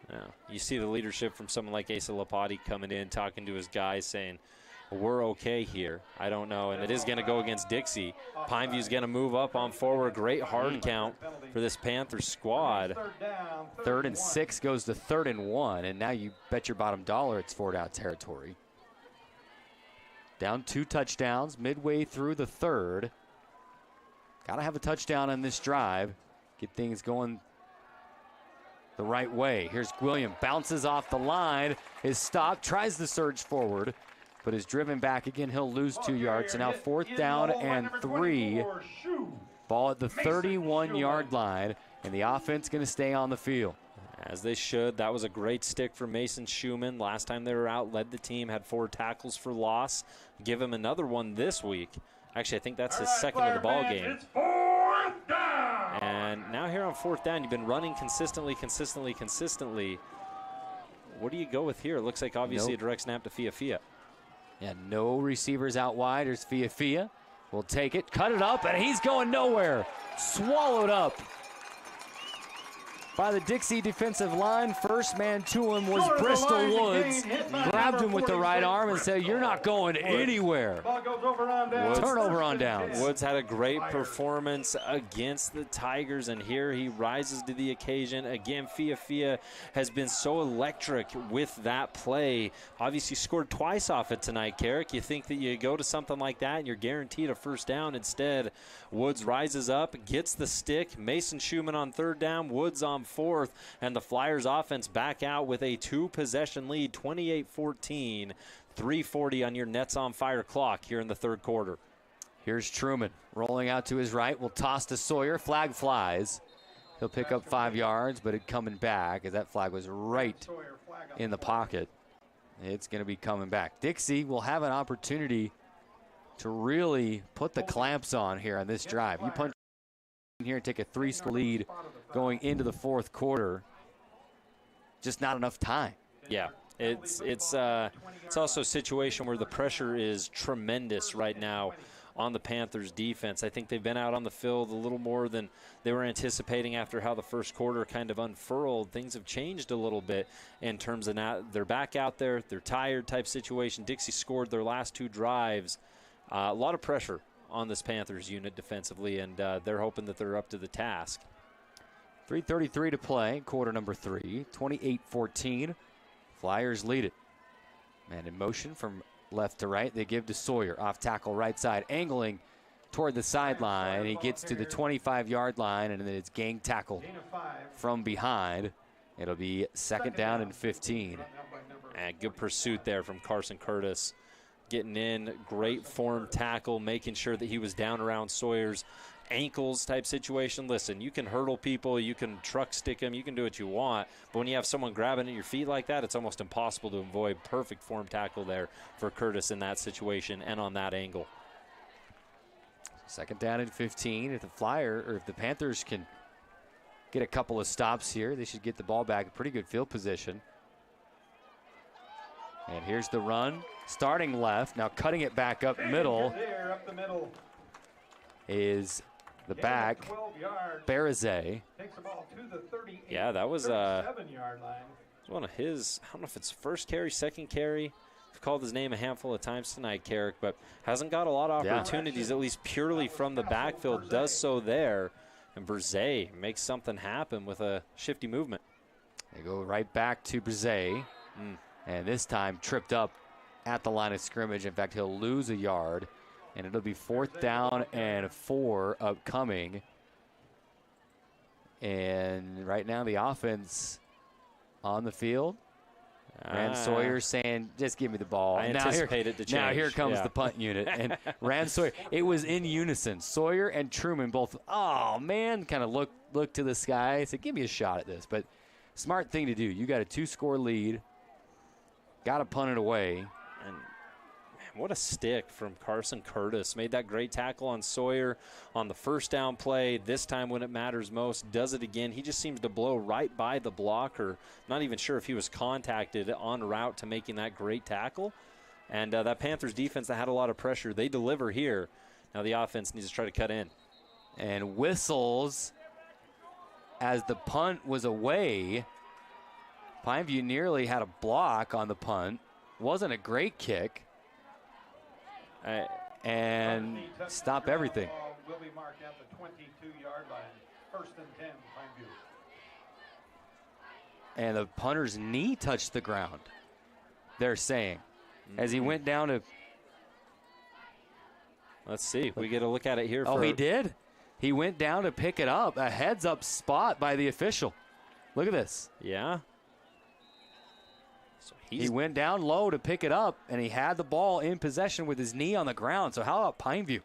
Yeah. You see the leadership from someone like Asa Lapati coming in, talking to his guys, saying, we're okay here. I don't know. And it is going to go against Dixie. Pineview's going to move up on forward. Great hard count for this Panthers squad. 3rd and 6 goes to 3rd and 1. And now you bet your bottom dollar it's 4-down territory. Down 2 touchdowns midway through the 3rd. Got to have a touchdown on this drive. Get things going the right way. Here's William. Bounces off the line. Is stopped. Tries to surge forward, but is driven back again. He'll lose 2 yards. So now 4th down and 3. Ball at the 31-yard line, and the offense going to stay on the field. As they should. That was a great stick for Mason Schumann. Last time they were out, led the team, had 4 tackles for loss. Give him another one this week. Actually, I think that's his second of the ball game. It's 4th down. And now here on 4th down, you've been running consistently. What do you go with here? It looks like obviously a direct snap to Fiafia. Yeah, no receivers out wide. There's Fiafia. Will take it, cut it up, and he's going nowhere. Swallowed up by the Dixie defensive line. First man to him was Bristol Woods. Grabbed him with the right arm and said, you're not going anywhere. Turnover on downs. Woods had a great performance against the Tigers, and here he rises to the occasion. Again, Fiafia has been so electric with that play. Obviously scored twice off it tonight, Carrick. You think that you go to something like that and you're guaranteed a 1st down. Instead, Woods rises up, gets the stick. Mason Schumann on 3rd down, Woods on 4th, and the Flyers offense back out with a 2-possession lead, 28-14, 3:40 on your Nets on Fire clock here in the 3rd quarter. Here's Truman rolling out to his right. Will toss to Sawyer. Flag flies. He'll pick up 5 yards, but it coming back as that flag was right in the pocket. It's going to be coming back. Dixie will have an opportunity to really put the clamps on here on this drive. You punch here and take a 3-score lead going into the 4th quarter. Just not enough time. Yeah, it's also a situation where the pressure is tremendous right now on the Panthers defense. I think they've been out on the field a little more than they were anticipating after how the 1st quarter kind of unfurled. Things have changed a little bit in terms of now they're back out there, they're tired type situation. Dixie scored their last 2 drives. A lot of pressure on this Panthers unit defensively, and they're hoping that they're up to the task. 3:33 to play, quarter number 3, 28-14. Flyers lead it. Man in motion from left to right. They give to Sawyer, off tackle right side, angling toward the sideline. He gets to the 25-yard line, and then it's gang tackled from behind. It'll be 2nd down and 15. And good pursuit there from Carson Curtis. Getting in, great form tackle, making sure that he was down around Sawyer's ankles type situation. Listen, you can hurdle people, you can truck stick them, you can do what you want, but when you have someone grabbing at your feet like that, it's almost impossible to avoid. Perfect form tackle there for Curtis in that situation and on that angle. 2nd down and 15. If the Panthers can get a couple of stops here, they should get the ball back in pretty good field position. And here's the run. starting left, now cutting it back up middle There, up the middle. is the back, 12 yards. Barazay. Takes the ball to the 38. Yeah, that was 37-yard line. one of his, I don't know if it's first carry, second carry. I've called his name a handful of times tonight, Carrick, but hasn't got a lot of opportunities, at least purely from the backfield. Does so there, and Barazay makes something happen with a shifty movement. They go right back to Barazay, and this time tripped up at the line of scrimmage. In fact, he'll lose a yard, and it'll be 4th down and 4 upcoming. And right now the offense on the field. Rand Sawyer saying, just give me the ball. I anticipate it to change. Now here comes the punt unit. And Rand Sawyer, it was in unison. Sawyer and Truman both, oh, man, kind of looked to the sky. Said, give me a shot at this. But smart thing to do. You got a 2-score lead. Got to punt it away. And what a stick from Carson Curtis. Made that great tackle on Sawyer on the first down play. This time when it matters most, does it again. He just seems to blow right by the blocker. Not even sure if he was contacted en route to making that great tackle. And that Panthers defense that had a lot of pressure, they deliver here. Now the offense needs to try to cut in. And whistles as the punt was away. Pineview nearly had a block on the punt. Wasn't a great kick. And stop everything. Will be marked at the 22-yard line. 1st and 10, Pineview. And the punter's knee touched the ground, they're saying, as he went down to. Let's see. We get a look at it here. Oh, he did? He went down to pick it up. A heads-up spot by the official. Look at this. Yeah. So he went down low to pick it up, and he had the ball in possession with his knee on the ground. So how about Pineview?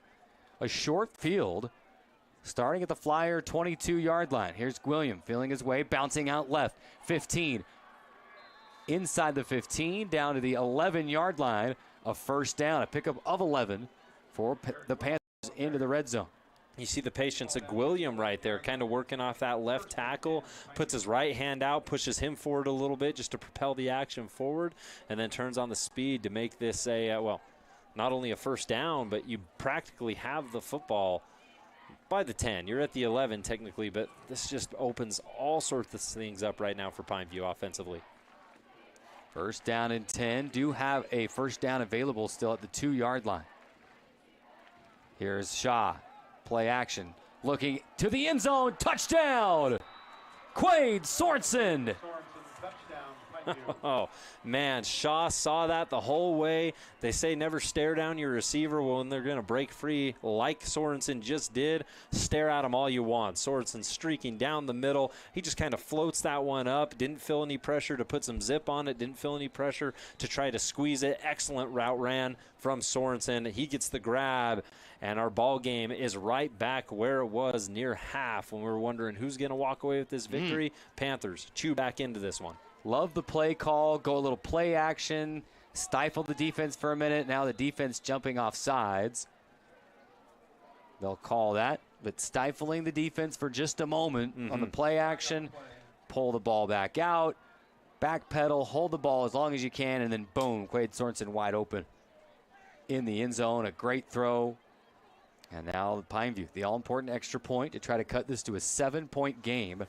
A short field starting at the Flyer 22-yard line. Here's William feeling his way, bouncing out left. 15. Inside the 15, down to the 11-yard line. A first down, a pickup of 11 for the Panthers into the red zone. You see the patience of Gwilliam right there, kind of working off that left tackle, puts his right hand out, pushes him forward a little bit just to propel the action forward, and then turns on the speed to make this not only a first down, but you practically have the football by the 10. You're at the 11 technically, but this just opens all sorts of things up right now for Pineview offensively. First down and 10. Do have a first down available still at the 2-yard line. Here's Shaw. Play action. Looking to the end zone. Touchdown! Quade Sorensen. Oh, man, Shaw saw that the whole way. They say never stare down your receiver when they're going to break free like Sorensen just did. Stare at him all you want. Sorensen streaking down the middle. He just kind of floats that one up. Didn't feel any pressure to put some zip on it. Didn't feel any pressure to try to squeeze it. Excellent route ran from Sorensen. He gets the grab, and our ball game is right back where it was near half when we were wondering who's going to walk away with this victory. Panthers chew back into this one. Love the play call. Go a little play action. Stifle the defense for a minute. Now the defense jumping off sides. They'll call that. But stifling the defense for just a moment on the play action. Pull the ball back out. Backpedal. Hold the ball as long as you can. And then boom, Quade Sorensen wide open in the end zone. A great throw. And now Pineview, the all-important extra point to try to cut this to a 7-point game.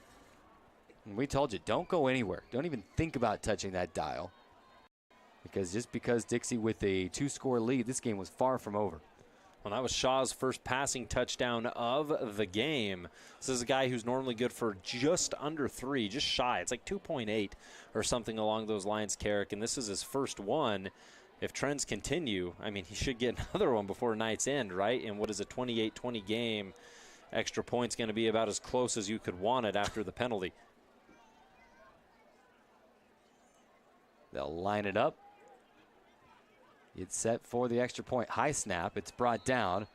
And we told you, don't go anywhere. Don't even think about touching that dial. Because just because Dixie with a 2-score lead, this game was far from over. Well, that was Shaw's first passing touchdown of the game. This is a guy who's normally good for just under 3, just shy. It's like 2.8 or something along those lines, Carrick. And this is his first one. If trends continue, I mean, he should get another one before night's end, right? And what is a 28-20 game? Extra point's going to be about as close as you could want it after the penalty. They'll line it up. It's set for the extra point. High snap. It's brought down.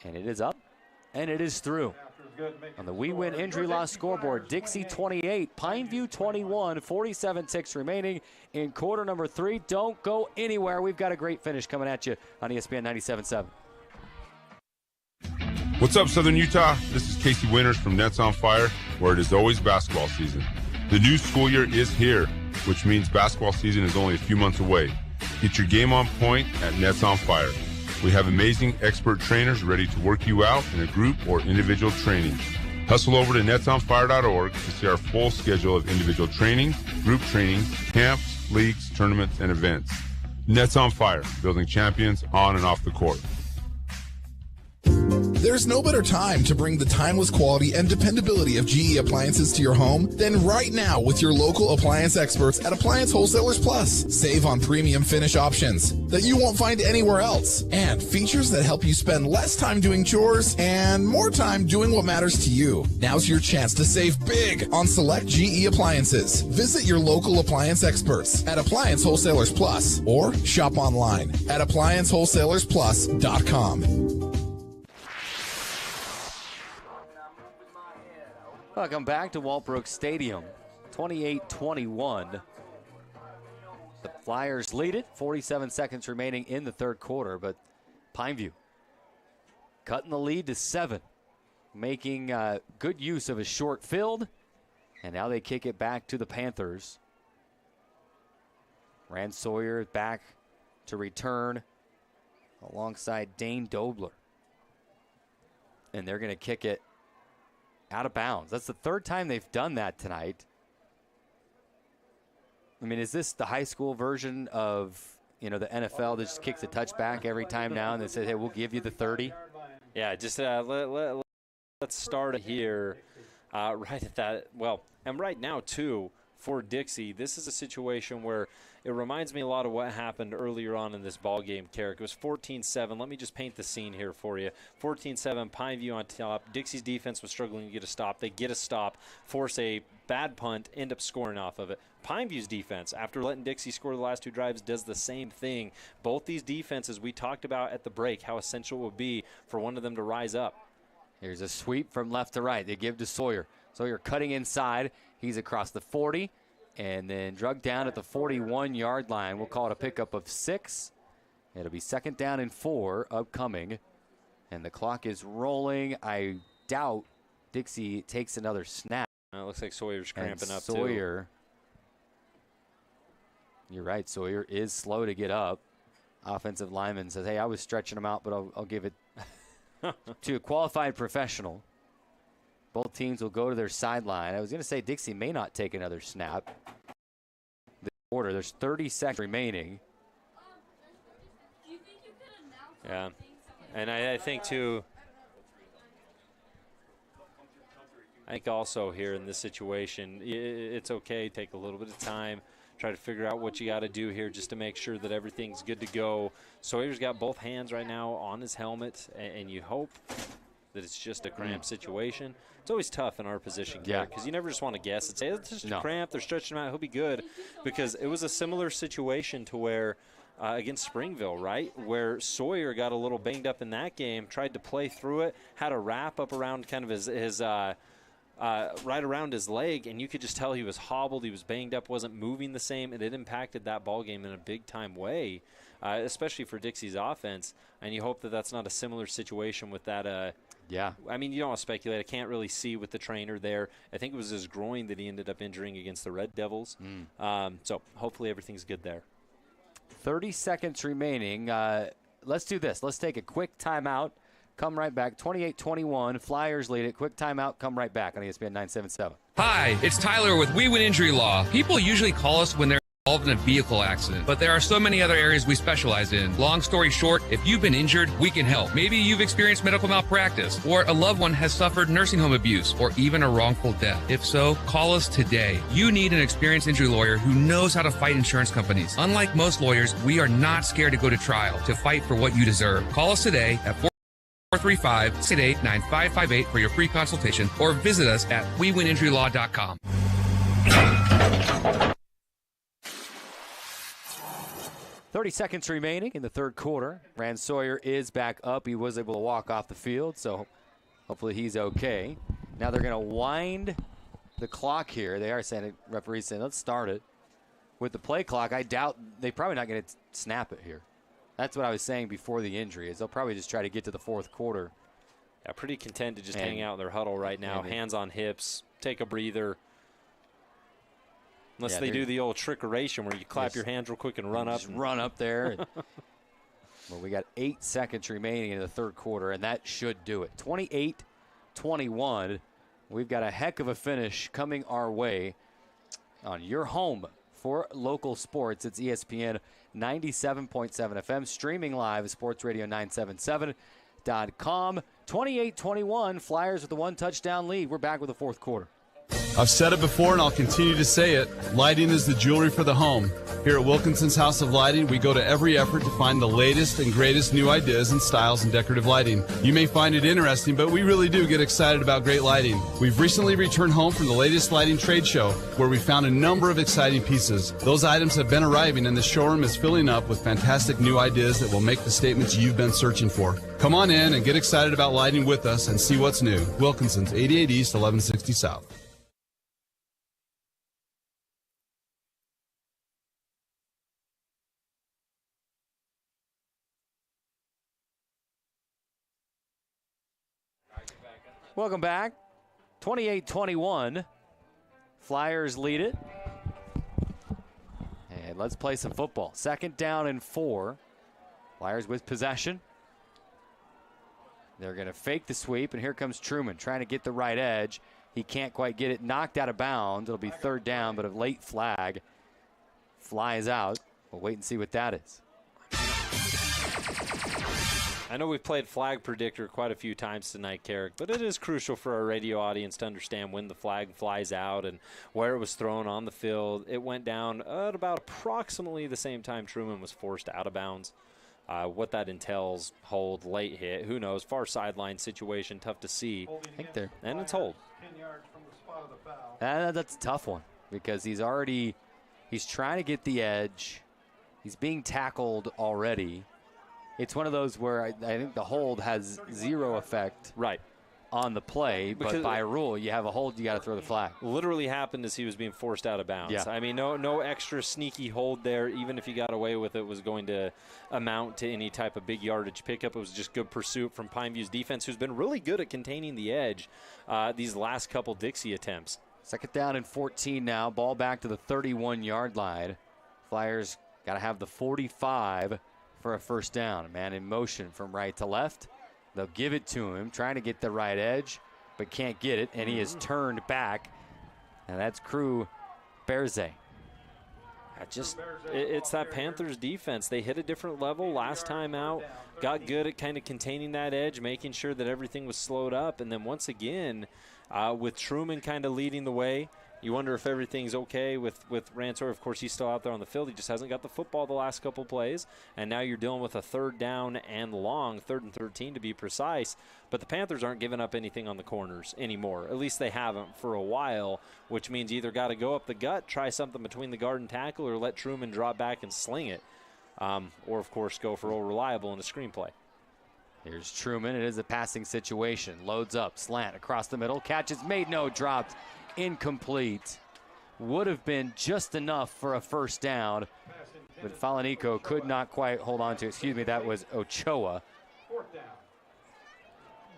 And it is up. And it is through. On the We Win Injury Loss scoreboard, Dixie 28, Pineview 21, 47 ticks remaining in quarter number 3. Don't go anywhere. We've got a great finish coming at you on ESPN 97.7. What's up, Southern Utah? This is Casey Winters from Nets on Fire, where it is always basketball season. The new school year is here, which means basketball season is only a few months away. Get your game on point at Nets on Fire. We have amazing expert trainers ready to work you out in a group or individual training. Hustle over to netsonfire.org to see our full schedule of individual training, group training, camps, leagues, tournaments, and events. Nets on Fire, building champions on and off the court. There's no better time to bring the timeless quality and dependability of GE appliances to your home than right now with your local appliance experts at Appliance Wholesalers Plus. Save on premium finish options that you won't find anywhere else, and features that help you spend less time doing chores and more time doing what matters to you. Now's your chance to save big on select GE appliances. Visit your local appliance experts at Appliance Wholesalers Plus or shop online at ApplianceWholesalersPlus.com. Welcome back to Walbrook Stadium. 28-21. The Flyers lead it. 47 seconds remaining in the third quarter, but Pineview cutting the lead to 7. Making good use of a short field, and now they kick it back to the Panthers. Rand Sawyer back to return alongside Dane Dobler. And they're going to kick it out of bounds. That's the third time they've done that tonight. I mean, is this the high school version of, the NFL that just kicks a touchback every time now and they say, hey, we'll give you the 30? Yeah, just let's start here right at that. Well, and right now, too, for Dixie, this is a situation where it reminds me a lot of what happened earlier on in this ball game, Carrick. It was 14-7. Let me just paint the scene here for you. 14-7, Pineview on top. Dixie's defense was struggling to get a stop. They get a stop, force a bad punt, end up scoring off of it. Pineview's defense, after letting Dixie score the last 2 drives, does the same thing. Both these defenses, we talked about at the break how essential it would be for one of them to rise up. Here's a sweep from left to right. They give to Sawyer. Sawyer cutting inside. He's across the 40. And then drug down at the 41-yard line. We'll call it a pickup of 6. It'll be 2nd down and 4 upcoming. And the clock is rolling. I doubt Dixie takes another snap. It looks like Sawyer's cramping up, Sawyer, too. You're right. Sawyer is slow to get up. Offensive lineman says, hey, I was stretching him out, but I'll give it to a qualified professional. Both teams will go to their sideline. I was going to say Dixie may not take another snap. The quarter, there's 30 seconds remaining. Yeah, and I think, too, I think also here in this situation, it's okay, take a little bit of time, try to figure out what you got to do here just to make sure that everything's good to go. Sawyer's got both hands right now on his helmet, and you hope that it's just a cramp situation. It's always tough in our position, because you never just want to guess and say, it's just a cramp, they're stretching him out, he'll be good. Because it was a similar situation to where, against Springville, right, where Sawyer got a little banged up in that game, tried to play through it, had a wrap up around kind of his right around his leg, and you could just tell he was hobbled, he was banged up, wasn't moving the same, and it impacted that ball game in a big-time way, especially for Dixie's offense. And you hope that that's not a similar situation with that. I mean, you don't want to speculate. I can't really see with the trainer there. I think it was his groin that he ended up injuring against the Red Devils. So hopefully everything's good there. 30 seconds remaining. Let's do this. Let's take a quick timeout. Come right back. 28-21. Flyers lead it. Quick timeout. Come right back on ESPN 977. Hi, it's Tyler with We Win Injury Law. People usually call us when they're involved in a vehicle accident, but there are so many other areas we specialize in. Long story short, if you've been injured, we can help. Maybe you've experienced medical malpractice, or a loved one has suffered nursing home abuse, or even a wrongful death. If so, call us today. You need an experienced injury lawyer who knows how to fight insurance companies. Unlike most lawyers, we are not scared to go to trial to fight for what you deserve. Call us today at 435-688-9558 for your free consultation, or visit us at wewininjurylaw.com. 30 seconds remaining in the third quarter. Rand Sawyer is back up. He was able to walk off the field, so hopefully he's okay. Now they're going to wind the clock here. They are saying, referee's saying, let's start it. With the play clock, I doubt they're probably not going to snap it here. That's what I was saying before the injury, is they'll probably just try to get to the fourth quarter. Yeah, pretty content to just hang out in their huddle right now. Hands on hips, take a breather. Unless they do the old trickeration where you clap your hands real quick and run up. Just run up there. Well, we got 8 seconds remaining in the third quarter, and that should do it. 28-21. We've got a heck of a finish coming our way on your home for local sports. It's ESPN 97.7 FM, streaming live at sportsradio977.com. 28-21, Flyers with a 1-touchdown lead. We're back with the fourth quarter. I've said it before and I'll continue to say it. Lighting is the jewelry for the home. Here at Wilkinson's House of Lighting, we go to every effort to find the latest and greatest new ideas and styles in decorative lighting. You may find it interesting, but we really do get excited about great lighting. We've recently returned home from the latest lighting trade show where we found a number of exciting pieces. Those items have been arriving and the showroom is filling up with fantastic new ideas that will make the statements you've been searching for. Come on in and get excited about lighting with us and see what's new. Wilkinson's, 88 East, 1160 South. Welcome back. 28-21. Flyers lead it. And let's play some football. 2nd down and 4. Flyers with possession. They're going to fake the sweep, and here comes Truman trying to get the right edge. He can't quite get it. Knocked out of bounds. It'll be 3rd down, but a late flag flies out. We'll wait and see what that is. I know we've played Flag Predictor quite a few times tonight, Carrick, but it is crucial for our radio audience to understand when the flag flies out and where it was thrown on the field. It went down at about approximately the same time Truman was forced out of bounds. What that entails, hold, late hit, who knows, far sideline situation, tough to see. I think they're, and it's hold. 10 yards from the spot of the foul. That's a tough one because he's trying to get the edge. He's being tackled already. It's one of those where I think the hold has zero effect on the play, but by rule, you have a hold, you got to throw the flag. Literally happened as he was being forced out of bounds. Yeah. I mean, no extra sneaky hold there. Even if he got away with it, was going to amount to any type of big yardage pickup. It was just good pursuit from Pineview's defense, who's been really good at containing the edge these last couple Dixie attempts. 2nd down and 14 now. Ball back to the 31-yard line. Flyers got to have the 45 for a 1st down. A man in motion from right to left. They'll give it to him, trying to get the right edge, but can't get it, and he is turned back. And that's Crew Berze. It's that Panthers defense. They hit a different level last time out, got good at kind of containing that edge, making sure that everything was slowed up, and then once again, with Truman kind of leading the way, you wonder if everything's okay with Rantor. Of course, he's still out there on the field. He just hasn't got the football the last couple plays. And now you're dealing with a 3rd down and long, 3rd and 13 to be precise. But the Panthers aren't giving up anything on the corners anymore. At least they haven't for a while, which means you either got to go up the gut, try something between the guard and tackle, or let Truman drop back and sling it. Or, of course, go for old reliable in a screenplay. Here's Truman. It is a passing situation. Loads up, slant across the middle. Catch is made, no, dropped. Incomplete. Would have been just enough for a 1st down, but Falanico could not quite hold on to it. Excuse me, that was Ochoa. 4th down.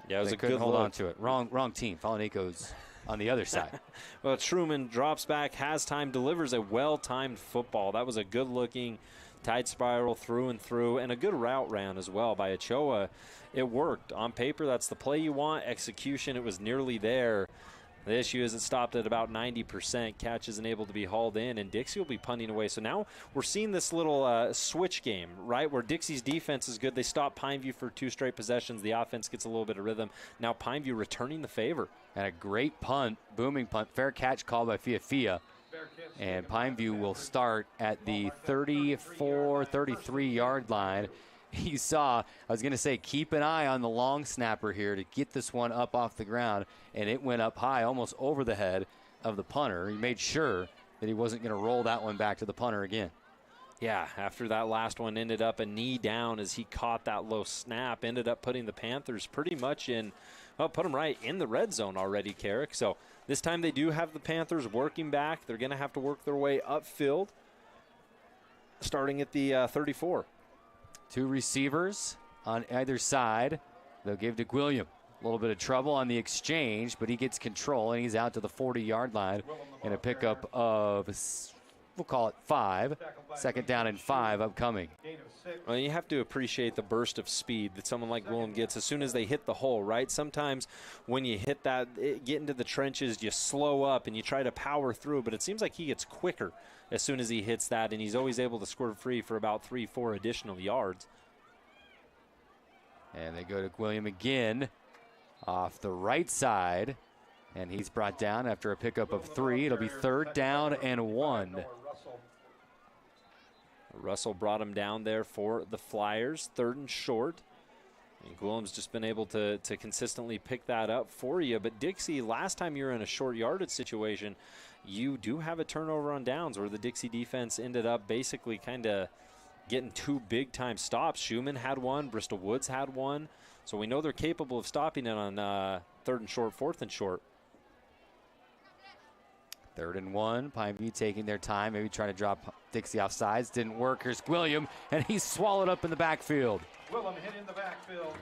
Yeah, it was they a couldn't good hold look. on to it. Wrong team. Falanico's on the other side. Well, Truman drops back, has time, delivers a well-timed football. That was a good-looking tight spiral through and through, and a good route ran as well by Ochoa. It worked. On paper, that's the play you want. Execution, it was nearly there. The issue is it stopped at about 90%. Catch isn't able to be hauled in, and Dixie will be punting away. So now we're seeing this little switch game, right, where Dixie's defense is good. They stop Pineview for 2 straight possessions. The offense gets a little bit of rhythm. Now Pineview returning the favor. And a great punt, booming punt, fair catch called by Fiafia. And Pineview will start at the 34, 33-yard line. You saw, I was going to say, keep an eye on the long snapper here to get this one up off the ground, and it went up high, almost over the head of the punter. He made sure that he wasn't going to roll that one back to the punter again. Yeah, after that last one ended up a knee down as he caught that low snap, ended up putting the Panthers pretty much in, well, put them right in the red zone already, Carrick. So this time they do have the Panthers working back. They're going to have to work their way upfield, starting at the 34. 2 receivers on either side. They'll give to Gwilliam. A little bit of trouble on the exchange, but he gets control, and he's out to the 40-yard line in a pickup of, we'll call it 5. Second down and 5 upcoming. Well, you have to appreciate the burst of speed that someone like Willem gets as soon as they hit the hole, right? Sometimes when you hit that, get into the trenches, you slow up and you try to power through, but it seems like he gets quicker as soon as he hits that, and he's always able to squirt free for about 3-4 additional yards. And they go to William again off the right side, and he's brought down after a pickup of 3. It'll be 3rd down and 1. Russell brought him down there for the Flyers, 3rd and short. And Gwillem's just been able to consistently pick that up for you. But Dixie, last time you were in a short yardage situation, you do have a turnover on downs where the Dixie defense ended up basically kind of getting 2 big-time stops. Schumann had one, Bristol Woods had one. So we know they're capable of stopping it on 3rd and short, 4th and short. 3rd and 1. Pineview taking their time, maybe trying to drop Dixie off sides. Didn't work. Here's William, and he's swallowed up in the backfield. Willem hit in the backfield.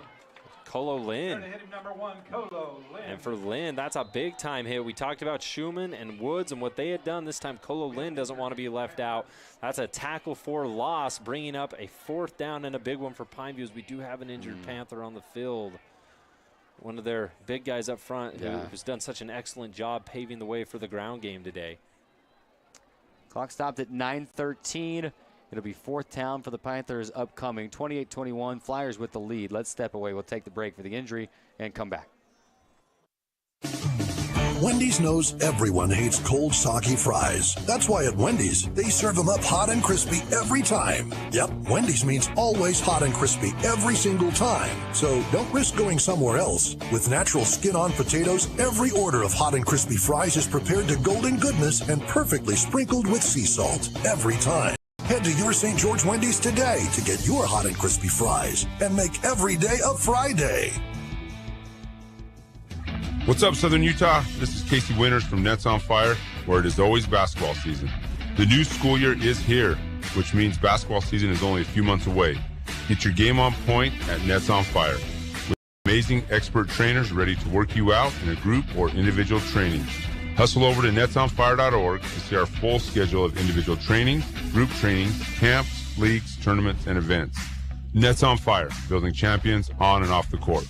Colo Lynn. Trying to hit him, number 1, Colo Lynn. And for Lynn, that's a big-time hit. We talked about Schumann and Woods and what they had done. This time, Colo Lynn doesn't want to be left out. That's a tackle for loss, bringing up a 4th down and a big one for Pineview as we do have an injured Panther on the field. One of their big guys up front who's done such an excellent job paving the way for the ground game today. Clock stopped at 9:13. It'll be 4th down for the Panthers upcoming. 28-21, Flyers with the lead. Let's step away. We'll take the break for the injury and come back. Wendy's knows everyone hates cold, soggy fries. That's why at Wendy's, they serve them up hot and crispy every time. Yep, Wendy's means always hot and crispy every single time. So don't risk going somewhere else. With natural skin-on potatoes, every order of hot and crispy fries is prepared to golden goodness and perfectly sprinkled with sea salt every time. Head to your St. George Wendy's today to get your hot and crispy fries and make every day a fry day. What's up, Southern Utah? This is Casey Winters from Nets on Fire, where it is always basketball season. The new school year is here, which means basketball season is only a few months away. Get your game on point at Nets on Fire, with amazing expert trainers ready to work you out in a group or individual training. Hustle over to netsonfire.org to see our full schedule of individual trainings, group trainings, camps, leagues, tournaments, and events. Nets on Fire, building champions on and off the court.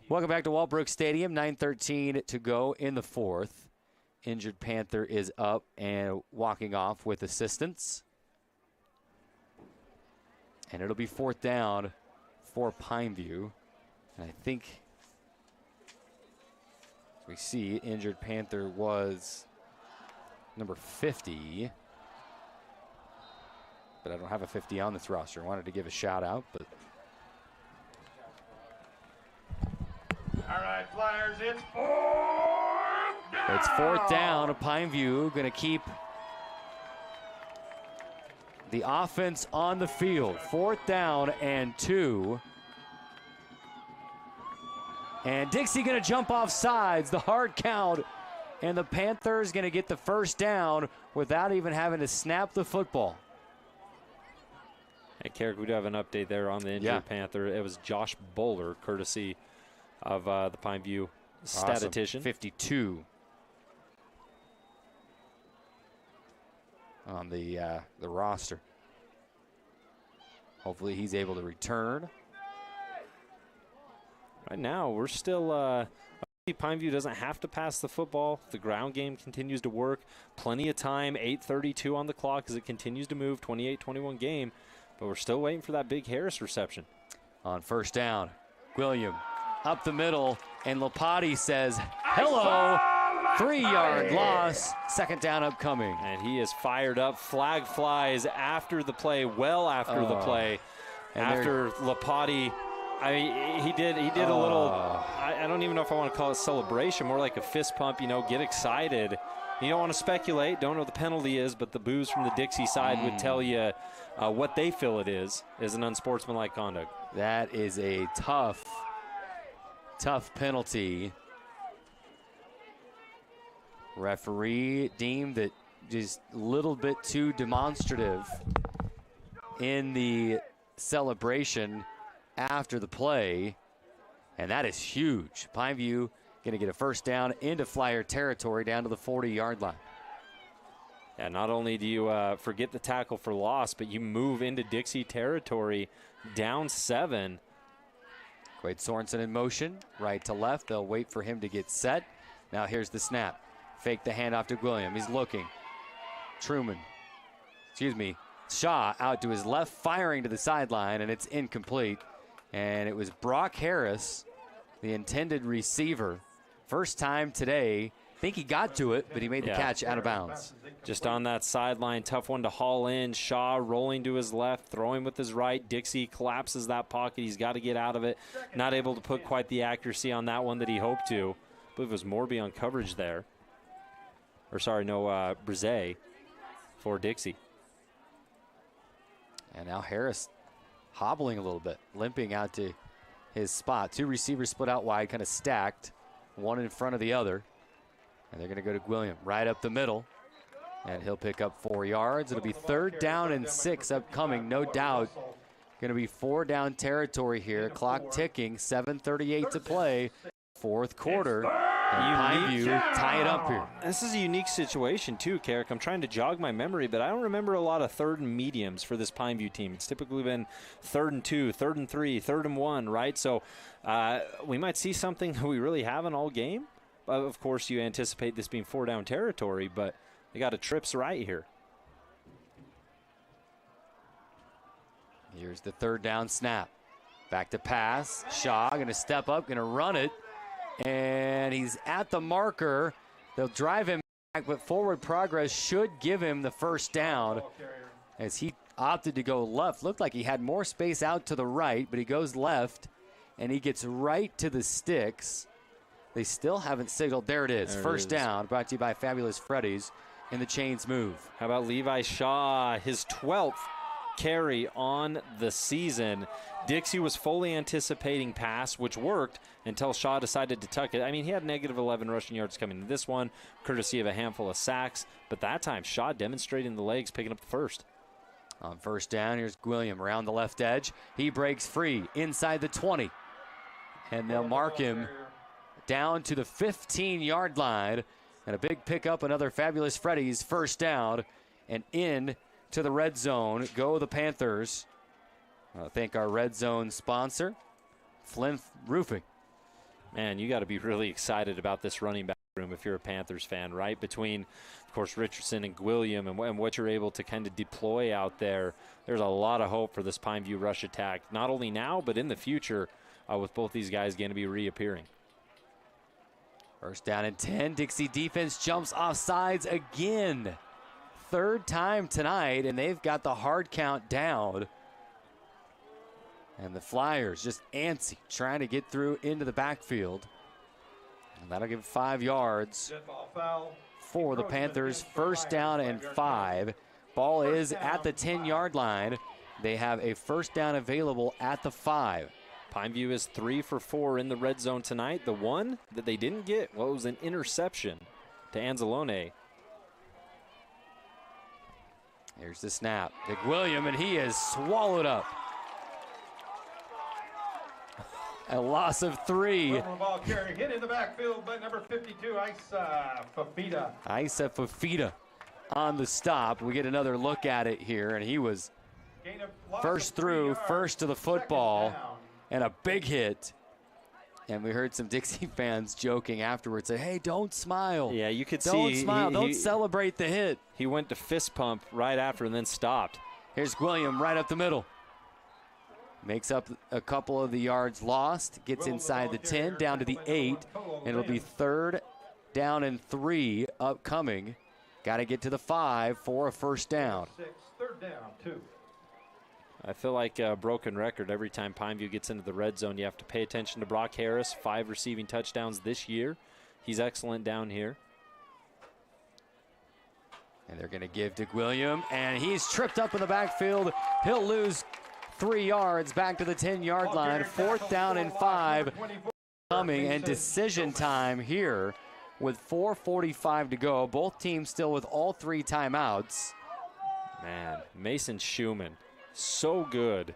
Welcome back to Walbrook Stadium. 9:13 to go in the 4th. Injured Panther is up and walking off with assistance. And it'll be 4th down for Pineview. And I think we see injured Panther was number 50. But I don't have a 50 on this roster. I wanted to give a shout out, but All right, Flyers, it's 4th down. it's 4th down. Pineview going to keep the offense on the field. 4th down and 2. And Dixie going to jump off sides, the hard count, and the Panthers going to get the 1st down without even having to snap the football. Hey, Carrick, we do have an update there on the injured Panther. It was Josh Bowler, courtesy of the Pineview statistician. 52 on the roster. Hopefully he's able to return. Right now, we're still Pineview doesn't have to pass the football. The ground game continues to work. Plenty of time, 8:32 on the clock as it continues to move, 28-21 game. But we're still waiting for that big Harris reception. On 1st down, William up the middle, and Lopati says, hello, 3-yard loss, 2nd down upcoming. And he is fired up. Flag flies after the play, well after the play. After Lopati, he did a little, I don't even know if I want to call it celebration, more like a fist pump, get excited. You don't want to speculate, don't know what the penalty is, but the boos from the Dixie side would tell you what they feel it is an unsportsmanlike conduct. That is a tough penalty. Referee deemed it just a little bit too demonstrative in the celebration after the play, and that is huge. Pineview going to get a first down into Flyer territory down to the 40-yard line. Yeah, not only do you forget the tackle for loss, but you move into Dixie territory down 7. Quade Sorensen in motion, right to left. They'll wait for him to get set. Now here's the snap. Fake the handoff to William. He's looking. Shaw out to his left, firing to the sideline, and it's incomplete. And it was Brock Harris, the intended receiver. First time today. Think he got to it, but he made the catch out of bounds. Just on that sideline, tough one to haul in. Shaw rolling to his left, throwing with his right. Dixie collapses that pocket. He's got to get out of it. Not able to put quite the accuracy on that one that he hoped to. I believe it was Morby on coverage there. Brise for Dixie. And now Harris hobbling a little bit, limping out to his spot. 2 receivers split out wide, kind of stacked, one in front of the other. And they're going to go to William right up the middle. And he'll pick up 4 yards. It'll be 3rd down and 6 upcoming, no doubt. Going to be 4 down territory here. Clock ticking, 7:38 to play. 4th quarter. And Pineview tie it up here. This is a unique situation too, Carrick. I'm trying to jog my memory, but I don't remember a lot of 3rd and mediums for this Pineview team. It's typically been 3rd and 2, 3rd and 3, 3rd and 1, right? So we might see something that we really haven't all game. Of course, you anticipate this being 4 down territory, but they got a trips right here. Here's the 3rd down snap. Back to pass. Shaw going to step up, going to run it. And he's at the marker. They'll drive him back, but forward progress should give him the first down as he opted to go left. Looked like he had more space out to the right, but he goes left, and he gets right to the sticks. They still haven't signaled. There it is. First down, brought to you by Fabulous Freddy's in the chains move. How about Levi Shaw, his 12th carry on the season. Dixie was fully anticipating pass, which worked until Shaw decided to tuck it. I mean, he had negative 11 rushing yards coming in this one, courtesy of a handful of sacks. But that time, Shaw demonstrating the legs, picking up the first. On first down, here's William around the left edge. He breaks free inside the 20. And they'll mark him down to the 15-yard line. And a big pickup, another Fabulous Freddy's first down. And in to the red zone go the Panthers. Thank our red zone sponsor, Flynn Roofing. Man, you got to be really excited about this running back room if you're a Panthers fan, right? Between, of course, Richardson and William and what you're able to kind of deploy out there. There's a lot of hope for this Pineview rush attack, not only now but in the future with both these guys going to be reappearing. First down and 10. Dixie defense jumps off sides again. 3rd time tonight, and they've got the hard count down. And the Flyers just antsy, trying to get through into the backfield. And that'll give 5 yards for the Panthers. First down and 5. Ball is at the 10-yard line. They have a first down available at the 5. Pineview is 3 for 4 in the red zone tonight. The one that they didn't get, well, it was an interception to Anzalone. Here's the snap. Big William, and he is swallowed up. A loss of 3. Ball carry hit in the backfield by number 52, Isa Fafita. Isa Fafita on the stop. We get another look at it here, and he was first through, first to the football, and a big hit. And we heard some Dixie fans joking afterwards, say, hey, don't smile. Yeah, you could don't see. Smile. Don't celebrate the hit. He went to fist pump right after and then stopped. Here's William right up the middle. Makes up a couple of the yards lost. Gets inside the 10, down to the 8. And it'll be 3rd down and 3 upcoming. Got to get to the 5 for a first down. 3rd down, 2. I feel like a broken record. Every time Pineview gets into the red zone, you have to pay attention to Brock Harris. 5 receiving touchdowns this year. He's excellent down here. And they're going to give to William, and he's tripped up in the backfield. He'll lose 3 yards back to the 10-yard line. 4th down and 5 coming, and decision time here with 4:45 to go. Both teams still with all 3 timeouts. Man, Mason Schumann, so good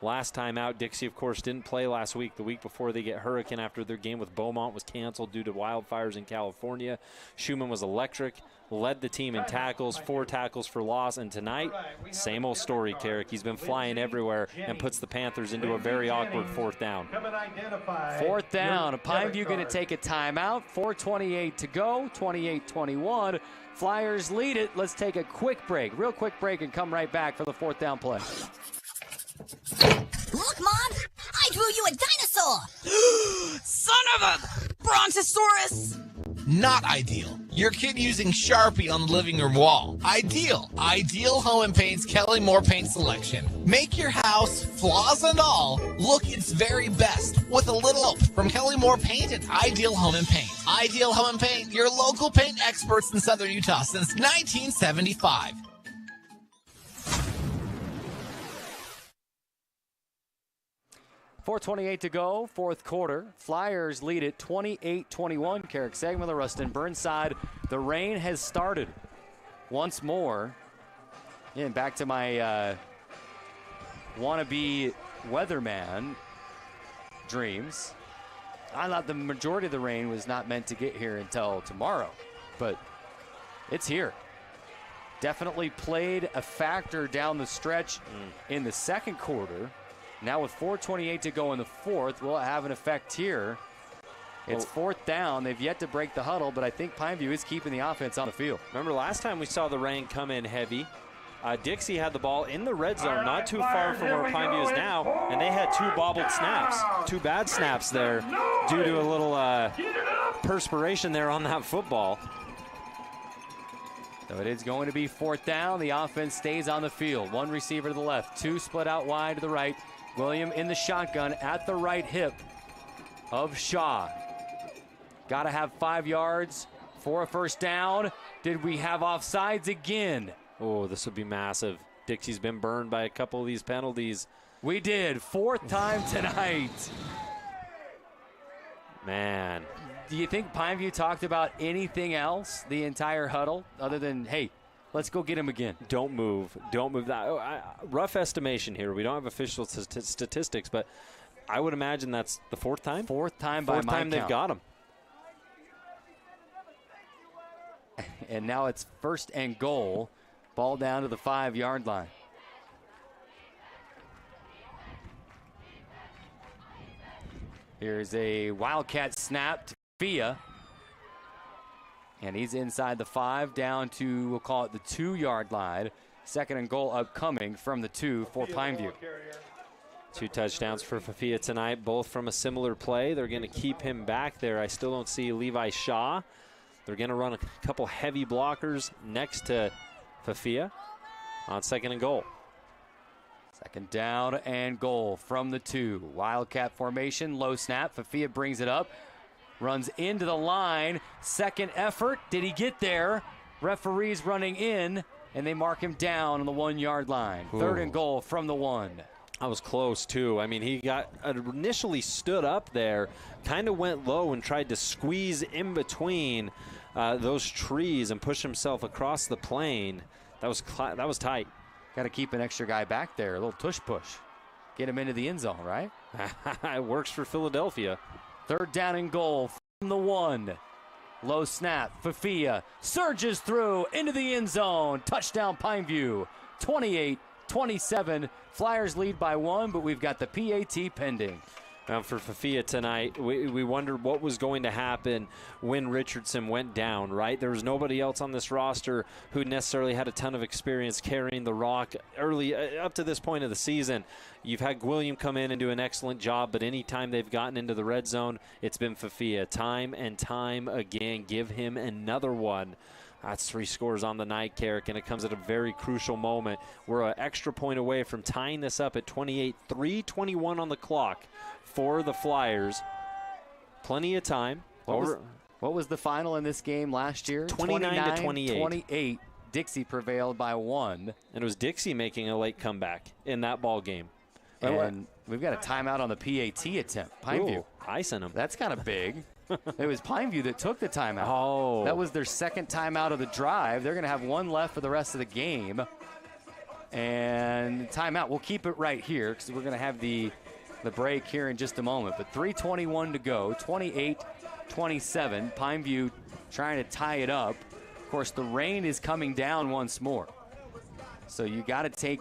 last time out. Dixie, of course, didn't play last week. The week before, they get hurricane after their game with Beaumont was canceled due to wildfires in California. Schumann was electric, led the team in tackles, 4 tackles for loss. And tonight, same old story, Carrick. He's been flying everywhere and puts the Panthers into a very awkward 4th down. 4th down. Pineview going to take a timeout. 4:28 to go. 28-21. Flyers lead it. Let's take a quick break, real quick break, and come right back for the 4th down play. Look, Mom! I drew you a dinosaur! Son of a brontosaurus! Not ideal. Your kid using Sharpie on the living room wall. Ideal. Ideal Home and Paint's Kelly Moore paint selection. Make your house, flaws and all, look its very best with a little help from Kelly Moore Paint and Ideal Home and Paint. Ideal Home and Paint, your local paint experts in Southern Utah since 1975. 4:28 to go, 4th quarter. Flyers lead it 28-21. Carrick Sagmiller, Rustin Burnside. The rain has started once more. And back to my wannabe weatherman dreams. I thought the majority of the rain was not meant to get here until tomorrow, but it's here. Definitely played a factor down the stretch in the 2nd quarter. Now with 4:28 to go in the 4th, will it have an effect here? It's 4th down. They've yet to break the huddle, but I think Pineview is keeping the offense on the field. Remember last time we saw the rain come in heavy, Dixie had the ball in the red zone, not too far from where Pineview is now, and they had 2 bobbled snaps, 2 bad snaps there due to a little perspiration there on that football. So it is going to be 4th down. The offense stays on the field. 1 receiver to the left, 2 split out wide to the right. William in the shotgun at the right hip of Shaw. Got to have 5 yards for a 1st down. Did we have offsides again? Oh, this would be massive. Dixie's been burned by a couple of these penalties. We did. 4th time tonight. Man. Do you think Pineview talked about anything else the entire huddle other than, hey, let's go get him again? Don't move. Don't move. Rough estimation here. We don't have official statistics, but I would imagine that's the 4th time. 4th time by my count. 4th time they've got him. And now it's 1st and goal. Ball down to the 5-yard line. Here's a Wildcat snap to Fia. And he's inside the 5 down to, we'll call it the 2-yard line. 2nd and goal upcoming from the 2 for Pineview. 2 touchdowns for Fafia tonight, both from a similar play. They're going to keep him back there. I still don't see Levi Shaw. They're going to run a couple heavy blockers next to Fafia on 2nd and goal. 2nd down and goal from the 2. Wildcat formation, low snap. Fafia brings it up, runs into the line. 2nd effort. Did he get there? Referees running in, and they mark him down on the 1-yard line. Ooh. 3rd and goal from the 1. That was close, too. I mean, he got initially stood up there, kind of went low and tried to squeeze in between those trees and push himself across the plane. That was tight. Got to keep an extra guy back there, a little tush push. Get him into the end zone, right? It works for Philadelphia. 3rd down and goal from the 1. Low snap. Fafia surges through into the end zone. Touchdown Pineview. 28-27. Flyers lead by 1, but we've got the PAT pending. For Fafia tonight, we wondered what was going to happen when Richardson went down, right? There was nobody else on this roster who necessarily had a ton of experience carrying the rock early up to this point of the season. You've had William come in and do an excellent job, but anytime they've gotten into the red zone, it's been Fafia. Time and time again, give him another one. That's 3 scores on the night, Carrick, and it comes at a very crucial moment. We're an extra point away from tying this up at 28, 3:21 on the clock for the Flyers. Plenty of time. What was the final in this game last year? 29-28. 28. Dixie prevailed by 1. And it was Dixie making a late comeback in that ball game. And we've got a timeout on the PAT attempt. Pineview. Ooh, icing him. That's kind of big. It was Pineview that took the timeout. Oh. That was their 2nd timeout of the drive. They're going to have 1 left for the rest of the game. And timeout. We'll keep it right here because we're going to have the break here in just a moment. But 3:21 to go, 28-27. Pineview trying to tie it up. Of course, the rain is coming down once more. So you got to take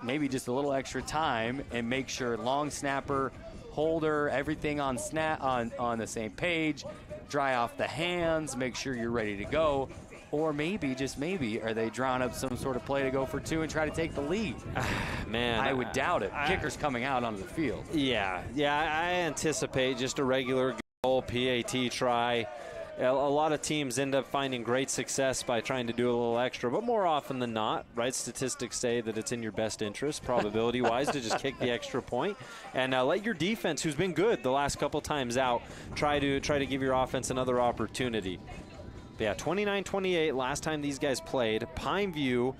maybe just a little extra time and make sure long snapper, holder, everything on the same page, dry off the hands, make sure you're ready to go. Or maybe, just maybe, are they drawing up some sort of play to go for two and try to take the lead? Man, I would doubt it. Kicker's coming out onto the field. Yeah, I anticipate just a regular goal PAT try. A lot of teams end up finding great success by trying to do a little extra, but more often than not, right, statistics say that it's in your best interest, probability-wise, to just kick the extra point and let your defense, who's been good the last couple times out, try to give your offense another opportunity. But yeah, 29-28 last time these guys played. Pineview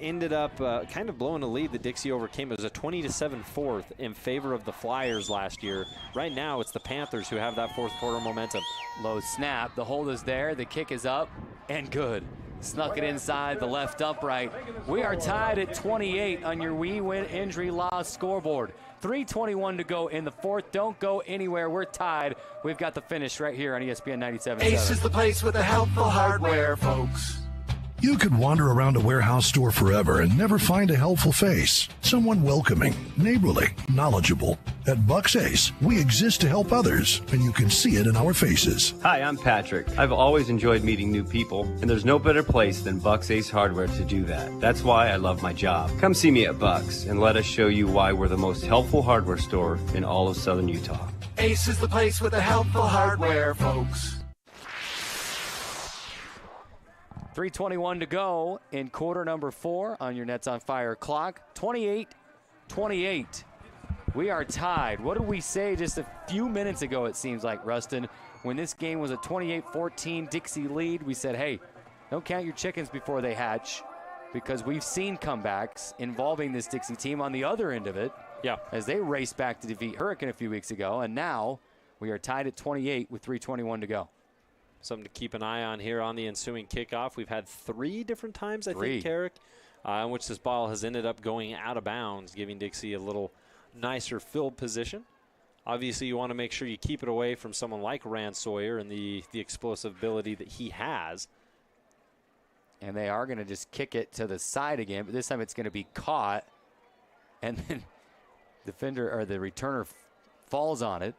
ended up kind of blowing a lead that Dixie overcame. It was a 20-7 fourth in favor of the Flyers last year. Right now, it's the Panthers who have that fourth quarter momentum. Low snap. The hold is there. The kick is up and good. Snuck it inside the left upright. We are tied at 28 on your We Win Injury Law scoreboard. 3:21 to go in the fourth. Don't go anywhere. We're tied. We've got the finish right here on ESPN 97.7. Ace is the place with the helpful hardware, folks. You could wander around a warehouse store forever and never find a helpful face. Someone welcoming, neighborly, knowledgeable. At Bucks Ace, we exist to help others, and you can see it in our faces. Hi, I'm Patrick. I've always enjoyed meeting new people, and there's no better place than Bucks Ace Hardware to do that. That's why I love my job. Come see me at Bucks, and let us show you why we're the most helpful hardware store in all of Southern Utah. Ace is the place with the helpful hardware, folks. 3:21 to go in quarter number 4 on your Nets on Fire clock. 28-28. We are tied. What did we say just a few minutes ago, it seems like, Rustin? When this game was a 28-14 Dixie lead, we said, hey, don't count your chickens before they hatch, because we've seen comebacks involving this Dixie team on the other end of it. Yeah. As they raced back to defeat Hurricane a few weeks ago, and now we are tied at 28 with 3:21 to go. Something to keep an eye on here on the ensuing kickoff. We've had 3 different times, I think, Carrick, in which this ball has ended up going out of bounds, giving Dixie a little nicer field position. Obviously, you want to make sure you keep it away from someone like Rand Sawyer and the explosive ability that he has. And they are going to just kick it to the side again, but this time it's going to be caught, and then the returner falls on it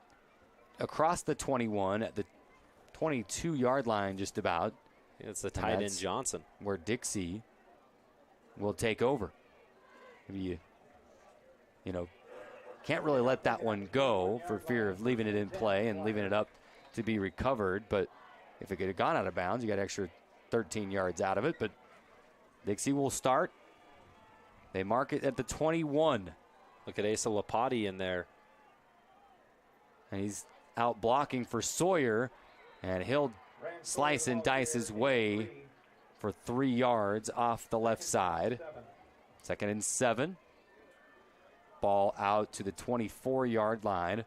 across the 21 at the 22-yard line, just about. It's the tight end Johnson, where Dixie will take over. Maybe you can't really let that one go for fear of leaving it in play and leaving it up to be recovered. But if it could have gone out of bounds, you got extra 13 yards out of it. But Dixie will start. They mark it at the 21. Look at Asa Lapati in there. And he's out blocking for Sawyer. And he'll slice and dice his way for 3 yards off the left side. 2nd and 7. Ball out to the 24-yard line.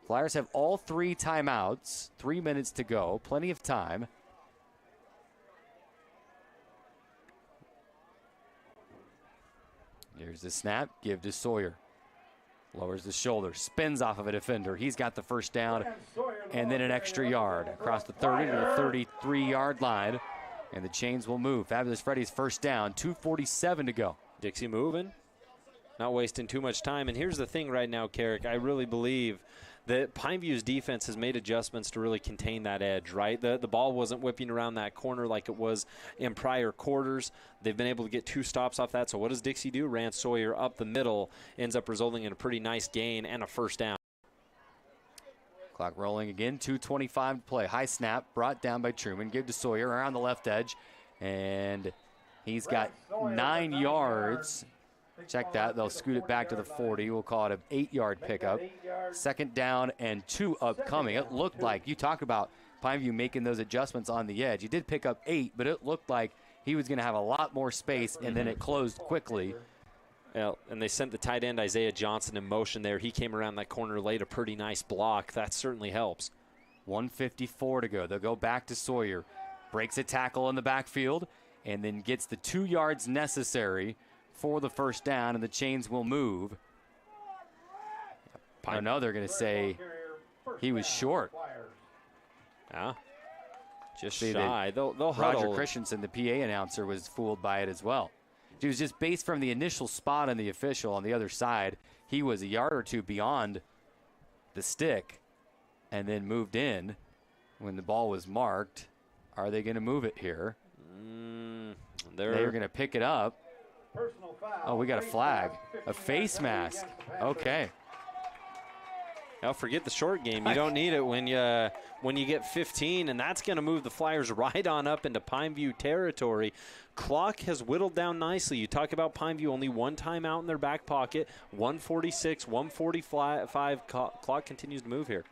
Flyers have all 3 timeouts. 3 minutes to go. Plenty of time. Here's the snap. Give to Sawyer. Lowers the shoulder, spins off of a defender. He's got the first down, and then an extra yard across the 30 to the 33-yard line, and the chains will move. Fabulous Freddy's first down, 2:47 to go. Dixie moving, not wasting too much time. And here's the thing right now, Carrick, I really believe that Pineview's defense has made adjustments to really contain that edge, right? The ball wasn't whipping around that corner like it was in prior quarters. They've been able to get 2 stops off that. So what does Dixie do? Rand Sawyer up the middle, ends up resulting in a pretty nice gain and a first down. Clock rolling again, 2:25 to play. High snap, brought down by Truman. Give to Sawyer around the left edge, and he's got 9 yards. Check that. They'll scoot it back to the 40. We'll call it an 8-yard pickup. 2nd down and 2 upcoming. It looked like, you talk about Pineview making those adjustments on the edge. He did pick up 8, but it looked like he was going to have a lot more space, and then it closed quickly. Yeah, and they sent the tight end Isaiah Johnson in motion there. He came around that corner, laid a pretty nice block. That certainly helps. 1:54 to go. They'll go back to Sawyer. Breaks a tackle in the backfield, and then gets the 2 yards necessary for the first down, and the chains will move. I know they're going to say he was short. Yeah. Just shy. They'll huddle. Roger Christensen, the PA announcer, was fooled by it as well. He was just based from the initial spot on the official on the other side. He was a yard or two beyond the stick and then moved in when the ball was marked. Are they going to move it here? They're going to pick it up. Oh, we got a flag. A face mask. Okay. Now forget the short game. You don't need it when you get 15, and that's going to move the Flyers right on up into Pineview territory. Clock has whittled down nicely. You talk about Pineview, only one timeout in their back pocket. 1:46, 1:45. Clock continues to move here.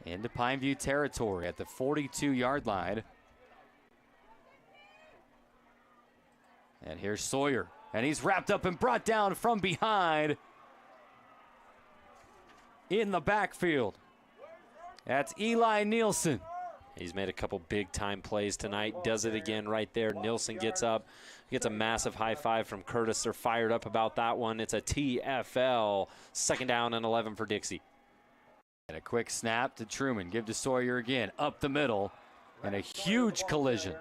Into Pineview territory at the 42-yard line. And here's Sawyer. And he's wrapped up and brought down from behind in the backfield. That's Eli Nielsen. He's made a couple big-time plays tonight. Does it again right there. Nielsen gets up, gets a massive high five from Curtis. They're fired up about that one. It's a TFL. 2nd down and 11 for Dixie. And a quick snap to Truman. Give to Sawyer again. Up the middle. And a huge collision.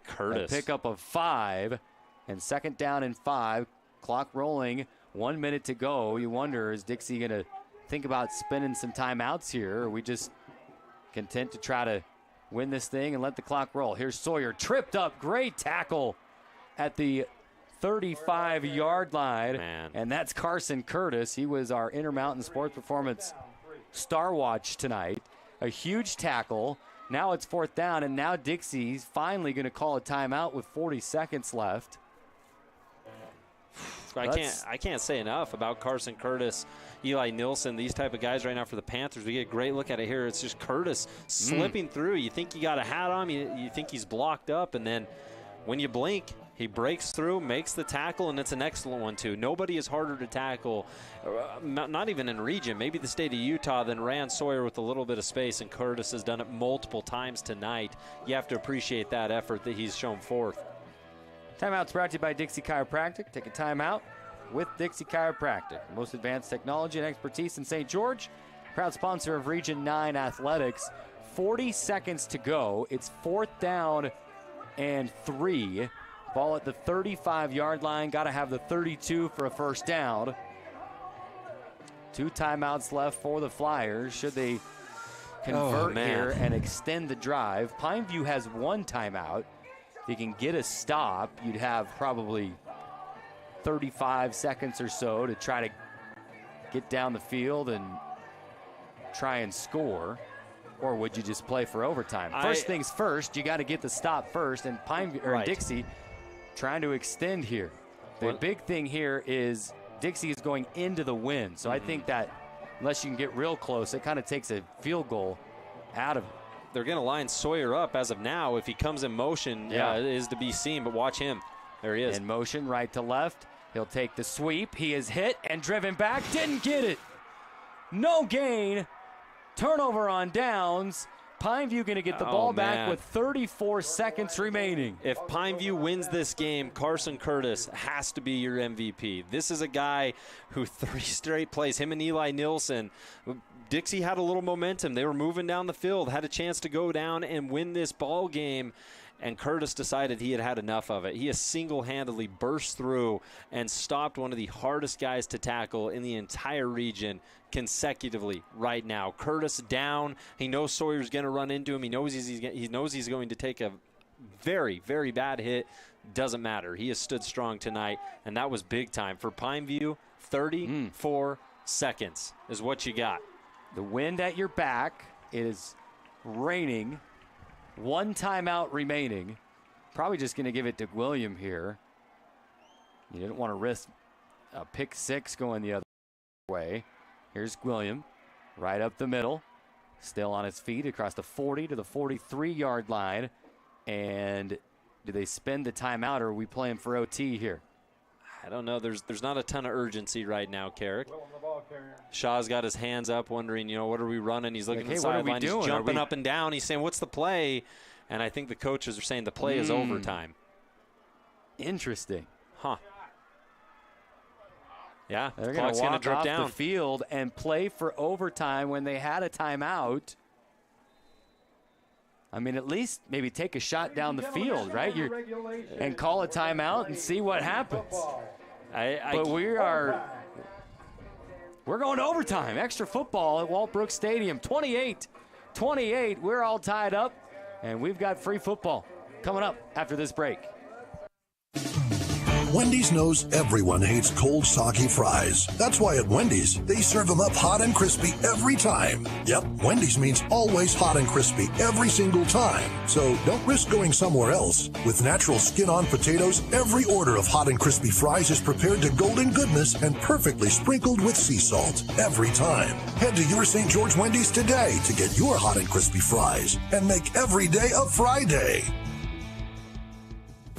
Curtis. A pickup of 5. And 2nd down and 5. Clock rolling. 1 minute to go. You wonder, is Dixie going to think about spending some timeouts here? Or are we just content to try to win this thing and let the clock roll? Here's Sawyer. Tripped up. Great tackle at the 35-yard line. And that's Carson Curtis. He was our Intermountain Sports Performance Star Watch tonight. A huge tackle. Now it's 4th down, and now Dixie's finally going to call a timeout with 40 seconds left. I can't say enough about Carson Curtis, Eli Nielsen, these type of guys right now for the Panthers. We get a great look at it here. It's just Curtis slipping through. You think you got a hat on, you think he's blocked up, and then when you blink, he breaks through, makes the tackle, and it's an excellent one, too. Nobody is harder to tackle, not even in region, maybe the state of Utah, than Rand Sawyer with a little bit of space, and Curtis has done it multiple times tonight. You have to appreciate that effort that he's shown forth. Timeout's brought to you by Dixie Chiropractic. Take a timeout with Dixie Chiropractic. Most advanced technology and expertise in St. George. Proud sponsor of Region 9 Athletics. 40 seconds to go. It's 4th down and 3. Ball at the 35-yard line. Got to have the 32 for a first down. 2 timeouts left for the Flyers. Should they convert here and extend the drive? Pineview has 1 timeout. If you can get a stop, you'd have probably 35 seconds or so to try to get down the field and try and score. Or would you just play for overtime? First things first, you got to get the stop first, and Dixie trying to extend here. The big thing here is Dixie is going into the win. So I think that unless you can get real close, it kind of takes a field goal out of it. They're going to line Sawyer up as of now. If he comes in motion, it is to be seen, but watch him. There he is. In motion, right to left. He'll take the sweep. He is hit and driven back. Didn't get it. No gain. Turnover on downs. Pineview going to get the ball back with 34 seconds remaining. If Pineview wins this game, Carson Curtis has to be your MVP. This is a guy who 3 straight plays, him and Eli Nielsen. Dixie had a little momentum. They were moving down the field, had a chance to go down and win this ball game, and Curtis decided he had had enough of it. He has single-handedly burst through and stopped one of the hardest guys to tackle in the entire region consecutively right now. Curtis down. He knows Sawyer's going to run into him. He knows he's going to take a very, very bad hit. Doesn't matter. He has stood strong tonight, and that was big time. For Pineview, 34 seconds is what you got. The wind at your back. It is raining. 1 timeout remaining. Probably just going to give it to William here. You didn't want to risk a pick 6 going the other way. Here's William, right up the middle. Still on his feet across the 40 to the 43-yard line. And do they spend the timeout, or are we playing for OT here? I don't know. There's not a ton of urgency right now, Carrick. Shaw's got his hands up wondering, what are we running? He's looking at the sideline. He's jumping up and down. He's saying, what's the play? And I think the coaches are saying the play is overtime. Interesting. Huh. Yeah, They're going to walk drip off down the field and play for overtime when they had a timeout. I mean, at least maybe take a shot down the field, right? And call a timeout and see what happens. But we're going to overtime. Extra football at Walbrook Stadium. 28-28. We're all tied up, and we've got free football coming up after this break. Wendy's knows everyone hates cold, soggy fries. That's why at Wendy's, they serve them up hot and crispy every time. Yep, Wendy's means always hot and crispy every single time. So don't risk going somewhere else. With natural skin-on potatoes, every order of hot and crispy fries is prepared to golden goodness and perfectly sprinkled with sea salt every time. Head to your St. George Wendy's today to get your hot and crispy fries and make every day a fry day.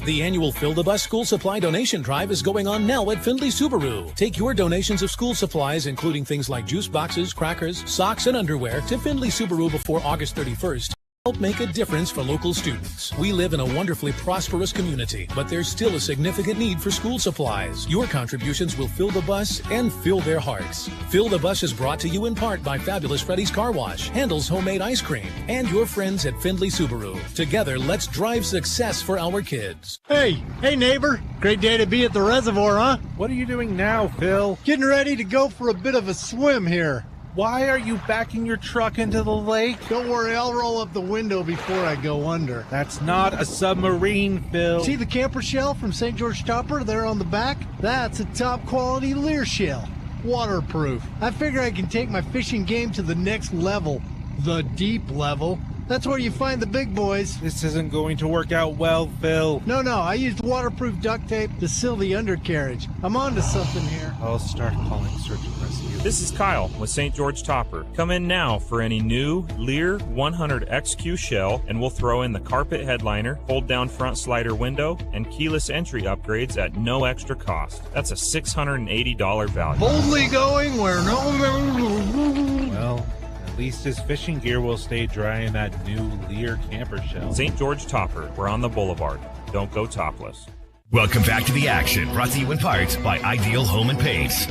The annual Fill the Bus School Supply Donation Drive is going on now at Findlay Subaru. Take your donations of school supplies, including things like juice boxes, crackers, socks, and underwear, to Findlay Subaru before August 31st. Help make a difference for local students. We live in a wonderfully prosperous community, but there's still a significant need for school supplies. Your contributions will fill the bus and fill their hearts. Fill the Bus is brought to you in part by Fabulous Freddy's Car Wash, Handel's Homemade Ice Cream, and your friends at Findlay Subaru. Together, let's drive success for our kids. Hey neighbor. Great day to be at the reservoir, huh? What are you doing now, Phil? Getting ready to go for a bit of a swim here. Why are you backing your truck into the lake? Don't worry, I'll roll up the window before I go under. That's not a submarine, Phil. See the camper shell from St. George Topper there on the back? That's a top quality Lear shell. Waterproof. I figure I can take my fishing game to the next level. The deep level. That's where you find the big boys. This isn't going to work out well, Phil. No, I used waterproof duct tape to seal the undercarriage. I'm onto something here. I'll start calling search and rescue. This is Kyle with St. George Topper. Come in now for any new Lear 100 XQ shell, and we'll throw in the carpet headliner, fold-down front slider window, and keyless entry upgrades at no extra cost. That's a $680 value. Boldly going where no... Well, at least his fishing gear will stay dry in that new Lear camper shell. St. George Topper. We're on the boulevard. Don't go topless. Welcome back to the action, brought to you in part by Ideal Home and Paints.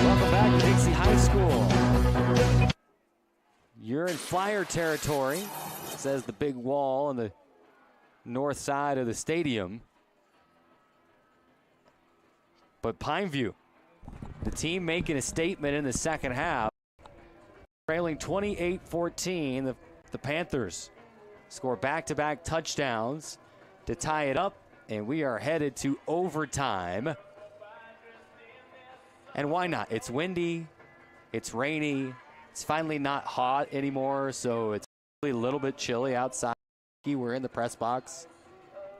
Welcome back to Dixie High School. You're in Flyer territory, says the big wall on the north side of the stadium. But Pineview, the team making a statement in the second half. Trailing 28-14, the Panthers score back-to-back touchdowns to tie it up, and we are headed to overtime. And why not? It's windy, it's rainy, it's finally not hot anymore, so it's a little bit chilly outside. We're in the press box.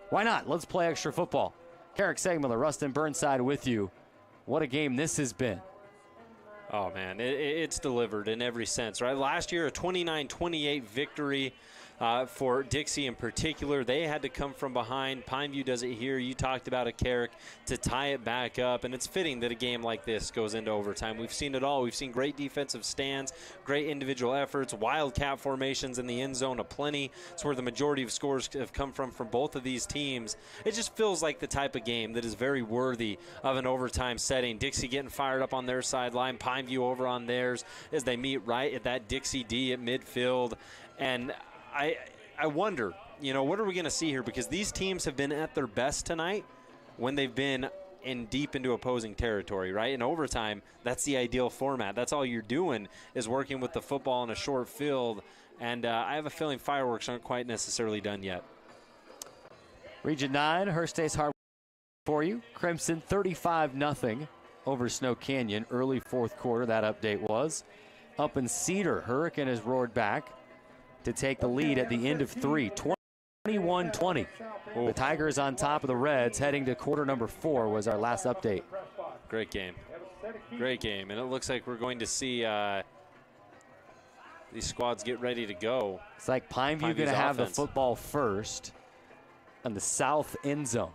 Why not? Let's play extra football. Carrick Segmiller, Rustin Burnside with you. What a game this has been. Oh, man, it's delivered in every sense, right? Last year, a 29-28 victory for Dixie in particular. They had to come from behind. Pineview does it here. You talked about a Carrick to tie it back up, and it's fitting that a game like this goes into overtime. We've seen it all. We've seen great defensive stands, great individual efforts, wildcat formations in the end zone aplenty. It's where the majority of scores have come from both of these teams. It just feels like the type of game that is very worthy of an overtime setting. Dixie getting fired up on their sideline, Pineview over on theirs as they meet right at that Dixie D at midfield. And I wonder, what are we going to see here? Because these teams have been at their best tonight when they've been in deep into opposing territory, right? In overtime, that's the ideal format. That's all you're doing is working with the football in a short field. And I have a feeling fireworks aren't quite necessarily done yet. Region 9, Hearst-Ace Harbor for you. Crimson 35-0 over Snow Canyon. Early fourth quarter, that update was. Up in Cedar, Hurricane has roared back to take the lead at the end of 3, 21-20. The Tigers on top of the Reds, heading to quarter number 4 was our last update. Great game. Great game. And it looks like we're going to see these squads get ready to go. It's like Pineview's going to have the football first on the south end zone,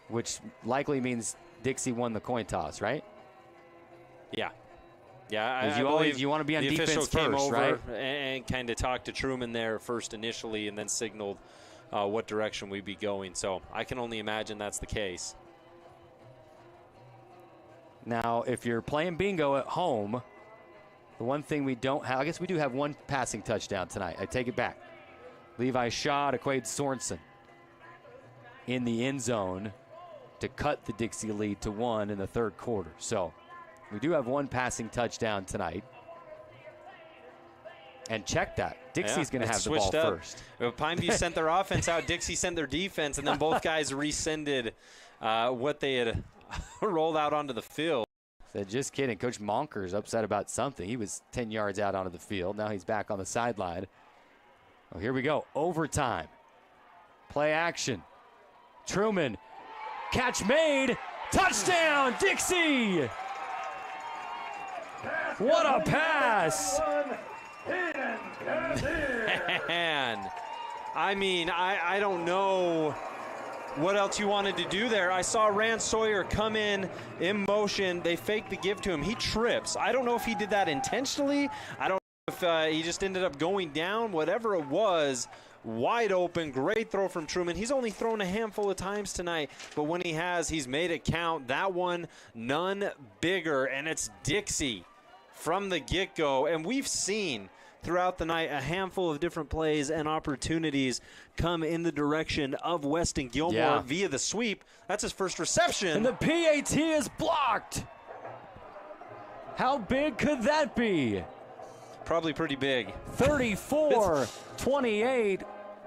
which likely means Dixie won the coin toss, right? Yeah. Yeah, you want to be on defense first, over, right? And kind of talked to Truman there first initially, and then signaled what direction we'd be going. So I can only imagine that's the case. Now, if you're playing bingo at home, the one thing we don't have, I guess we do have one passing touchdown tonight. I take it back. Levi Shaw to Quade Sorensen in the end zone to cut the Dixie lead to 1 in the third quarter. So we do have one passing touchdown tonight. And check that. Dixie's going to have the ball first. Pineview sent their offense out. Dixie sent their defense, and then both guys rescinded what they had rolled out onto the field. Said, just kidding. Coach Monker's upset about something. He was 10 yards out onto the field. Now he's back on the sideline. Oh, here we go. Overtime. Play action. Truman. Catch made. Touchdown, Dixie! What a pass! Man, I mean, I don't know what else you wanted to do there. I saw Rand Sawyer come in motion. They faked the give to him. He trips. I don't know if he did that intentionally. I don't know if he just ended up going down. Whatever it was, wide open, great throw from Truman. He's only thrown a handful of times tonight, but when he has, he's made it count. That one, none bigger, and it's Dixie from the get-go. And we've seen throughout the night a handful of different plays and opportunities come in the direction of Weston Gilmore via the sweep. That's his first reception. And the PAT is blocked. How big could that be? Probably pretty big. 34-28.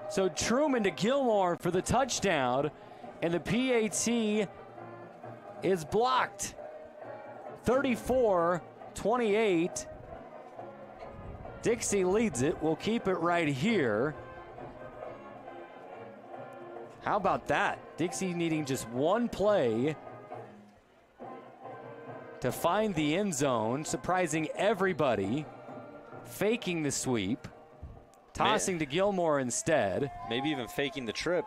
So Truman to Gilmore for the touchdown, and the PAT is blocked. 34-28. Dixie leads it. We'll keep it right here. How about that? Dixie needing just one play to find the end zone, surprising everybody, faking the sweep, tossing to Gilmore instead. Maybe even faking the trip.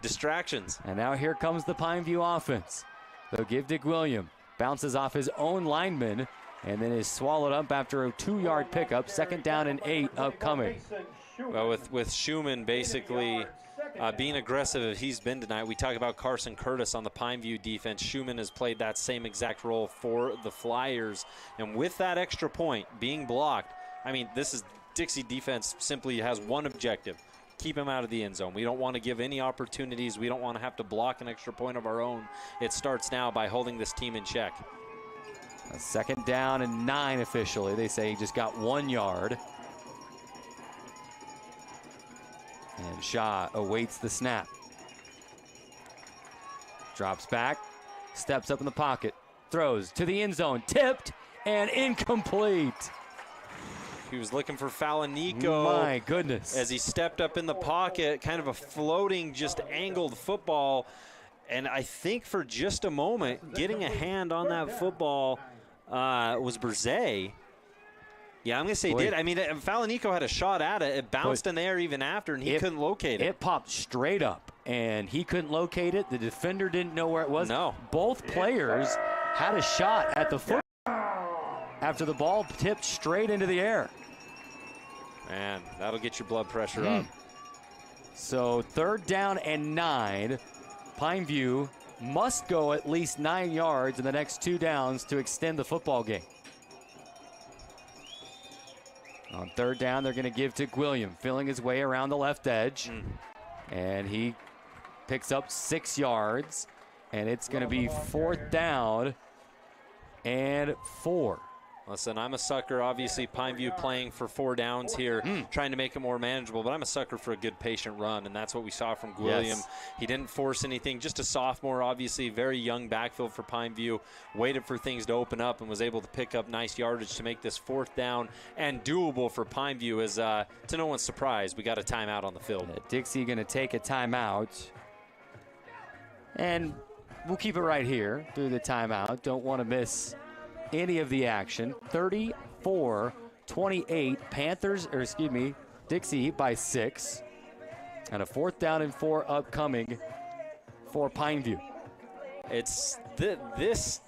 Distractions. And now here comes the Pineview offense. They'll give Dick William. Bounces off his own lineman and then is swallowed up after a 2-yard pickup. 2nd down and 8 upcoming. Well, with Schumann basically being aggressive as he's been tonight, we talk about Carson Curtis on the Pineview defense. Schumann has played that same exact role for the Flyers. And with that extra point being blocked, I mean, this is Dixie defense simply has one objective. Keep him out of the end zone. We don't want to give any opportunities. We don't want to have to block an extra point of our own. It starts now by holding this team in check. A 2nd down and 9 officially. They say he just got 1 yard. And Shaw awaits the snap. Drops back, steps up in the pocket, throws to the end zone, tipped and incomplete. He was looking for Falanico. My goodness. As he stepped up in the pocket, kind of a floating, just angled football. And I think for just a moment, getting a hand on that football was Berzay. Yeah, I'm going to say he did. I mean, Falanico had a shot at it. It bounced in the air even after, and he couldn't locate it. It popped straight up, and he couldn't locate it. The defender didn't know where it was. No. Both players had a shot at the foot after the ball tipped straight into the air. Man, that'll get your blood pressure up. So 3rd down and 9. Pineview must go at least 9 yards in the next 2 downs to extend the football game. On 3rd down, they're going to give to William, filling his way around the left edge. And he picks up 6 yards. And it's going to be 4th down and 4. Listen, I'm a sucker. Obviously, Pineview playing for 4 downs here, trying to make it more manageable. But I'm a sucker for a good patient run, and that's what we saw from William. Yes. He didn't force anything. Just a sophomore, obviously, very young backfield for Pineview. Waited for things to open up and was able to pick up nice yardage to make this 4th down and doable for Pineview. As to no one's surprise, we got a timeout on the field. Dixie going to take a timeout. And we'll keep it right here through the timeout. Don't want to miss any of the action. 34-28. Dixie by 6. And a 4th down and 4 upcoming for Pineview. It's this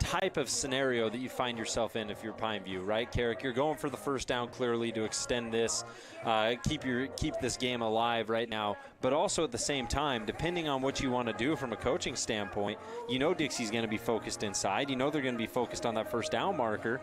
type of scenario that you find yourself in if you're Pineview, right, Carrick? You're going for the first down clearly to extend this, keep this game alive right now. But also at the same time, depending on what you want to do from a coaching standpoint, you know Dixie's going to be focused inside. You know they're going to be focused on that first down marker.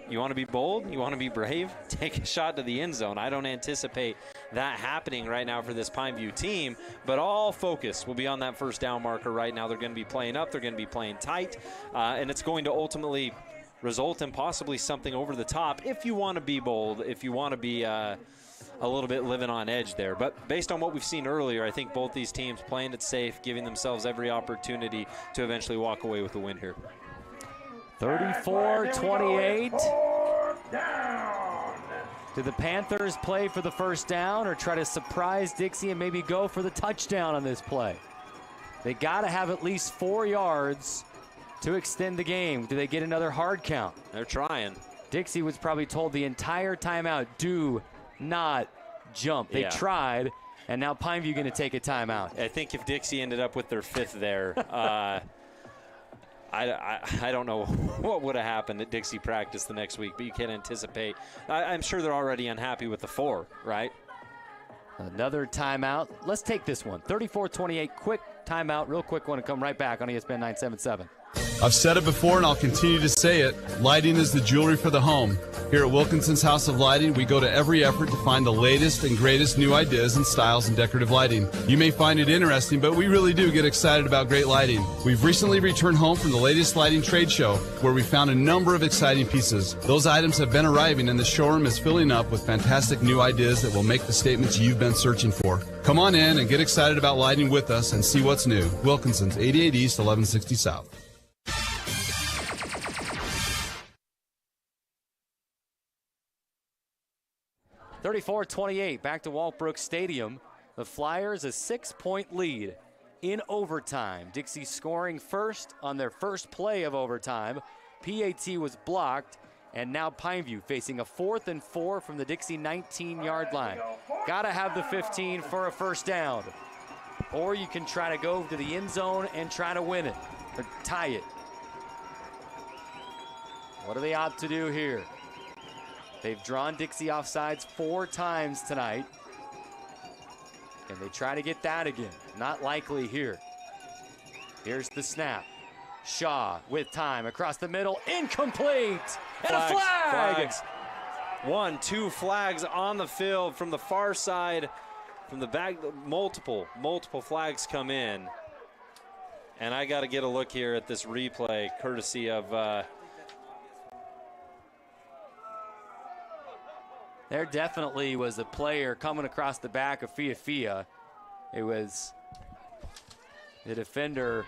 You want to be bold? You want to be brave? Take a shot to the end zone. I don't anticipate that happening right now for this Pineview team, but all focus will be on that first down marker right now. They're going to be playing up. They're going to be playing tight, and it's going to ultimately result in possibly something over the top if you want to be bold, if you want to be a little bit living on edge there. But based on what we've seen earlier, I think both these teams playing it safe, giving themselves every opportunity to eventually walk away with the win here. 34-28. Do the Panthers play for the first down or try to surprise Dixie and maybe go for the touchdown on this play? They got to have at least 4 yards to extend the game. Do they get another hard count? They're trying. Dixie was probably told the entire timeout, do not jump. They tried, and now Pineview going to take a timeout. I think if Dixie ended up with their 5th there, I don't know what would have happened at Dixie practice the next week, but you can't anticipate. I'm sure they're already unhappy with the 4, right? Another timeout. Let's take this one. 34-28, quick timeout, real quick one, to come right back on ESPN 977. I've said it before and I'll continue to say it. Lighting is the jewelry for the home. Here at Wilkinson's House of Lighting, we go to every effort to find the latest and greatest new ideas and styles in decorative lighting. You may find it interesting, but we really do get excited about great lighting. We've recently returned home from the latest lighting trade show where we found a number of exciting pieces. Those items have been arriving and the showroom is filling up with fantastic new ideas that will make the statements you've been searching for. Come on in and get excited about lighting with us and see what's new. Wilkinson's, 88 East, 1160 South. (34-28) back to Walbrook Stadium. The Flyers a 6-point lead in overtime. Dixie scoring first on their first play of overtime. PAT was blocked, and now Pineview facing a 4th and 4 from the Dixie 19-yard line. Gotta have the 15 for a first down. Or you can try to go to the end zone and try to win it, or tie it. What do they opt to do here? They've drawn Dixie offsides 4 times tonight. And they try to get that again. Not likely here. Here's the snap. Shaw with time across the middle. Incomplete! And a flag! Flags. 1, 2 flags on the field from the far side. From the back, multiple flags come in. And I got to get a look here at this replay, courtesy of... There definitely was a player coming across the back of Fiafia. It was the defender,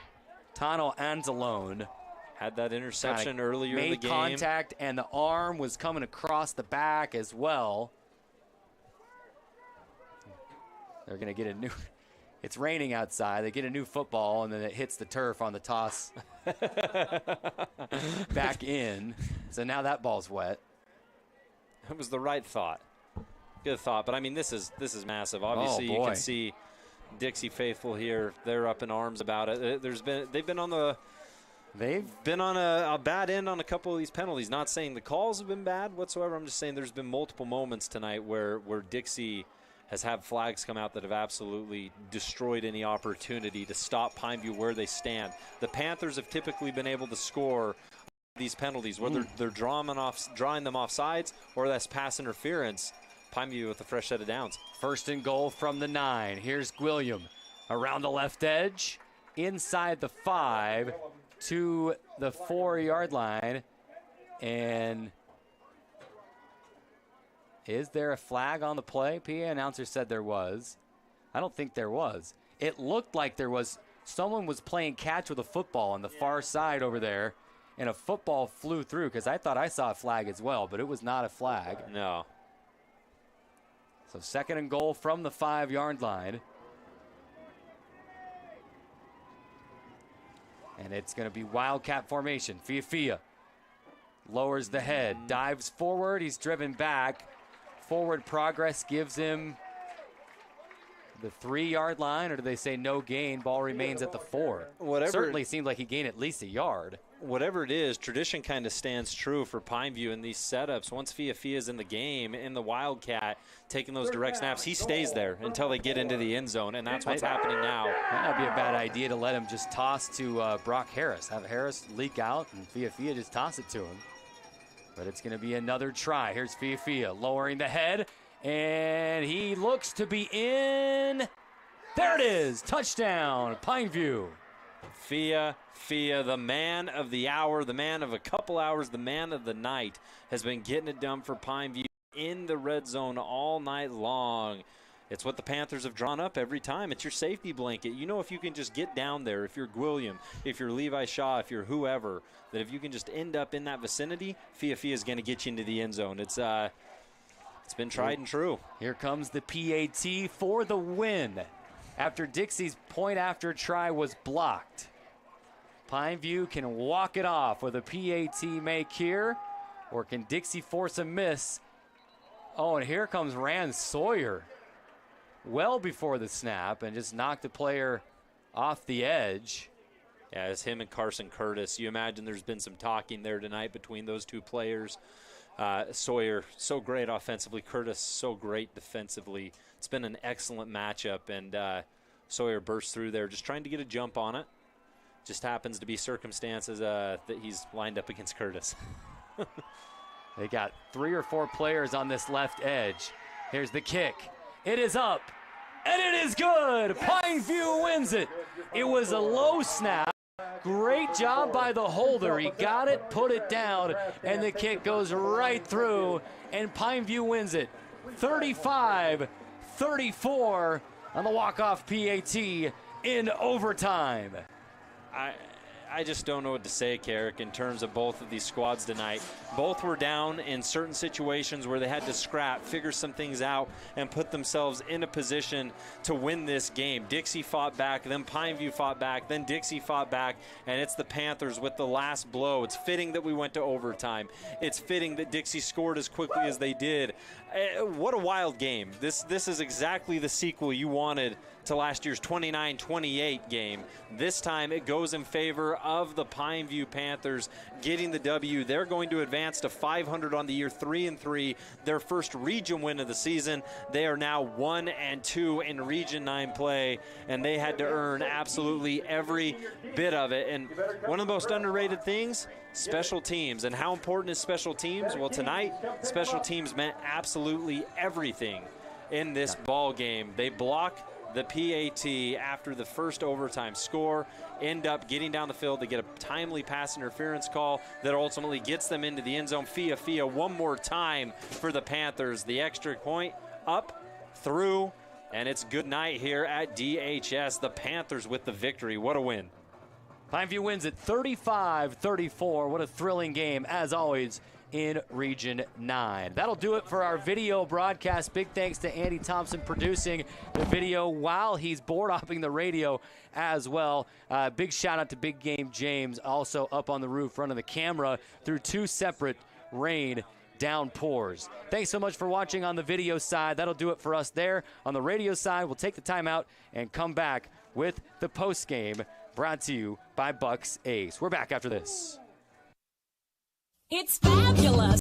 Tano Anzalone. Had that interception earlier in the game. Made contact, and the arm was coming across the back as well. They're going to get a new... It's raining outside. They get a new football, and then it hits the turf on the toss back in. So now that ball's wet. It was the right thought. Good thought. But, I mean, this is massive. Obviously, you can see Dixie faithful here. They're up in arms about it. They've been on a bad end on a couple of these penalties. Not saying the calls have been bad whatsoever. I'm just saying there's been multiple moments tonight where Dixie has had flags come out that have absolutely destroyed any opportunity to stop Pineview where they stand. The Panthers have typically been able to score these penalties, whether they're drawing them off sides or that's pass interference. Pineview with a fresh set of downs. First and goal from the 9. Here's Gwilliam around the left edge, inside the 5 to the 4-yard line. And is there a flag on the play? PA announcer said there was. I don't think there was. It looked like there was. Someone was playing catch with a football on the far side over there, and a football flew through, because I thought I saw a flag as well, but it was not a flag. No. So second and goal from the 5-yard line. And it's going to be Wildcat formation. Fiafia lowers the head, dives forward. He's driven back. Forward progress gives him the 3-yard line, or do they say no gain? Ball remains at the 4. Whatever. Certainly seemed like he gained at least a yard. whatever it is, tradition kind of stands true for Pineview in these setups. Once Fiafia's in the game, in the Wildcat, taking those direct snaps, he stays there until they get into the end zone, and that's what's happening now. Might not be a bad idea to let him just toss to Brock Harris. Have Harris leak out, and Fiafia just toss it to him. But it's going to be another try. Here's Fiafia lowering the head, and he looks to be in. There it is, touchdown, Pineview. Fia, the man of the hour, the man of a couple hours, the man of the night, has been getting it done for Pineview in the red zone all night long. It's what the Panthers have drawn up every time. It's your safety blanket. You know, if you can just get down there, if you're Gwilliam, if you're Levi Shaw, if you're whoever, that if you can just end up in that vicinity, Fiafia is going to get you into the end zone. It's been tried and true. Here comes the PAT for the win after Dixie's point after try was blocked. Pineview can walk it off with a PAT make here, or can Dixie force a miss? Oh, and here comes Rand Sawyer well before the snap and just knocked the player off the edge. Yeah, it's him and Carson Curtis. You imagine there's been some talking there tonight between those two players. Sawyer, so great offensively. Curtis, so great defensively. It's been an excellent matchup, and Sawyer burst through there just trying to get a jump on it. Just happens to be circumstances that he's lined up against Curtis. They got 3 or 4 players on this left edge. Here's the kick. It is up, and it is good. Pineview wins it. It was a low snap. Great job by the holder. He got it, put it down, and the kick goes right through, and Pineview wins it. 35-34 on the walk-off PAT in overtime. I just don't know what to say, Carrick, in terms of both of these squads tonight. Both were down in certain situations where they had to scrap, figure some things out, and put themselves in a position to win this game. Dixie fought back, then Pineview fought back, then Dixie fought back, and it's the Panthers with the last blow. It's fitting that we went to overtime. It's fitting that Dixie scored as quickly as they did. What a wild game. This is exactly the sequel you wanted to last year's 29-28 game. This time it goes in favor of the Pineview Panthers getting the W. They're going to advance to 500 on the year, 3-3, their first region win of the season. They are now 1-2 in Region 9 play, and they had to earn absolutely every bit of it. And one of the most underrated things, special teams. And how important is special teams? Well, tonight, special teams meant absolutely everything in this ball game. They block the PAT after the first overtime score, end up getting down the field to get a timely pass interference call that ultimately gets them into the end zone. Fia one more time for the Panthers. The extra point up, through, and it's good night here at DHS. The Panthers with the victory. What a win. Pineview wins it 35-34. What a thrilling game, as always, in Region 9. That'll do it for our video broadcast. Big thanks to Andy Thompson producing the video while he's board hopping the radio as well. Big shout out to Big Game James, also up on the roof running the camera through 2 separate rain downpours. Thanks so much for watching on the video side. That'll do it for us there. On the radio side, we'll take the time out and come back with the post game brought to you by Bucks Ace. We're back after this. It's fabulous.